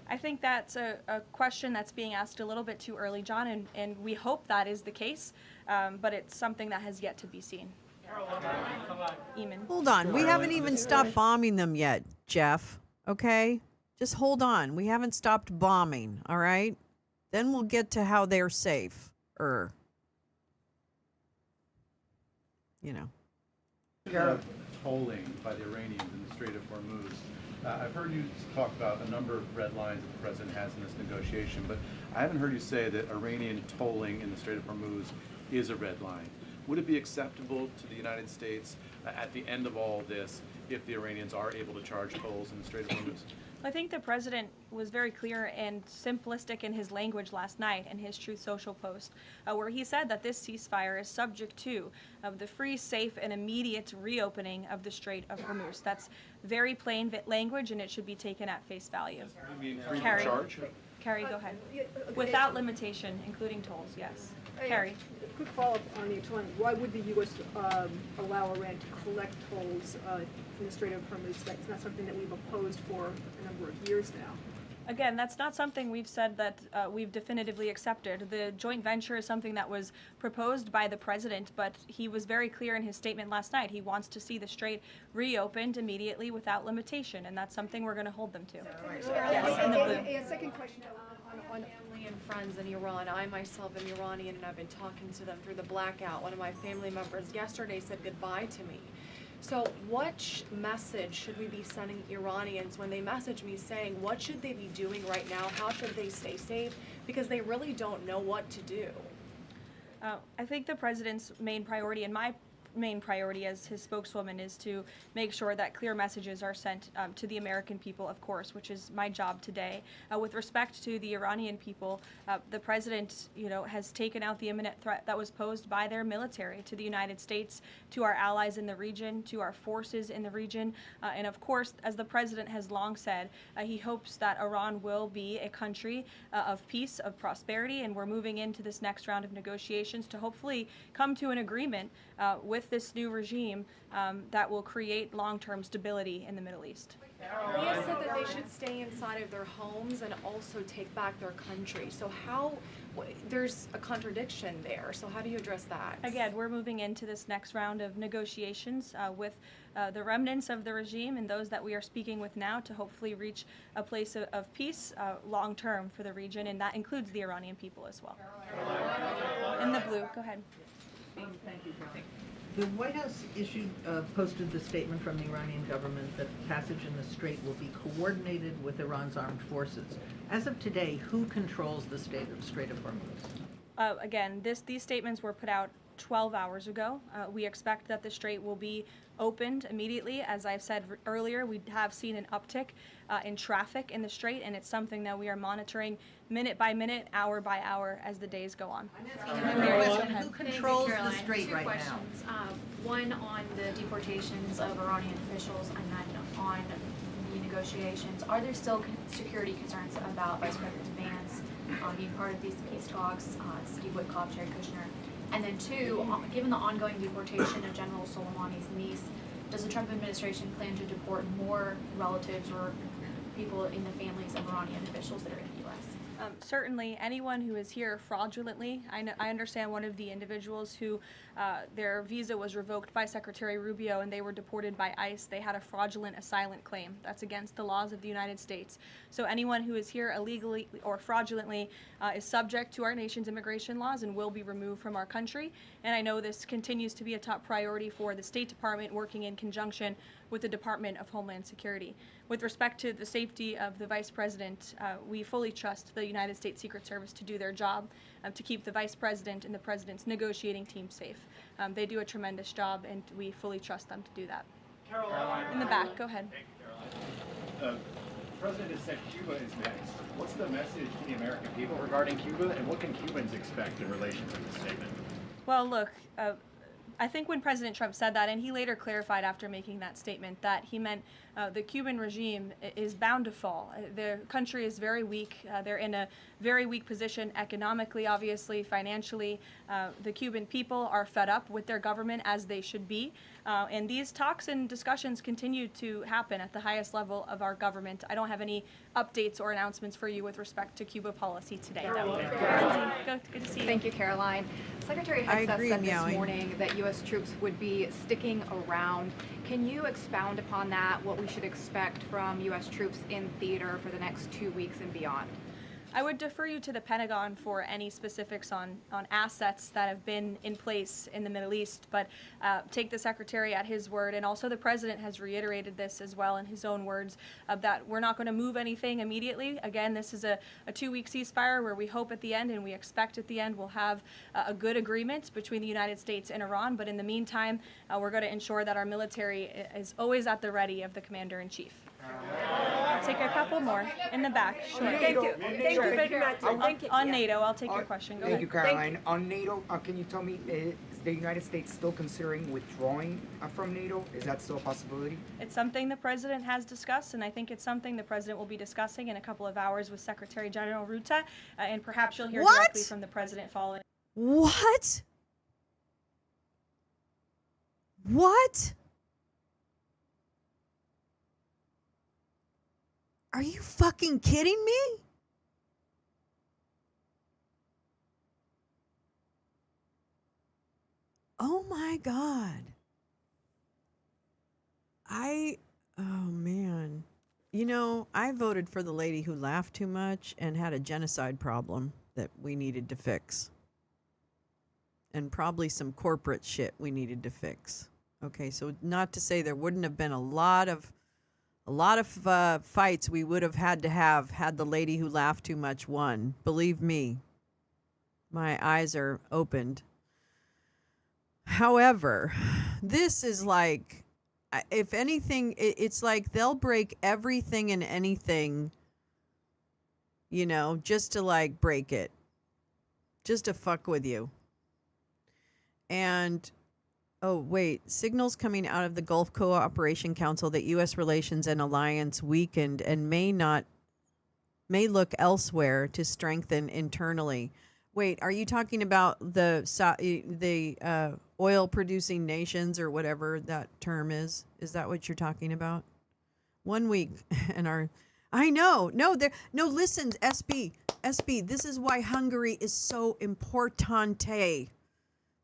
I think that's a question that's being asked a little bit too early, John, and we hope that is the case, but it's something that has yet to be seen. Eamon. Hold on. We haven't even stopped bombing them yet, Jeff. Okay? Just hold on. We haven't stopped bombing, all right? Then we'll get to how they're safe. You know. Tolling by the Iranians in the Strait of Hormuz. I've heard you talk about a number of red lines that the president has in this negotiation, but I haven't heard you say that Iranian tolling in the Strait of Hormuz is a red line. Would it be acceptable to the United States at the end of all this if the Iranians are able to charge tolls in the Strait of Hormuz? I think the president was very clear and simplistic in his language last night in his Truth Social post, where he said that this ceasefire is subject to the free, safe, and immediate reopening of the Strait of Hormuz. That's very plain language, and it should be taken at face value. You mean free to charge? Carrie, go ahead. Without limitation, including tolls, yes. Carrie. Quick follow-up on the tolling. Why would the U.S. allow Iran to collect tolls from the Strait of Hormuz? That's not something that we've opposed for a number of years now. Again, that's not something we've said that we've definitively accepted. The joint venture is something that was proposed by the president, but he was very clear in his statement last night. He wants to see the strait reopened immediately without limitation, and that's something we're going to hold them to. Yes, in the blue. And second question on family and friends in Iran. I myself am Iranian, and I've been talking to them through the blackout. One of my family members yesterday said goodbye to me. So what message should we be sending Iranians when they message me saying what should they be doing right now? How should they stay safe? Because they really don't know what to do. I think the president's main priority, and my main priority as his spokeswoman, is to make sure that clear messages are sent to the American people, of course, which is my job today. With respect to the Iranian people, the president, has taken out the imminent threat that was posed by their military to the United States, to our allies in the region, to our forces in the region, and of course, as the president has long said, he hopes that Iran will be a country of peace, of prosperity, and we're moving into this next round of negotiations to hopefully come to an agreement with this new regime that will create long-term stability in the Middle East. He has said that they should stay inside of their homes and also take back their country. So there's a contradiction there. So how do you address that? Again, we're moving into this next round of negotiations with the remnants of the regime and those that we are speaking with now to hopefully reach a place of peace long-term for the region, and that includes the Iranian people as well. In the blue, go ahead. Thank you, Connie. The White House posted the statement from the Iranian government that passage in the strait will be coordinated with Iran's armed forces. As of today, who controls the Strait of Hormuz? Again, these statements were put out 12 hours ago. We expect that the strait will be opened immediately. As I've said earlier, we have seen an uptick in traffic in the strait, and it's something that we are monitoring minute by minute, hour by hour as the days go on. Who controls the strait Two right now? questions. One on the deportations of Iranian officials, and then on the negotiations. Are there still security concerns about Vice President Vance being part of these peace talks, Steve Witkoff, Jared Kushner? And then two, given the ongoing deportation of General Soleimani's niece, does the Trump administration plan to deport more relatives or people in the families of Iranian officials that are in the U.S.? Certainly, anyone who is here fraudulently. I understand one of the individuals who their visa was revoked by Secretary Rubio and they were deported by ICE. They had a fraudulent asylum claim. That's against the laws of the United States. So anyone who is here illegally or fraudulently is subject to our nation's immigration laws and will be removed from our country. And I know this continues to be a top priority for the State Department, working in conjunction with the Department of Homeland Security. With respect to the safety of the Vice President, we fully trust the United States Secret Service to do their job, to keep the Vice President and the President's negotiating team safe. They do a tremendous job, and we fully trust them to do that. Caroline. In the back, go ahead. The President has said Cuba is next. What's the message to the American people regarding Cuba, and what can Cubans expect in relation to this statement? Well, look, I think when President Trump said that, and he later clarified after making that statement, that he meant the Cuban regime is bound to fall. The country is very weak. They're in a very weak position economically, obviously, financially. The Cuban people are fed up with their government, as they should be. And these talks and discussions continue to happen at the highest level of our government. I don't have any updates or announcements for you with respect to Cuba policy today. Good to see you. Thank you, Caroline. Secretary Hegseth said this morning that U.S. troops would be sticking around. Can you expound upon that, what we should expect from U.S. troops in theater for the next 2 weeks and beyond? I would defer you to the Pentagon for any specifics on assets that have been in place in the Middle East, but take the Secretary at his word, and also the President has reiterated this as well in his own words, that we're not going to move anything immediately. Again, this is a 2-week ceasefire where we hope at the end, and we expect at the end, we'll have a good agreement between the United States and Iran, but in the meantime, we're going to ensure that our military is always at the ready of the Commander-in-Chief. I'll take a couple more in the back. Sure. Thank you. Thank you very much. Thank you. On NATO, I'll take your question. Go Thank you, ahead. Caroline. On NATO, can you tell me, is the United States still considering withdrawing from NATO? Is that still a possibility? It's something the President has discussed, and I think it's something the President will be discussing in a couple of hours with Secretary General Ruta, and perhaps you'll hear directly from the President following. What? What? Are you fucking kidding me? Oh my God. Oh man. You know, I voted for the lady who laughed too much and had a genocide problem that we needed to fix. And probably some corporate shit we needed to fix. Okay, so not to say there wouldn't have been a lot of fights we would have had the lady who laughed too much won. Believe me, my eyes are opened. However, this is like, if anything, it's like they'll break everything and anything, you know, just to like break it, just to fuck with you. And oh, wait, signals coming out of the Gulf Cooperation Council that U.S. relations and alliance weakened and may look elsewhere to strengthen internally. Wait, are you talking about the oil-producing nations or whatever that term is? Is that what you're talking about? 1 week and I know. No, listen, SB, this is why Hungary is so importante.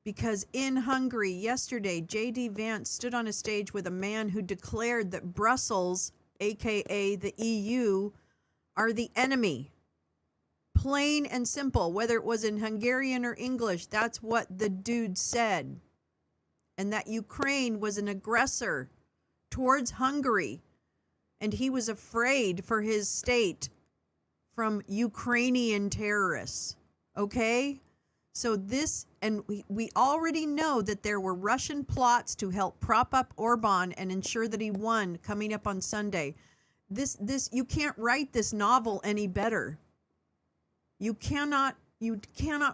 Because in Hungary yesterday, J.D. Vance stood on a stage with a man who declared that Brussels, aka the EU, are the enemy. Plain and simple, whether it was in Hungarian or English, that's what the dude said. And that Ukraine was an aggressor towards Hungary. And he was afraid for his state from Ukrainian terrorists. Okay? So this, and we already know that there were Russian plots to help prop up Orban and ensure that he won coming up on Sunday. You can't write this novel any better. You cannot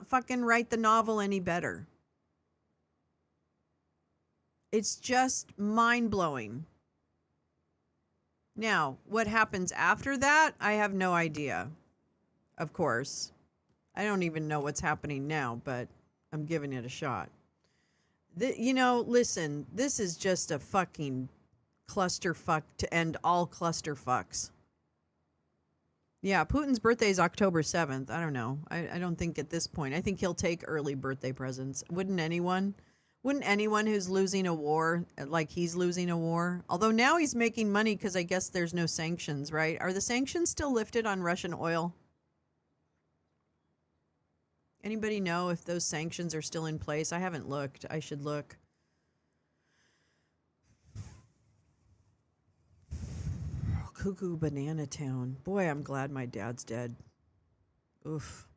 fucking write the novel any better. It's just mind-blowing. Now, what happens after that, I have no idea. Of course. I don't even know what's happening now, but I'm giving it a shot. Listen, this is just a fucking clusterfuck to end all clusterfucks. Yeah, Putin's birthday is October 7th. I don't know. I don't think at this point. I think he'll take early birthday presents. Wouldn't anyone? Wouldn't anyone who's losing a war, like he's losing a war? Although now he's making money because I guess there's no sanctions, right? Are the sanctions still lifted on Russian oil? Anybody know if those sanctions are still in place? I haven't looked. I should look. Cuckoo Banana Town. Boy, I'm glad my dad's dead. Oof.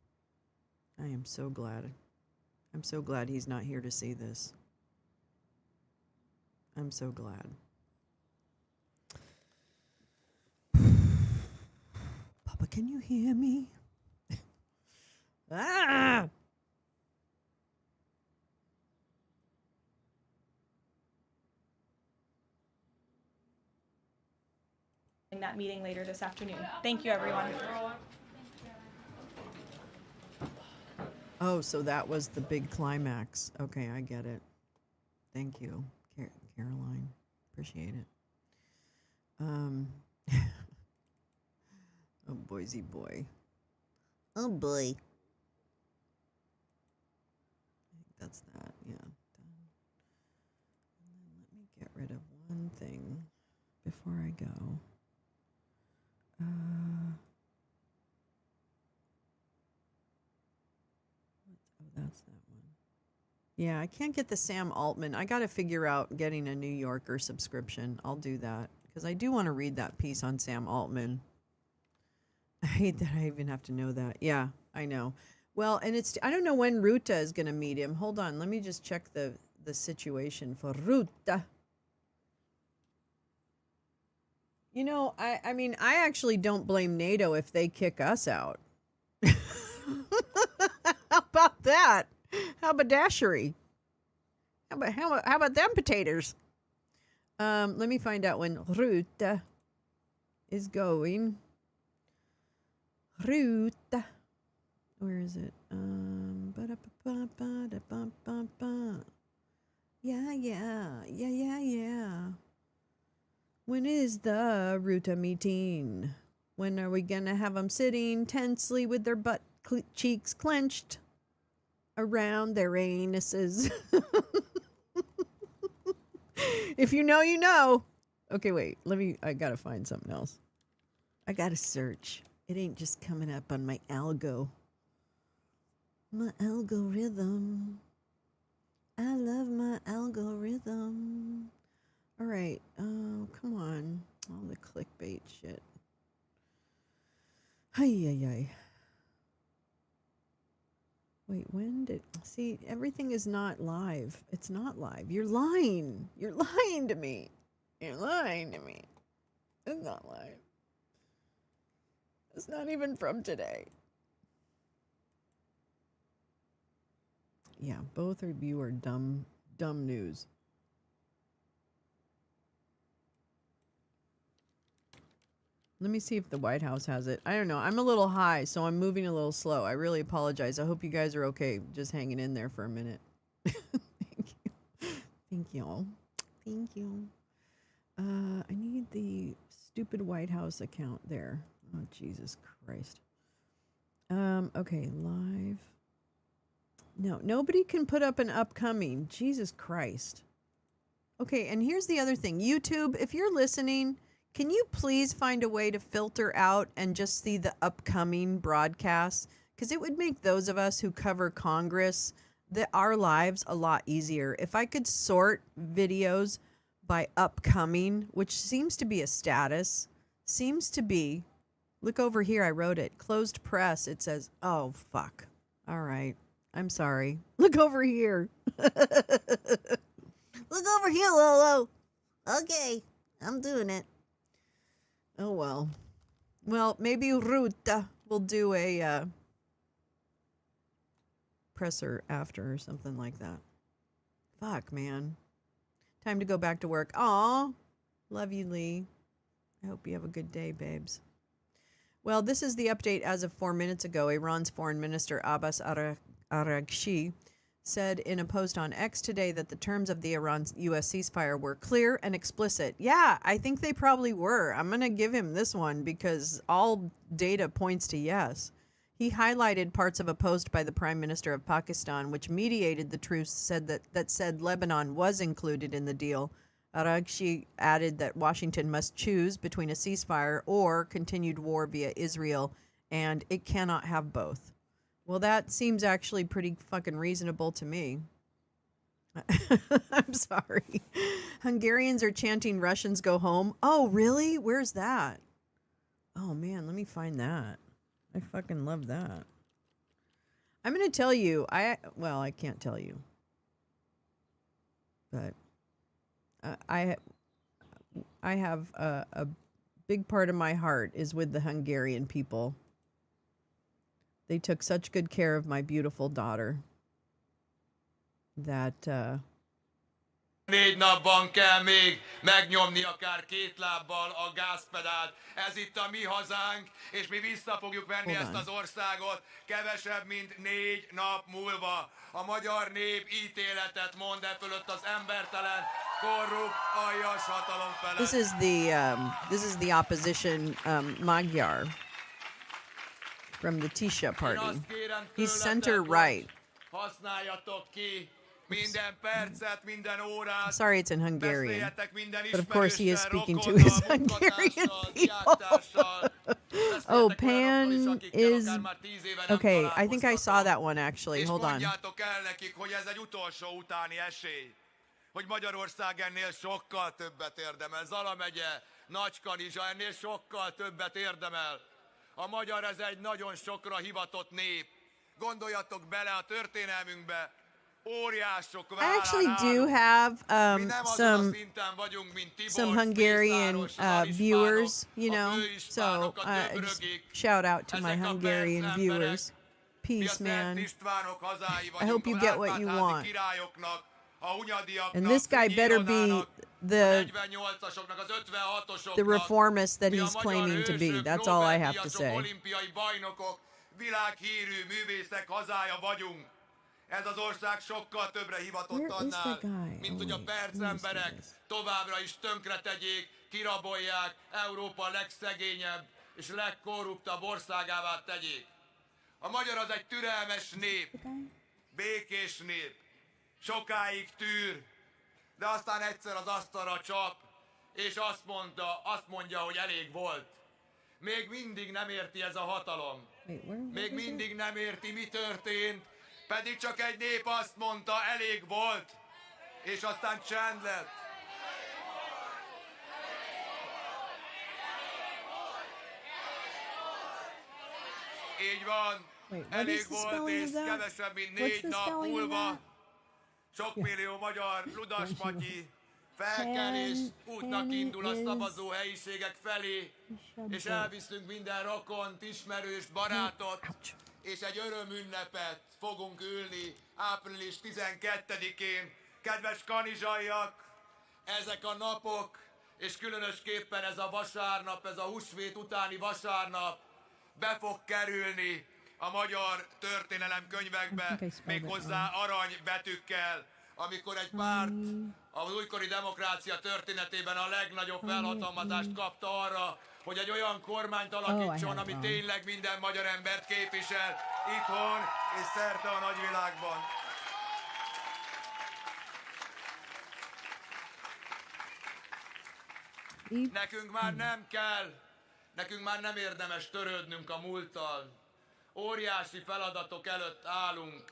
I am so glad. I'm so glad he's not here to see this. I'm so glad. Papa, can you hear me? Ah! In that meeting later this afternoon. Thank you, everyone. Oh, so that was the big climax. Okay, I get it. Thank you, Caroline. Appreciate it. Oh, Boise boy. Oh, boy. I think that's that, yeah. Done. And then let me get rid of one thing before I go. That's that one. Yeah, I can't get the Sam Altman. I got to figure out getting a New Yorker subscription. I'll do that because I do want to read that piece on Sam Altman. I hate that I even have to know that. Yeah, I know. Well, and I don't know when Ruta is going to meet him. Hold on. Let me just check the situation for Ruta. I mean, I actually don't blame NATO if they kick us out. How about that? How about dashery? How about them potatoes? Let me find out when Ruta is going. Ruta. Where is it? Yeah. When is the Ruta meeting? When are we gonna have them sitting tensely with their butt cheeks clenched around their anuses? If you know, you know. Okay, wait. I gotta find something else. I gotta search. It ain't just coming up on my algo. My algorithm. I love my algorithm. All right. Oh, come on. All the clickbait shit. Ay. Wait, see, everything is not live. It's not live. You're lying. You're lying to me. You're lying to me. It's not live. It's not even from today. Yeah, both of you are dumb news. Let me see if the White House has it. I don't know. I'm a little high, so I'm moving a little slow. I really apologize. I hope you guys are okay just hanging in there for a minute. Thank you. I need the stupid White House account there. Oh, Jesus Christ. Okay, live. No, nobody can put up an upcoming. Jesus Christ. Okay, and here's the other thing. YouTube, if you're listening, can you please find a way to filter out and just see the upcoming broadcasts? Because it would make those of us who cover Congress, our lives a lot easier. If I could sort videos by upcoming, which seems to be a status, look over here, I wrote it, closed press. It says, oh, fuck. All right. I'm sorry. Look over here. Look over here, Lolo. Okay, I'm doing it. Oh, well. Well, maybe Ruta will do a presser after or something like that. Fuck, man. Time to go back to work. Aw. Love you, Lee. I hope you have a good day, babes. Well, this is the update as of 4 minutes ago. Iran's Foreign Minister Abbas Araghchi said in a post on X today that the terms of the Iran-U.S. ceasefire were clear and explicit. Yeah, I think they probably were. I'm going to give him this one because all data points to yes. He highlighted parts of a post by the Prime Minister of Pakistan, which mediated the truce, that said Lebanon was included in the deal. Araghchi added that Washington must choose between a ceasefire or continued war via Israel, and it cannot have both. Well, that seems actually pretty fucking reasonable to me. I'm sorry. Hungarians are chanting Russians go home. Oh, really? Where's that? Oh, man, let me find that. I fucking love that. I'm going to tell you. I can't tell you. But I have a big part of my heart is with the Hungarian people. They took such good care of my beautiful daughter that 4 napban kell még megnyomni akár 2 lábbal a gázpedált. Ez itt a mi hazánk, és mi vissza fogjuk venni ezt az országot kevesebb, mint 4 nap múlva. A magyar nép ítéletet mond e fölött az embertelen, korrupt, aljas hatalom felett. This is the opposition Magyar from the Tisha party. He's center right. Használjatok ki minden percet, minden órát. Sorry, it's in Hungarian, but of course he is speaking to his Hungarian people. Oh, Pan is okay. I think I saw that one actually. Hold on. Mondjátok el nekik, hogy ez egy utolsó utáni esély. Hogy Magyarország ennél sokkal többet érdemel. Zala megye, Nagykanizsa ennél sokkal többet érdemel. A magyar ez egy nagyon sokra hivatott nép. Gondoljatok bele a történelmünkbe. I actually do have some Hungarian viewers, you know, so just shout out to my Hungarian viewers. Peace, man. I hope you get what you want. And this guy better be the reformist that he's claiming to be. That's all I have to say. Világhírű művészek hazája vagyunk. Ez az ország sokkal többre hivatott annál, mint hogy a percemberek továbbra is tönkretegyék, kirabolják, Európa legszegényebb és legkorruptabb országává tegyék. A magyar az egy türelmes nép, békés nép, sokáig tűr, de aztán egyszer az asztalra csap, és azt mondja, hogy elég volt. Még mindig nem érti ez a hatalom. Még mindig nem érti, mi történt, pedig csak egy nép azt mondta, elég volt, és aztán csend lett. Így van, elég volt, és kevesebb, mint 4 nap múlva sok millió magyar Ludas Matyi felkel és útnak indul a szavazó helyiségek felé, és elviszünk minden rokont, ismerőst, barátot, és egy örömünnepet fogunk ülni április 12-én. Kedves kanizsaiak, ezek a napok, és különösképpen ez a vasárnap, ez a húsvét utáni vasárnap be fog kerülni a magyar történelemkönyvekbe, méghozzá aranybetűkkel, amikor egy párt az újkori demokrácia történetében a legnagyobb felhatalmazást kapta arra, hogy egy olyan kormányt alakítson, ami tényleg minden magyar embert képvisel, itthon és szerte a nagyvilágban. Nekünk már nem kell, nekünk már nem érdemes törődnünk a múlttal. Óriási feladatok előtt állunk,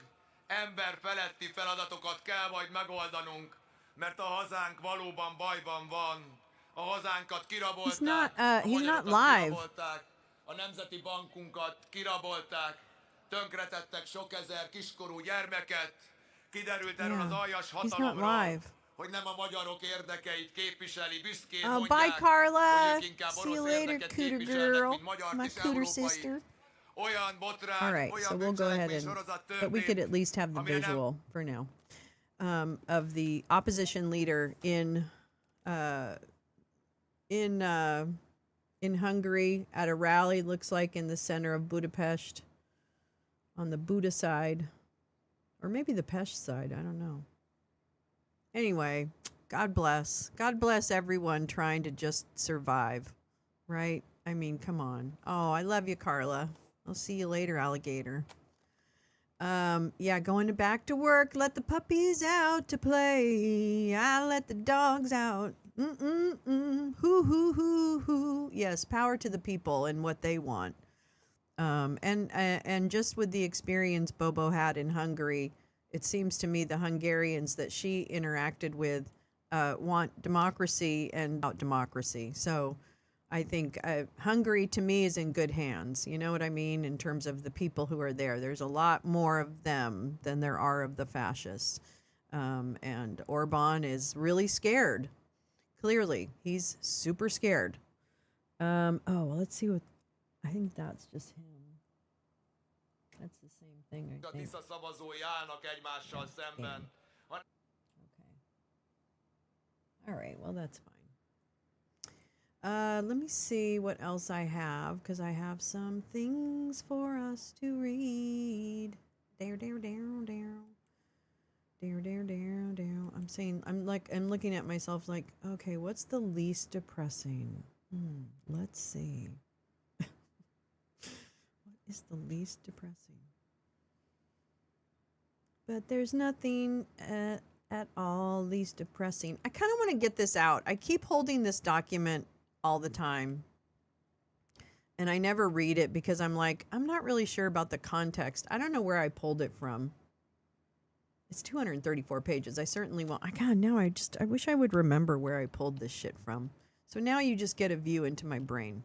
emberfeletti feladatokat kell majd megoldanunk, mert a hazánk valóban bajban van. A hazánkat kirabolták, he's not live. A Nemzeti Bankunkat kirabolták, tönkretettek sok ezer kiskorú gyermeket. Kiderült erről az Yeah, aljas he's not hatalomról, live. hogy nem a magyarok érdekeit képviseli, büszkén Bye, mondják, Carla. hogy ők inkább See you orosz later, érdeket cooter képviselnek, girl. mint magyar My kis cooter európai. sister. Olyan botrány, All right, so olyan we'll go ahead bűncselekmény and, sorozat but we could at least have the amire nem visual for now, of the opposition leader in Hungary at a rally. Looks like in the center of Budapest, on the Buda side, or maybe the Pest side. I don't know. Anyway, God bless. God bless everyone trying to just survive, right? I mean, come on. Oh, I love you, Carla. I'll see you later, alligator. Yeah, going back to work. Let the puppies out to play. I let the dogs out. Hoo, hoo, hoo, hoo. Yes, power to the people and what they want. And just with the experience Bobo had in Hungary, it seems to me the Hungarians that she interacted with want democracy and out democracy. So I think Hungary to me is in good hands. You know what I mean? In terms of the people who are there, there's a lot more of them than there are of the fascists. And Orban is really scared. Clearly, he's super scared. Oh, well, let's see what. I think that's just him. That's the same thing, I think. Okay. All right, well, that's fine. Let me see what else I have, because I have some things for us to read. Dare. I'm looking at myself like, okay, what's the least depressing? Let's see. What is the least depressing? But there's nothing at all least depressing. I kind of want to get this out. I keep holding this document all the time, and I never read it because I'm like, I'm not really sure about the context. I don't know where I pulled it from. It's 234 pages. I certainly won't. Now I wish I would remember where I pulled this shit from. So now you just get a view into my brain.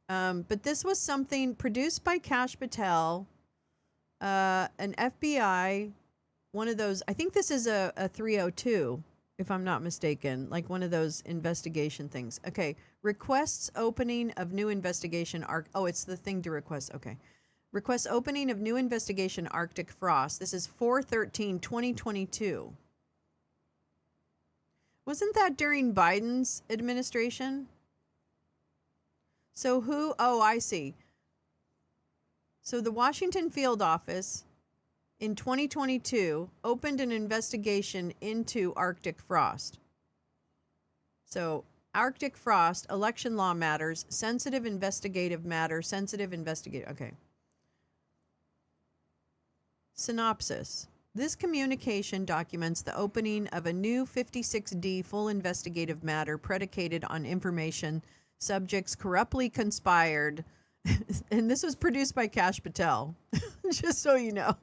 But this was something produced by Kash Patel, an FBI, one of those, I think this is a 302, if I'm not mistaken, like one of those investigation things. Okay, requests opening of new investigation. It's the thing to request. Okay. Requests opening of new investigation Arctic frost. This is 4/13/2022. Wasn't that during Biden's administration? So who? Oh, I see. So the Washington field office in 2022 opened an investigation into Arctic frost. So Arctic frost, election law matters, sensitive investigative matter, okay. Synopsis. This communication documents the opening of a new 56D full investigative matter predicated on information subjects corruptly conspired. And this was produced by Kash Patel, just so you know.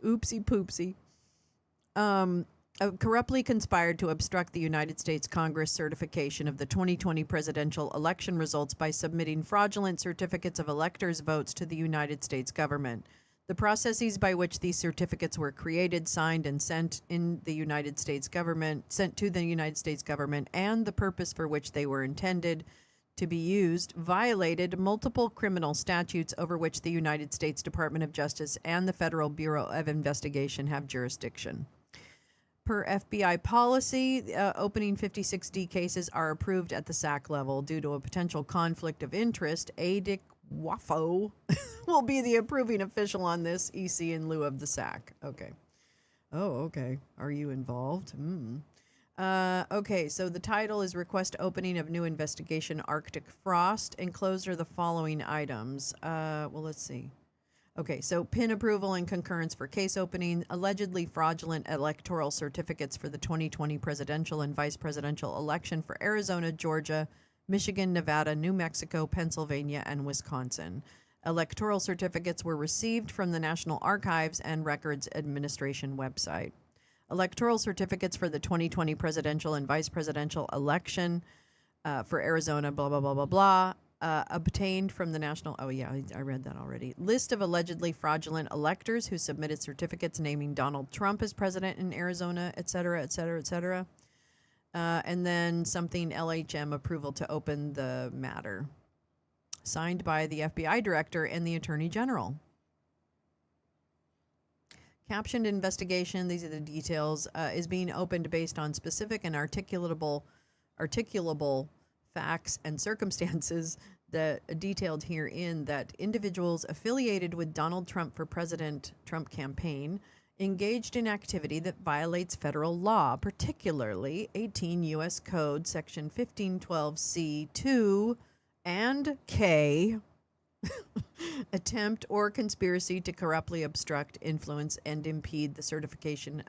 Oopsie poopsie. Corruptly conspired to obstruct the United States Congress certification of the 2020 presidential election results by submitting fraudulent certificates of electors' votes to the United States government. The processes by which these certificates were created, signed, and sent to the United States government, and the purpose for which they were intended to be used violated multiple criminal statutes over which the United States Department of Justice and the Federal Bureau of Investigation have jurisdiction. Per FBI policy, opening 56D cases are approved at the SAC level. Due to a potential conflict of interest, ADIC WAFO will be the approving official on this EC in lieu of the SAC. Okay. Oh, okay. Are you involved? Okay, so the title is Request Opening of New Investigation Arctic Frost. Enclosed are the following items. Let's see. Okay, so PIN approval and concurrence for case opening, allegedly fraudulent electoral certificates for the 2020 presidential and vice presidential election for Arizona, Georgia, Michigan, Nevada, New Mexico, Pennsylvania, and Wisconsin. Electoral certificates were received from the National Archives and Records Administration website. Electoral certificates for the 2020 presidential and vice presidential election for Arizona, blah, blah, blah, blah, blah. obtained from the national. Oh, yeah, I read that already. List of allegedly fraudulent electors who submitted certificates naming Donald Trump as president in Arizona, et cetera, et cetera, et cetera. And then something LHM approval to open the matter. Signed by the FBI director and the attorney general. Captioned investigation, these are the details, is being opened based on specific and articulable facts and circumstances that detailed herein that individuals affiliated with Donald Trump for President Trump campaign engaged in activity that violates federal law, particularly 18 U.S. Code Section 1512C2 and K, attempt or conspiracy to corruptly obstruct, influence, and impede the certification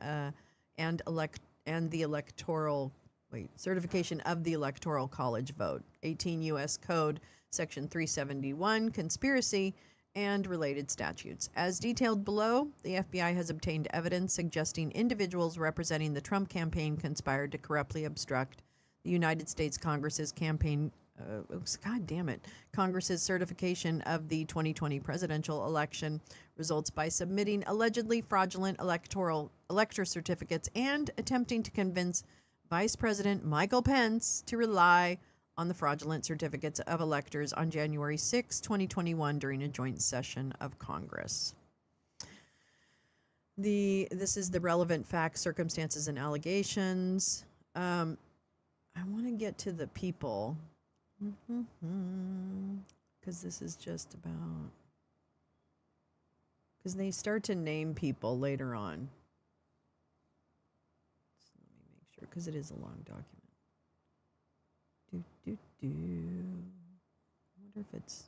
certification of the Electoral College vote. 18 U.S. Code Section 371, conspiracy, and related statutes. As detailed below, the FBI has obtained evidence suggesting individuals representing the Trump campaign conspired to corruptly obstruct the United States Congress's Congress's certification of the 2020 presidential election results by submitting allegedly fraudulent elector certificates and attempting to convince Vice President Michael Pence to rely on the fraudulent certificates of electors on January 6, 2021 during a joint session of Congress. This is the relevant facts, circumstances, and allegations. I want to get to the people. Because this is just about... Because they start to name people later on. So let me make sure, because it is a long document. I wonder if it's...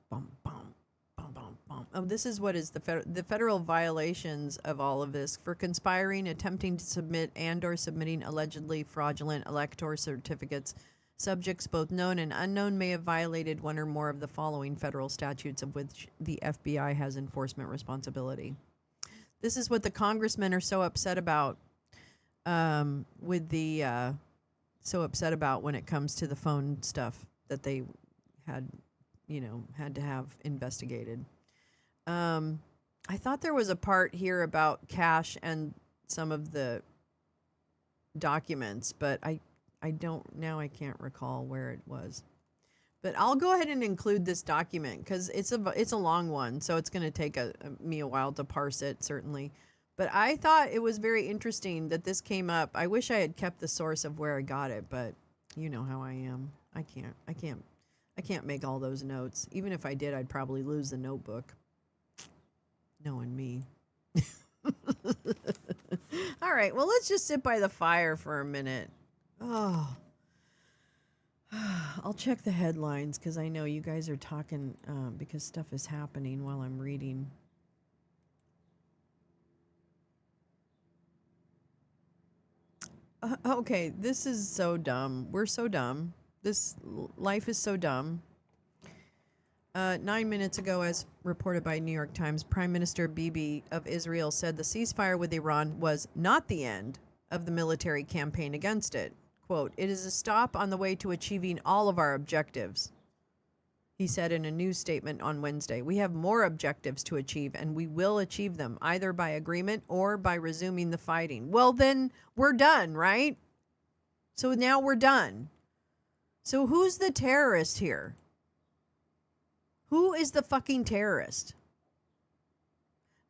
Bum, bum. Oh, this is what is the federal violations of all of this for conspiring, attempting to submit, and or submitting allegedly fraudulent elector certificates. Subjects, both known and unknown, may have violated one or more of the following federal statutes of which the FBI has enforcement responsibility. This is what the congressmen are so upset about so upset about when it comes to the phone stuff that they had to have investigated. I thought there was a part here about cash and some of the documents, but I can't recall where it was. But I'll go ahead and include this document because it's a long one, so it's going to take me a while to parse it, certainly. But I thought it was very interesting that this came up. I wish I had kept the source of where I got it, but you know how I am. I can't make all those notes. Even if I did, I'd probably lose the notebook. Knowing me. All right, well, let's just sit by the fire for a minute. Oh. I'll check the headlines because I know you guys are talking because stuff is happening while I'm reading. Okay, this is so dumb. We're so dumb. This life is so dumb. 9 minutes ago, as reported by New York Times, Prime Minister Bibi of Israel said the ceasefire with Iran was not the end of the military campaign against it. Quote, "It is a stop on the way to achieving all of our objectives," he said in a news statement on Wednesday. "We have more objectives to achieve, and we will achieve them, either by agreement or by resuming the fighting." Well, then we're done, right? So now we're done. So who's the terrorist here? Who is the fucking terrorist?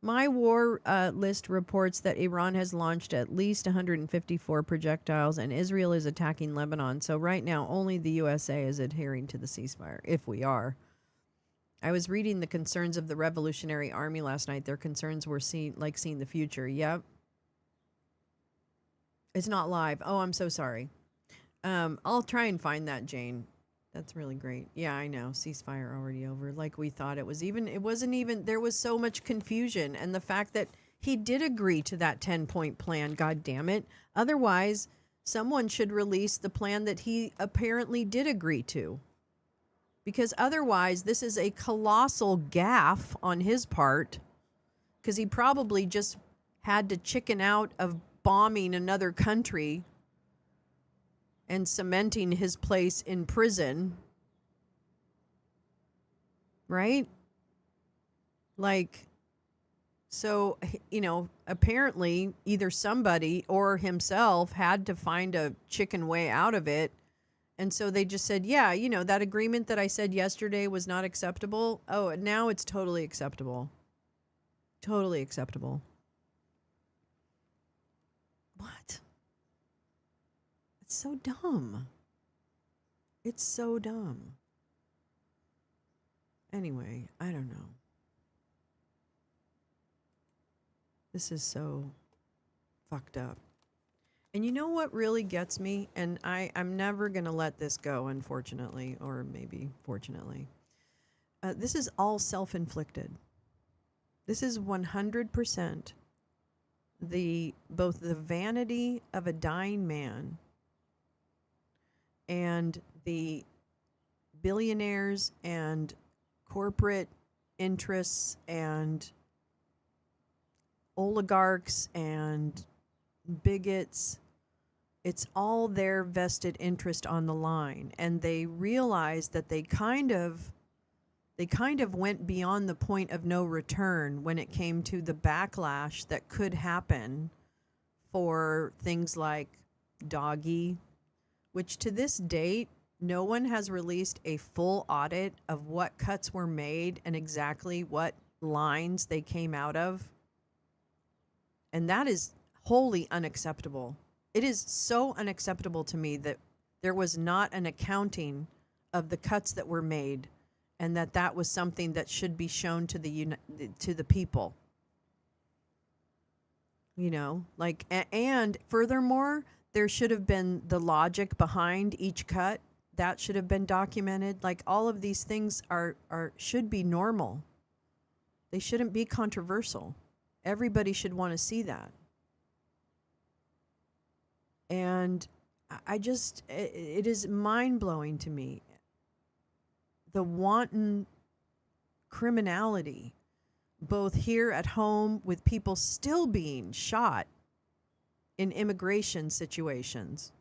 My War List reports that Iran has launched at least 154 projectiles and Israel is attacking Lebanon. So right now, only the USA is adhering to the ceasefire, if we are. I was reading the concerns of the Revolutionary Army last night. Their concerns were seeing the future. Yep. It's not live. Oh, I'm so sorry. I'll try and find that, Jane. That's really great. Yeah, I know. Ceasefire already over. Like we thought it was. There was so much confusion. And the fact that he did agree to that 10-point plan, God damn it. Otherwise, someone should release the plan that he apparently did agree to. Because otherwise, this is a colossal gaffe on his part because he probably just had to chicken out of bombing another country and cementing his place in prison. Right? Like, so, apparently either somebody or himself had to find a chicken way out of it. And so they just said, yeah, that agreement that I said yesterday was not acceptable. Oh, now it's totally acceptable. Totally acceptable. What? It's so dumb. It's so dumb. Anyway, I don't know. This is so fucked up. And you know what really gets me? And I'm never going to let this go, unfortunately, or maybe fortunately. This is all self-inflicted. This is 100% both the vanity of a dying man and the billionaires and corporate interests and oligarchs and bigots. It's all their vested interest on the line, and they realize that they kind of went beyond the point of no return when it came to the backlash that could happen for things like Doggy, which to this date, no one has released a full audit of what cuts were made and exactly what lines they came out of. And that is wholly unacceptable. It is so unacceptable to me that there was not an accounting of the cuts that were made, and that was something that should be shown to the people. And furthermore, there should have been the logic behind each cut. That should have been documented. Like, all of these things should be normal. They shouldn't be controversial. Everybody should want to see that. And it is mind-blowing to me. The wanton criminality, both here at home with people still being shot in immigration situations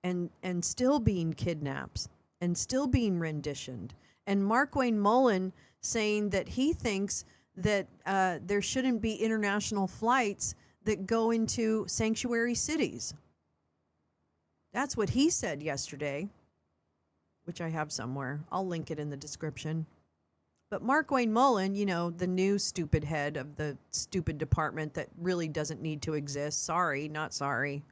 and still being kidnapped and still being renditioned. And Mark Wayne Mullen saying that he thinks that there shouldn't be international flights that go into sanctuary cities. That's what he said yesterday, which I have somewhere. I'll link it in the description. But Mark Wayne Mullen, the new stupid head of the stupid department that really doesn't need to exist. Sorry, not sorry.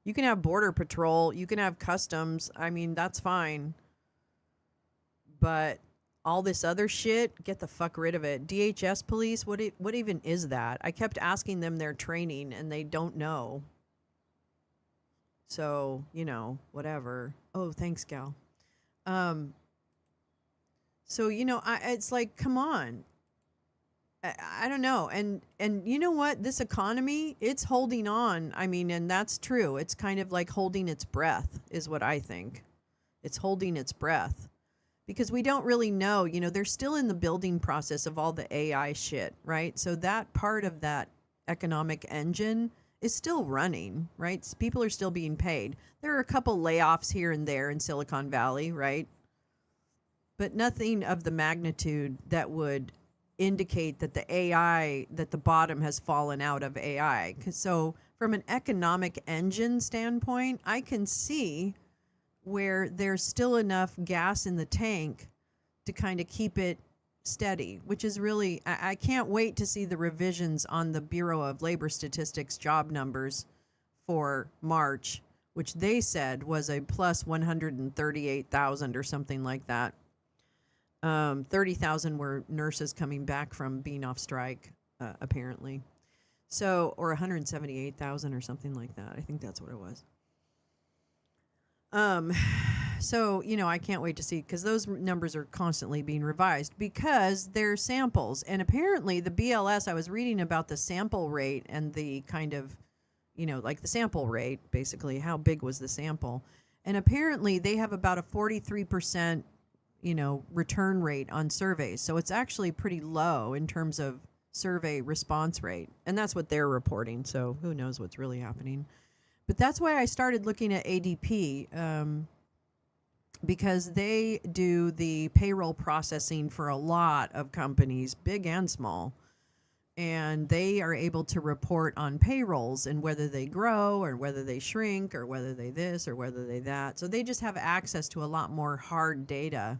You can have Border Patrol. You can have Customs. I mean, that's fine. But all this other shit, get the fuck rid of it. DHS police, what even is that? I kept asking them their training, and they don't know. So, whatever. Oh, thanks, gal. So, it's like, come on. I don't know. And you know what? This economy, it's holding on. I mean, and that's true. It's kind of like holding its breath is what I think. It's holding its breath. Because we don't really know, they're still in the building process of all the AI shit, right? So that part of that economic engine is still running, right? People are still being paid. There are a couple layoffs here and there in Silicon Valley, right? But nothing of the magnitude that would indicate that that the bottom has fallen out of AI. So from an economic engine standpoint, I can see where there's still enough gas in the tank to kind of keep it steady, which is really, I can't wait to see the revisions on the Bureau of Labor Statistics job numbers for March, which they said was a plus 138,000 or something like that. 30,000 were nurses coming back from being off strike, apparently. So, or 178,000 or something like that. I think that's what it was. So, I can't wait to see, because those numbers are constantly being revised because they're samples. And apparently the BLS, I was reading about the sample rate and the kind of, like the sample rate, basically, how big was the sample. And apparently they have about a 43%, return rate on surveys. So it's actually pretty low in terms of survey response rate. And that's what they're reporting. So who knows what's really happening. But that's why I started looking at ADP, because they do the payroll processing for a lot of companies, big and small. And they are able to report on payrolls and whether they grow or whether they shrink or whether they this or whether they that. So they just have access to a lot more hard data,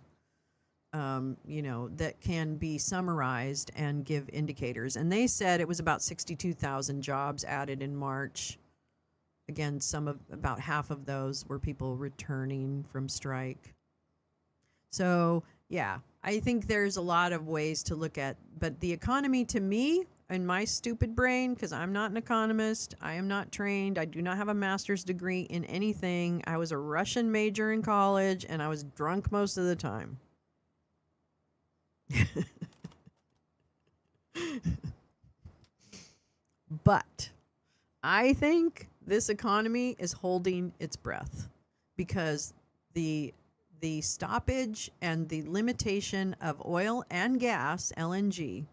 that can be summarized and give indicators. And they said it was about 62,000 jobs added in March. Again, about half of those were people returning from strike. So, yeah, I think there's a lot of ways to look at, but the economy to me, in my stupid brain, because I'm not an economist, I am not trained, I do not have a master's degree in anything. I was a Russian major in college, and I was drunk most of the time. But I think this economy is holding its breath because the stoppage and the limitation of oil and gas, LNG,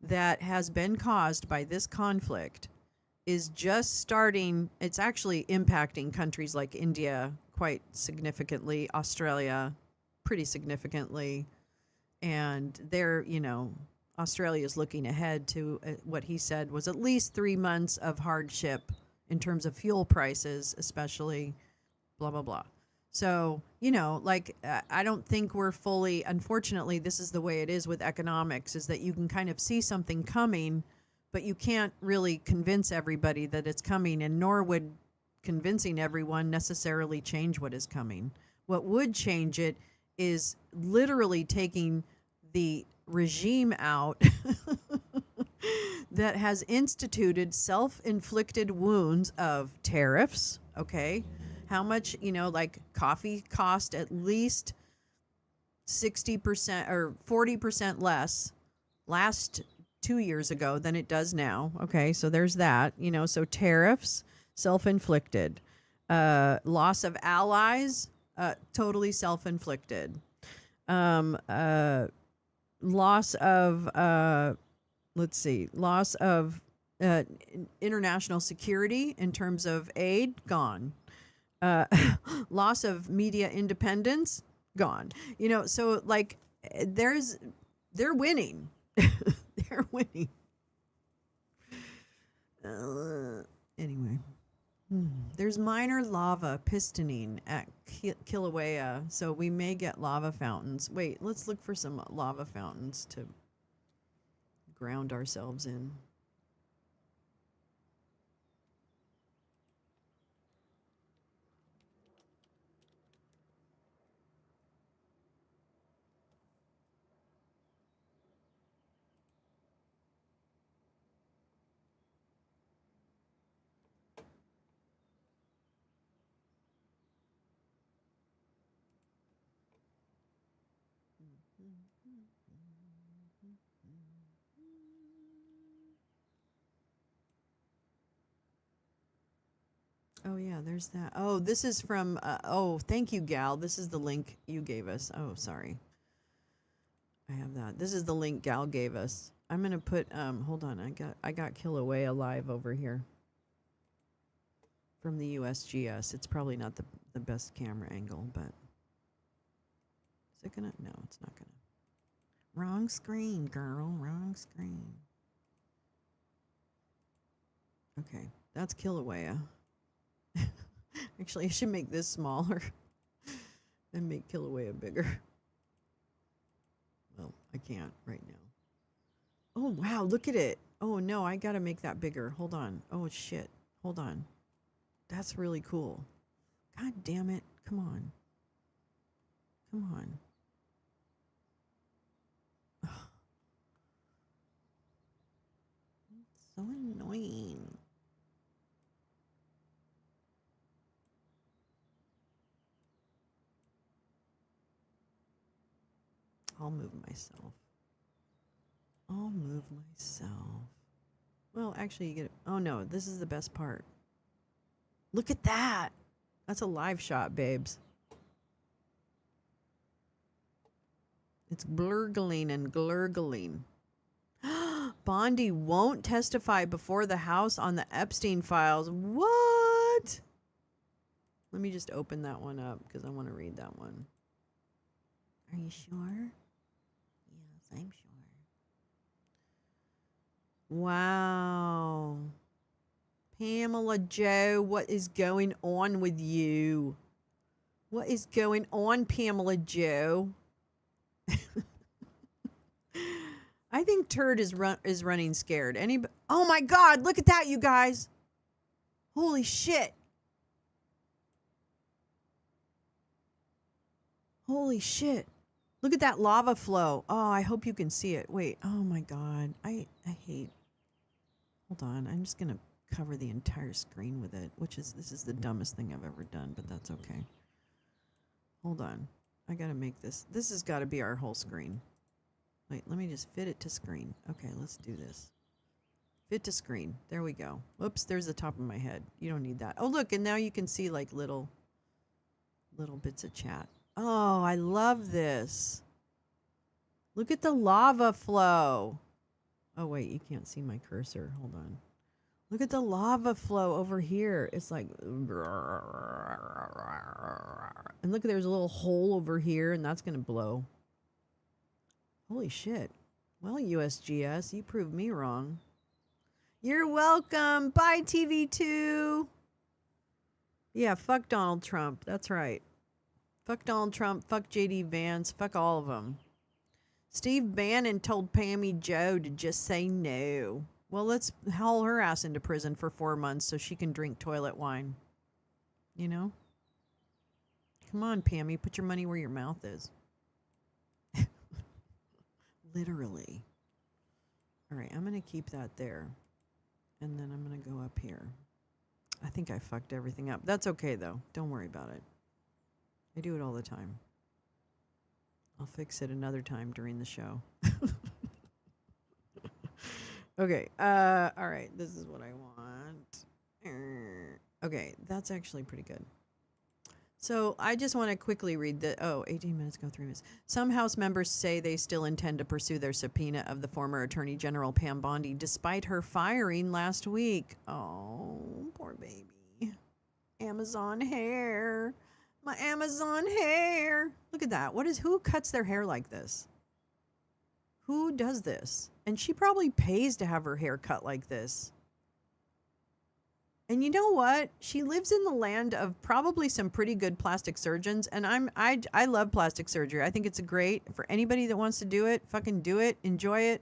that has been caused by this conflict is just starting. It's actually impacting countries like India quite significantly, Australia pretty significantly, and they're, Australia is looking ahead to what he said was at least 3 months of hardship in terms of fuel prices, especially, blah, blah, blah. So, I don't think we're fully, unfortunately, this is the way it is with economics, is that you can kind of see something coming, but you can't really convince everybody that it's coming, and nor would convincing everyone necessarily change what is coming. What would change it is literally taking the regime out that has instituted self-inflicted wounds of tariffs, okay? How much, coffee cost at least 60% or 40% less last 2 years ago than it does now. Okay, so there's that, so tariffs, self-inflicted. Loss of allies, totally self-inflicted. Loss of, loss of international security in terms of aid, gone. Loss of media independence, gone. So they're winning. They're winning. Anyway. There's minor lava pistoning at Kilauea, so we may get lava fountains. Wait, let's look for some lava fountains to ground ourselves in. Oh, yeah, there's that. Oh, this is from, thank you, Gal. This is the link you gave us. Oh, sorry. I have that. This is the link Gal gave us. I'm going to put, hold on. I got Kilauea live over here from the USGS. It's probably not the best camera angle, but is it going to? No, it's not going to. Wrong screen, girl. Wrong screen. Okay, that's Kilauea. Actually, I should make this smaller and make Kilauea bigger. Well, I can't right now. Oh, wow, look at it. Oh, no, I gotta make that bigger. Hold on. Oh, shit. Hold on. That's really cool. God damn it. Come on. Come on. Ugh. It's so annoying. I'll move myself. I'll move myself. Well, actually, you get it. Oh, no, this is the best part. Look at that. That's a live shot, babes. It's blurgling and glurgling. Bondi won't testify before the House on the Epstein files. What? Let me just open that one up because I want to read that one. Are you sure? Yes, I'm sure. Wow. Pamela Joe, what is going on with you? What is going on, Pamela Joe? I think Turd is running scared. Oh my God, look at that, you guys. Holy shit. Holy shit. Look at that lava flow. Oh, I hope you can see it. Wait. Oh my God. I hate. Hold on. I'm just going to cover the entire screen with it, this is the dumbest thing I've ever done, but that's okay. Hold on. I got to make this. This has got to be our whole screen. Wait, let me just fit it to screen. Okay, let's do this. Fit to screen. There we go. Whoops, there's the top of my head. You don't need that. Oh, look, and now you can see like little bits of chat. Oh, I love this. Look at the lava flow. Oh, wait, you can't see my cursor. Hold on. Look at the lava flow over here. It's like... And look, there's a little hole over here, and that's going to blow. Holy shit. Well, USGS, you proved me wrong. You're welcome. Bye, TV2. Yeah, fuck Donald Trump. That's right. Fuck Donald Trump. Fuck JD Vance. Fuck all of them. Steve Bannon told Pammy Joe to just say no. Well, let's haul her ass into prison for 4 months so she can drink toilet wine. You know? Come on, Pammy. Put your money where your mouth is. Literally. All right, I'm going to keep that there. And then I'm going to go up here. I think I fucked everything up. That's okay, though. Don't worry about it. I do it all the time. I'll fix it another time during the show. Okay. All right. This is what I want. Okay. That's actually pretty good. So I just want to quickly read 18 minutes ago, 3 minutes. Some House members say they still intend to pursue their subpoena of the former Attorney General Pam Bondi despite her firing last week. Oh, poor baby. Amazon hair. My Amazon hair. Look at that. Who cuts their hair like this? Who does this? And she probably pays to have her hair cut like this. And you know what? She lives in the land of probably some pretty good plastic surgeons. And I love plastic surgery. I think it's great for anybody that wants to do it. Fucking do it. Enjoy it.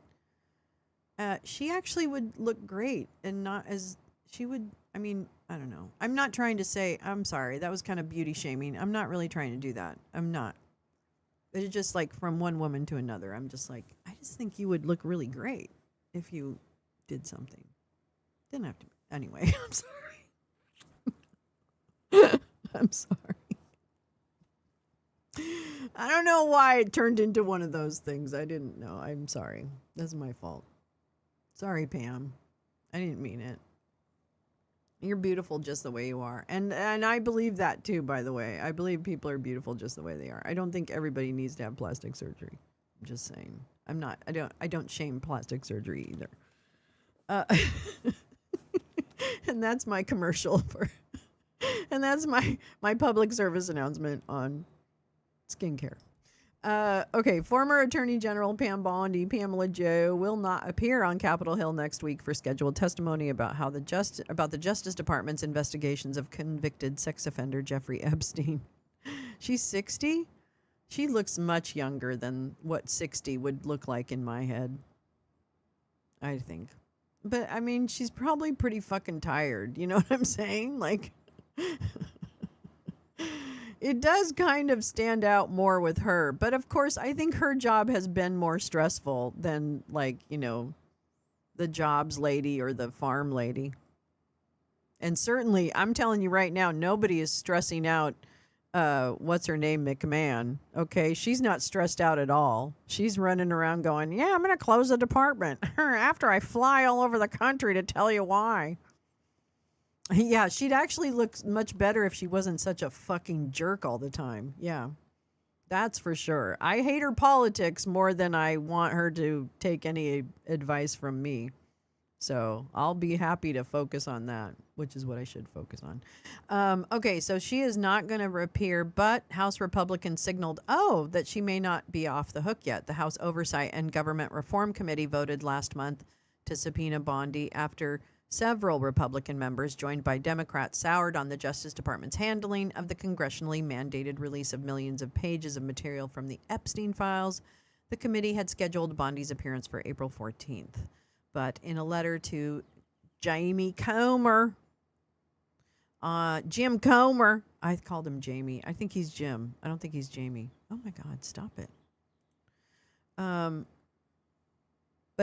She actually would look great and not as she would. I mean, I don't know. I'm not trying to say, I'm sorry. That was kind of beauty shaming. I'm not really trying to do that. I'm not. It's just like from one woman to another. I'm just like, I just think you would look really great if you did something. Didn't have to. Anyway, I'm sorry. I'm sorry. I don't know why it turned into one of those things. I didn't know. I'm sorry. That's my fault. Sorry, Pam. I didn't mean it. You're beautiful just the way you are. And I believe that too, by the way. I believe people are beautiful just the way they are. I don't think everybody needs to have plastic surgery. I'm just saying. I don't shame plastic surgery either. And that's my commercial for and that's my public service announcement on skincare. Okay, former Attorney General Pam Bondi, Pamela Joe, will not appear on Capitol Hill next week for scheduled testimony about the Justice Department's investigations of convicted sex offender Jeffrey Epstein. She's 60? She looks much younger than what 60 would look like in my head, I think. But, I mean, she's probably pretty fucking tired. You know what I'm saying? Like... It does kind of stand out more with her. But of course, I think her job has been more stressful than, like, you know, the jobs lady or the farm lady. And certainly, I'm telling you right now, nobody is stressing out, what's her name, McMahon. Okay, she's not stressed out at all. She's running around going, yeah, I'm going to close the department after I fly all over the country to tell you why. Yeah, she'd actually look much better if she wasn't such a fucking jerk all the time. Yeah. That's for sure. I hate her politics more than I want her to take any advice from me. So I'll be happy to focus on that, which is what I should focus on. Okay, so she is not going to appear, but House Republicans signaled, that she may not be off the hook yet. The House Oversight and Government Reform Committee voted last month to subpoena Bondi after several Republican members, joined by Democrats, soured on the Justice Department's handling of the congressionally mandated release of millions of pages of material from the Epstein files. The committee had scheduled Bondi's appearance for April 14th. But in a letter to Jamie Comer, Jim Comer, I called him Jamie. I think he's Jim. I don't think he's Jamie. Oh my God, stop it. But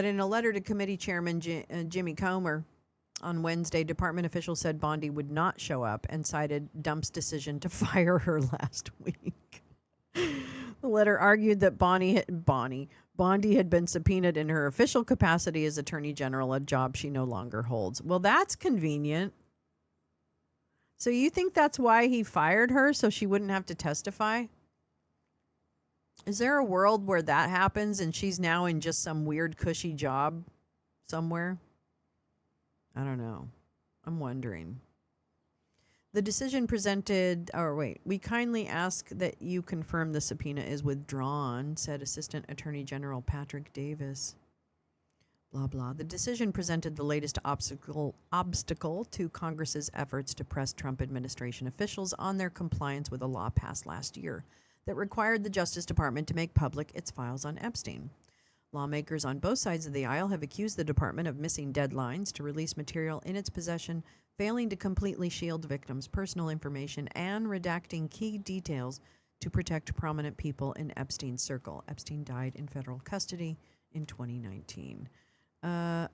in a letter to committee chairman Jimmy Comer on Wednesday, department officials said Bondi would not show up and cited Dump's decision to fire her last week. The letter argued that Bondi had been subpoenaed in her official capacity as Attorney General, a job she no longer holds. Well, that's convenient. So you think that's why he fired her, so she wouldn't have to testify? Is there a world where that happens and she's now in just some weird cushy job somewhere? I don't know. I'm wondering. The decision we kindly ask that you confirm the subpoena is withdrawn, said Assistant Attorney General Patrick Davis. Blah, blah. The decision presented the latest obstacle to Congress's efforts to press Trump administration officials on their compliance with a law passed last year that required the Justice Department to make public its files on Epstein. Lawmakers on both sides of the aisle have accused the department of missing deadlines to release material in its possession, failing to completely shield victims' personal information, and redacting key details to protect prominent people in Epstein's circle. Epstein died in federal custody in 2019.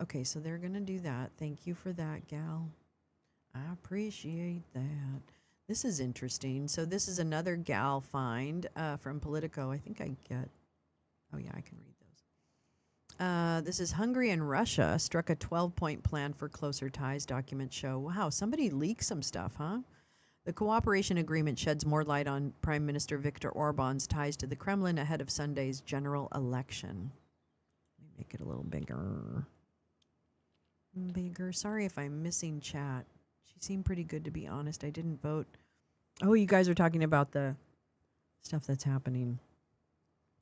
Okay, so they're going to do that. Thank you for that, gal. I appreciate that. This is interesting. So this is another gal find from Politico. I think I get... Oh, yeah, I can read those. This is Hungary and Russia struck a 12-point plan for closer ties, documents show. Wow, somebody leaked some stuff, huh? The cooperation agreement sheds more light on Prime Minister Viktor Orban's ties to the Kremlin ahead of Sunday's general election. Let me make it a little bigger. Sorry if I'm missing chat. She seemed pretty good, to be honest. I didn't vote. Oh, you guys are talking about the stuff that's happening.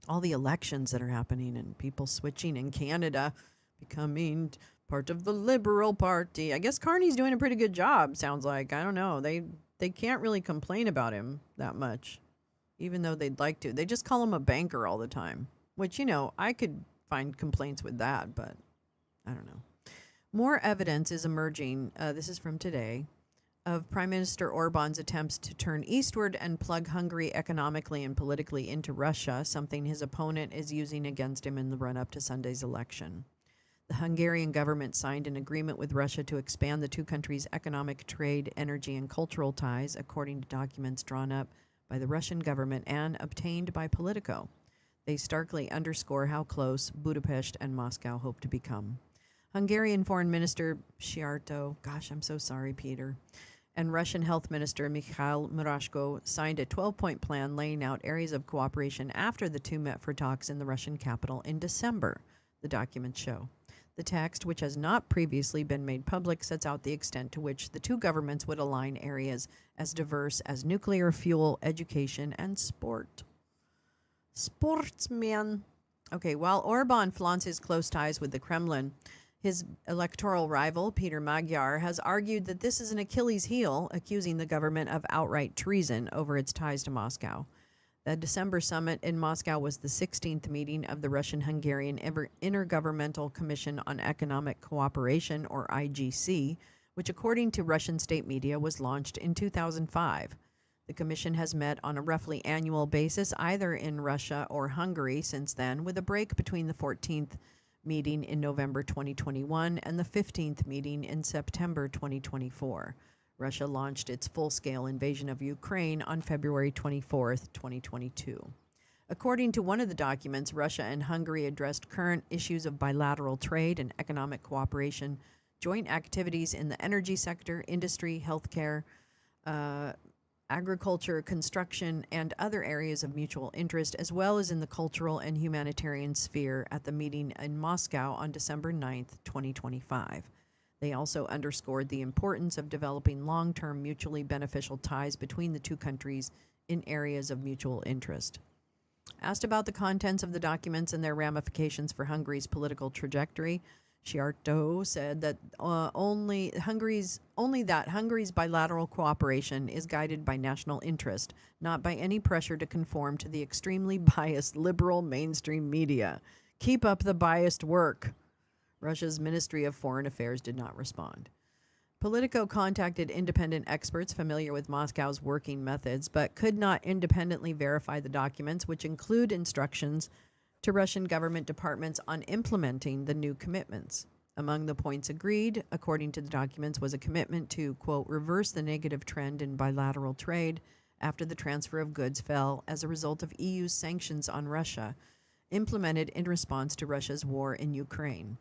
All the elections that are happening and people switching in Canada, becoming part of the Liberal Party. I guess Carney's doing a pretty good job, sounds like. I don't know. They can't really complain about him that much, even though they'd like to. They just call him a banker all the time, which, I could find complaints with that, but I don't know. More evidence is emerging, this is from today, of Prime Minister Orban's attempts to turn eastward and plug Hungary economically and politically into Russia, something his opponent is using against him in the run-up to Sunday's election. The Hungarian government signed an agreement with Russia to expand the two countries' economic, trade, energy, and cultural ties, according to documents drawn up by the Russian government and obtained by Politico. They starkly underscore how close Budapest and Moscow hope to become. Hungarian Foreign Minister Szijjártó, gosh, I'm so sorry, Peter, and Russian Health Minister Mikhail Murashko signed a 12-point plan laying out areas of cooperation after the two met for talks in the Russian capital in December, the documents show. The text, which has not previously been made public, sets out the extent to which the two governments would align areas as diverse as nuclear fuel, education, and sport. Sportsman. Okay, while Orban flaunts his close ties with the Kremlin, his electoral rival, Peter Magyar, has argued that this is an Achilles heel, accusing the government of outright treason over its ties to Moscow. The December summit in Moscow was the 16th meeting of the Russian-Hungarian Intergovernmental Commission on Economic Cooperation, or IGC, which, according to Russian state media, was launched in 2005. The commission has met on a roughly annual basis, either in Russia or Hungary since then, with a break between the 14th meeting in November 2021 and the 15th meeting in September 2024. Russia launched its full-scale invasion of Ukraine on February 24, 2022. According to one of the documents, Russia and Hungary addressed current issues of bilateral trade and economic cooperation, joint activities in the energy sector, industry, healthcare, agriculture, construction, and other areas of mutual interest, as well as in the cultural and humanitarian sphere at the meeting in Moscow on December 9th, 2025. They also underscored the importance of developing long-term mutually beneficial ties between the two countries in areas of mutual interest. Asked about the contents of the documents and their ramifications for Hungary's political trajectory, Sziarto said that only that Hungary's bilateral cooperation is guided by national interest, not by any pressure to conform to the extremely biased liberal mainstream media. Keep up the biased work. Russia's Ministry of Foreign Affairs did not respond. Politico contacted independent experts familiar with Moscow's working methods, but could not independently verify the documents, which include instructions to Russian government departments on implementing the new commitments. Among the points agreed, according to the documents, was a commitment to, quote, reverse the negative trend in bilateral trade after the transfer of goods fell as a result of EU's sanctions on Russia, implemented in response to Russia's war in Ukraine.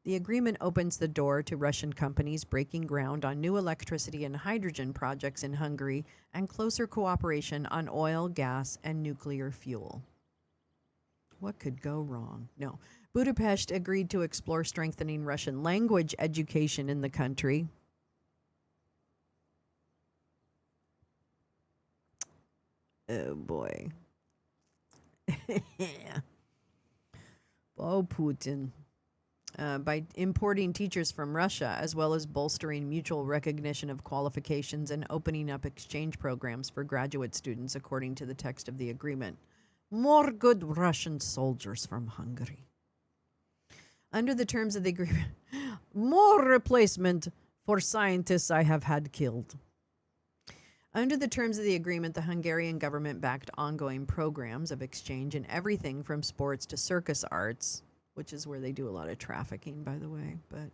The agreement opens the door to Russian companies breaking ground on new electricity and hydrogen projects in Hungary and closer cooperation on oil, gas, and nuclear fuel. What could go wrong? No. Budapest agreed to explore strengthening Russian language education in the country. Oh, boy. Oh, Putin. By importing teachers from Russia, as well as bolstering mutual recognition of qualifications and opening up exchange programs for graduate students, according to the text of the agreement. More good Russian soldiers from Hungary. Under the terms of the agreement, more replacement for scientists I have had killed. Under the terms of the agreement, the Hungarian government backed ongoing programs of exchange in everything from sports to circus arts, which is where they do a lot of trafficking, by the way, but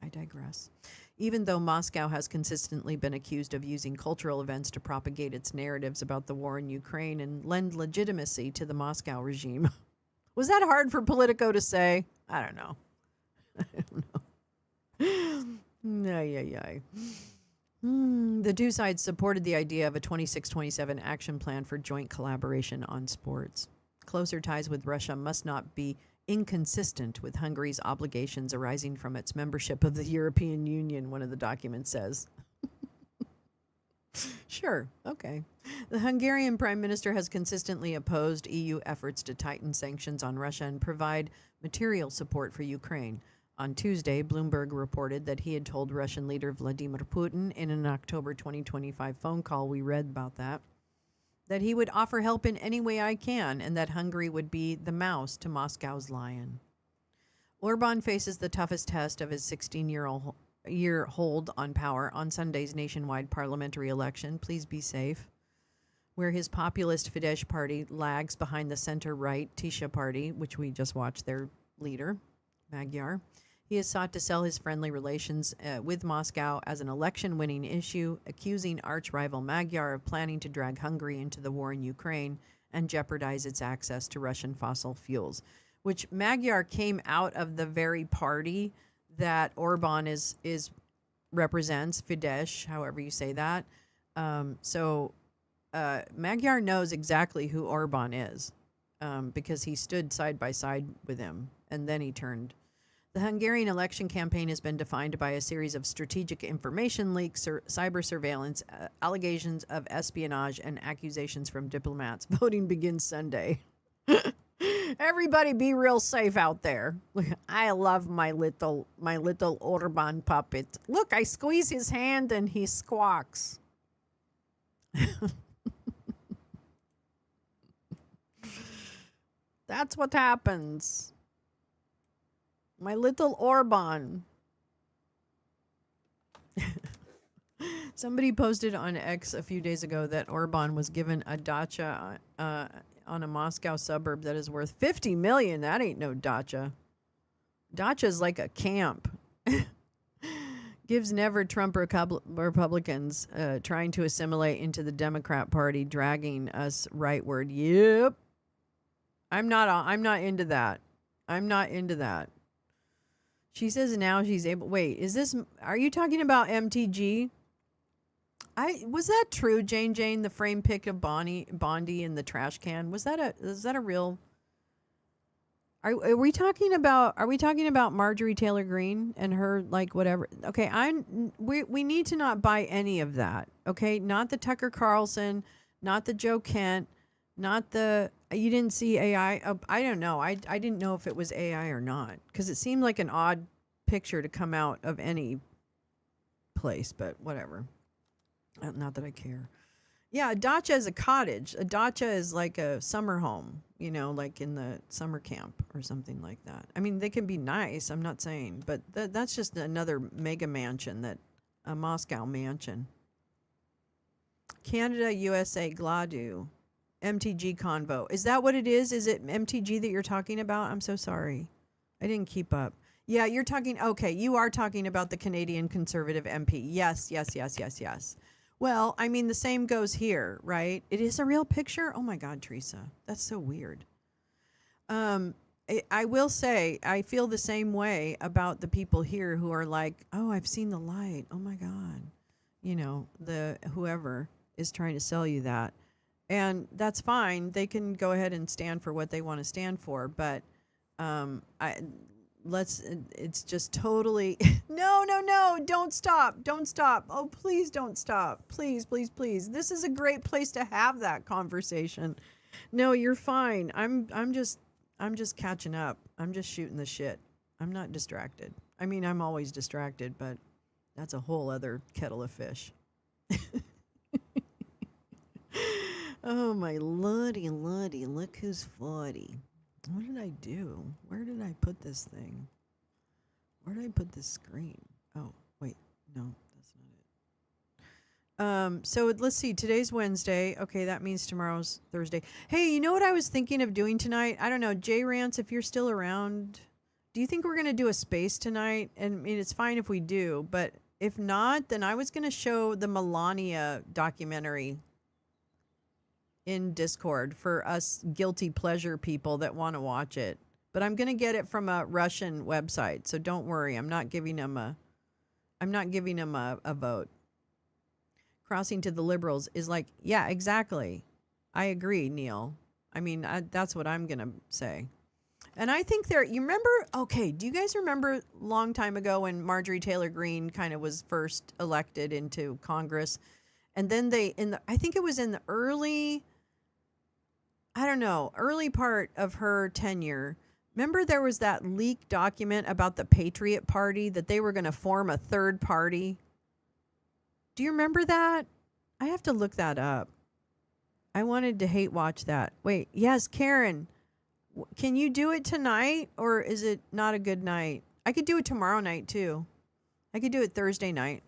I digress. Even though Moscow has consistently been accused of using cultural events to propagate its narratives about the war in Ukraine and lend legitimacy to the Moscow regime. Was that hard for Politico to say? I don't know. The two sides supported the idea of a 26-27 action plan for joint collaboration on sports. Closer ties with Russia must not be inconsistent with Hungary's obligations arising from its membership of the European Union, one of the documents says. Sure, okay. The Hungarian Prime Minister has consistently opposed EU efforts to tighten sanctions on Russia and provide material support for Ukraine. On Tuesday, Bloomberg reported that he had told Russian leader Vladimir Putin in an October 2025 phone call, we read about that he would offer help in any way I can, and that Hungary would be the mouse to Moscow's lion. Orban faces the toughest test of his 16-year hold on power on Sunday's nationwide parliamentary election. Please be safe. Where his populist Fidesz party lags behind the center-right Tisza party, which we just watched their leader, Magyar. He has sought to sell his friendly relations with Moscow as an election-winning issue, accusing arch-rival Magyar of planning to drag Hungary into the war in Ukraine and jeopardize its access to Russian fossil fuels, which Magyar came out of the very party that Orban represents, Fidesz, however you say that. Magyar knows exactly who Orban is because he stood side by side with him, and then he turned. The Hungarian election campaign has been defined by a series of strategic information leaks, cyber surveillance, allegations of espionage, and accusations from diplomats. Voting begins Sunday. Everybody be real safe out there. I love my little Orban puppet. Look, I squeeze his hand and he squawks. That's what happens. My little Orban. Somebody posted on X a few days ago that Orban was given a dacha on a Moscow suburb that is worth $50 million. That ain't no dacha. Dacha's like a camp. Gives never Trump Republicans trying to assimilate into the Democrat Party, dragging us rightward. Yep. I'm not into that. I'm not into that. She says now she's able. Wait, are you talking about MTG? Was that true, Jane? The frame pic of Bondi in the trash can. Is that a real? Are we talking about Marjorie Taylor Greene and her like whatever? Okay, we need to not buy any of that. Okay, not the Tucker Carlson, not the Joe Kent, not the you didn't see AI. I don't know. I didn't know if it was AI or not because it seemed like an odd picture to come out of any place, but whatever. Not that I care. Yeah, a dacha is a cottage. A dacha is like a summer home, like in the summer camp or something like that. I mean, they can be nice, I'm not saying, but that's just another mega mansion, a Moscow mansion. Canada, USA, Gladu, MTG Convo. Is that what it is? Is it MTG that you're talking about? I'm so sorry. I didn't keep up. Yeah, you are talking about the Canadian Conservative MP. Yes. Well, I mean, the same goes here, right? It is a real picture? Oh my God, Teresa. That's so weird. I will say, I feel the same way about the people here who are like, oh, I've seen the light. Oh my God. Whoever is trying to sell you that. And that's fine. They can go ahead and stand for what they want to stand for. But it's just totally no, don't stop, oh please don't stop, please, this is a great place to have that conversation. No, you're fine. I'm just catching up. I'm just shooting the shit. I'm not distracted. I mean, I'm always distracted, but that's a whole other kettle of fish. Oh my lordy, look who's 40. What did I do? Where did I put this thing? Where did I put this screen? Oh, wait. No, that's not it. So let's see. Today's Wednesday. Okay, that means tomorrow's Thursday. Hey, you know what I was thinking of doing tonight? I don't know. Jay Rance, if you're still around, do you think we're going to do a space tonight? And I mean, it's fine if we do, but if not, then I was going to show the Melania documentary in Discord for us guilty pleasure people that want to watch it. But I'm going to get it from a Russian website, so don't worry. I'm not giving them a vote. Crossing to the liberals is like, yeah, exactly. I agree, Neil. I mean, that's what I'm going to say. And I think you remember, okay, do you guys remember a long time ago when Marjorie Taylor Greene kind of was first elected into Congress? And then I think it was in the early part of her tenure. Remember there was that leaked document about the Patriot Party, that they were going to form a third party? Do you remember that? I have to look that up. I wanted to hate watch that. Wait, yes, Karen. Can you do it tonight, or is it not a good night? I could do it tomorrow night too. I could do it Thursday night.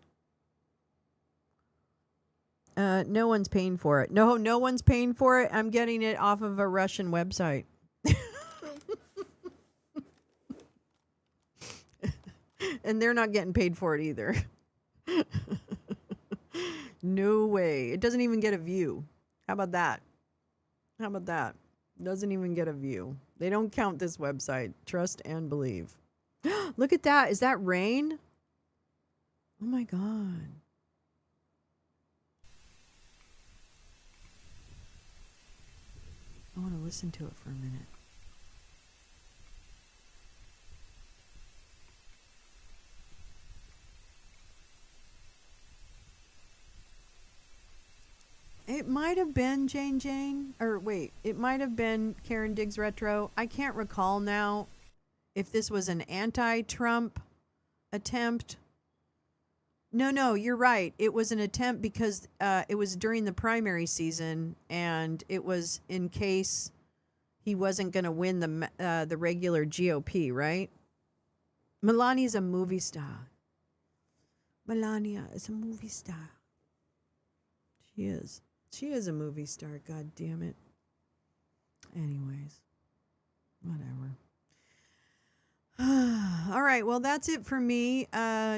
No one's paying for it. No one's paying for it. I'm getting it off of a Russian website. And they're not getting paid for it either. No way. It doesn't even get a view. How about that? Doesn't even get a view. They don't count this website. Trust and believe. Look at that. Is that rain? Oh my God. I want to listen to it for a minute. It might have been Jane, or wait, it might have been Karen Diggs Retro. I can't recall now if this was an anti-Trump attempt. No, you're right. It was an attempt because it was during the primary season, and it was in case he wasn't going to win the regular GOP, right? Melania's a movie star. Melania is a movie star. She is. She is a movie star, god damn it. Anyways, whatever. All right, well, that's it for me.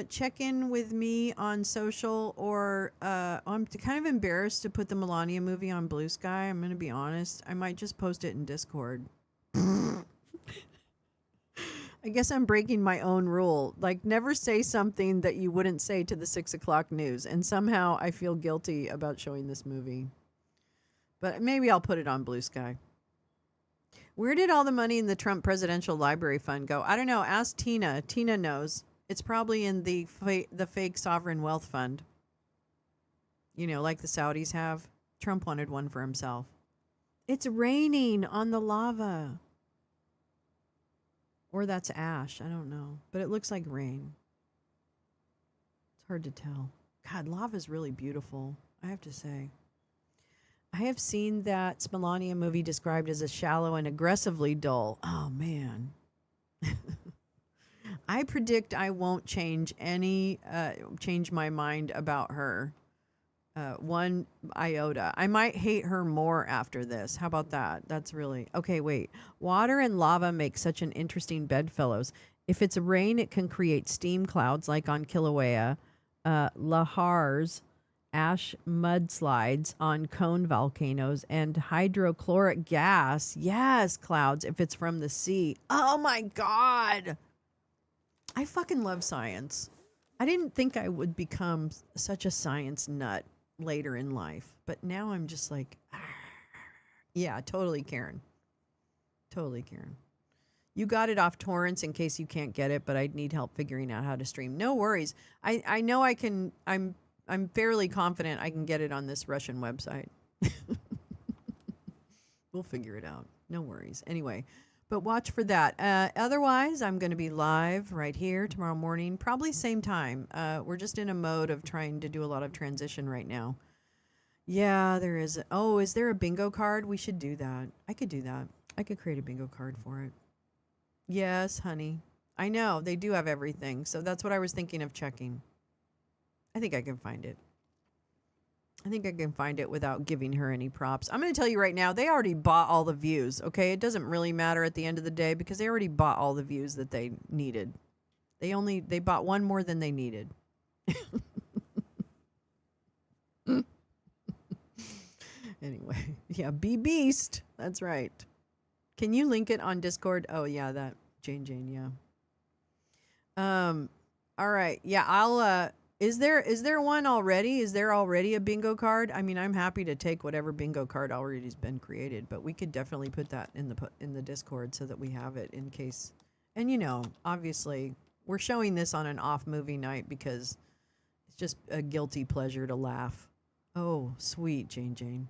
Check in with me on social, or I'm kind of embarrassed to put the Melania movie on Blue Sky. I'm going to be honest. I might just post it in Discord. I guess I'm breaking my own rule. Like, never say something that you wouldn't say to the 6 o'clock news. And somehow I feel guilty about showing this movie. But maybe I'll put it on Blue Sky. Where did all the money in the Trump Presidential Library Fund go? I don't know. Ask Tina. Tina knows. It's probably in the fake sovereign wealth fund. You know, like the Saudis have. Trump wanted one for himself. It's raining on the lava. Or that's ash. I don't know. But it looks like rain. It's hard to tell. God, lava's really beautiful, I have to say. I have seen that Melania movie described as a shallow and aggressively dull. Oh, man. I predict I won't change my mind about her. One iota. I might hate her more after this. How about that? That's really... Okay, wait. Water and lava make such an interesting bedfellows. If it's rain, it can create steam clouds like on Kilauea, lahars, ash mudslides on cone volcanoes, and hydrochloric gas, yes, clouds if it's from the sea. Oh my God. I fucking love science. I didn't think I would become such a science nut later in life, but now I'm just like, yeah, totally, Karen. Totally, Karen. You got it off torrents in case you can't get it, but I'd need help figuring out how to stream. No worries. I know I can. I'm fairly confident I can get it on this Russian website. We'll figure it out. No worries. Anyway, but watch for that. Otherwise, I'm going to be live right here tomorrow morning, probably same time. We're just in a mode of trying to do a lot of transition right now. Yeah, there is. Oh, is there a bingo card? We should do that. I could do that. I could create a bingo card for it. Yes, honey. I know. They do have everything. So that's what I was thinking of checking. I think I can find it. I think I can find it without giving her any props. I'm going to tell you right now, they already bought all the views, okay? It doesn't really matter at the end of the day because they already bought all the views that they needed. They bought one more than they needed. Anyway, yeah, be beast. That's right. Can you link it on Discord? Oh, yeah, that Jane, yeah. All right. Yeah, I'll Is there one already? Is there already a bingo card? I mean, I'm happy to take whatever bingo card already has been created, but we could definitely put that in the Discord so that we have it in case. And you know, obviously, we're showing this on an off movie night because it's just a guilty pleasure to laugh. Oh, sweet, Jane.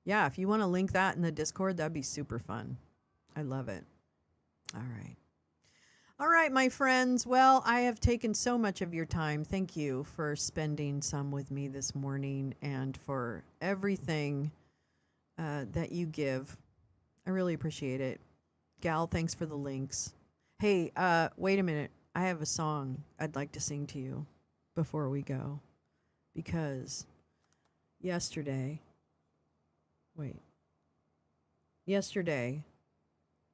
Yeah, if you want to link that in the Discord, that'd be super fun. I love it. All right. All right, my friends. Well, I have taken so much of your time. Thank you for spending some with me this morning and for everything that you give. I really appreciate it. Gal, thanks for the links. Hey, wait a minute. I have a song I'd like to sing to you before we go. Because yesterday,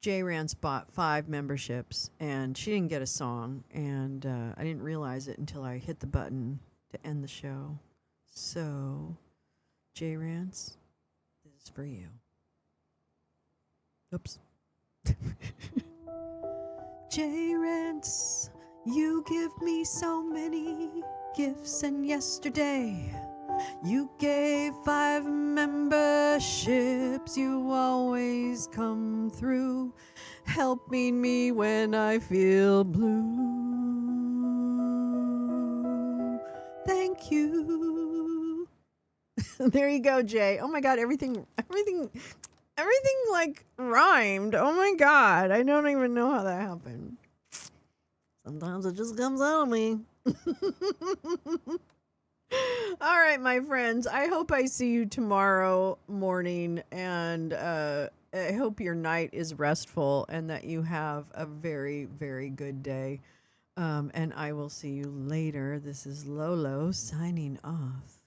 J Rance bought 5 memberships, and she didn't get a song, and I didn't realize it until I hit the button to end the show. So, J Rance, this is for you. Oops. J Rance, you give me so many gifts, and yesterday you gave 5 memberships. You always come through, helping me when I feel blue. Thank you. There you go, Jay. Oh my God, everything like rhymed. Oh my God, I don't even know how that happened. Sometimes it just comes out of me. All right, my friends. I hope I see you tomorrow morning, and I hope your night is restful and that you have a very, very good day. And I will see you later. This is Lolo signing off.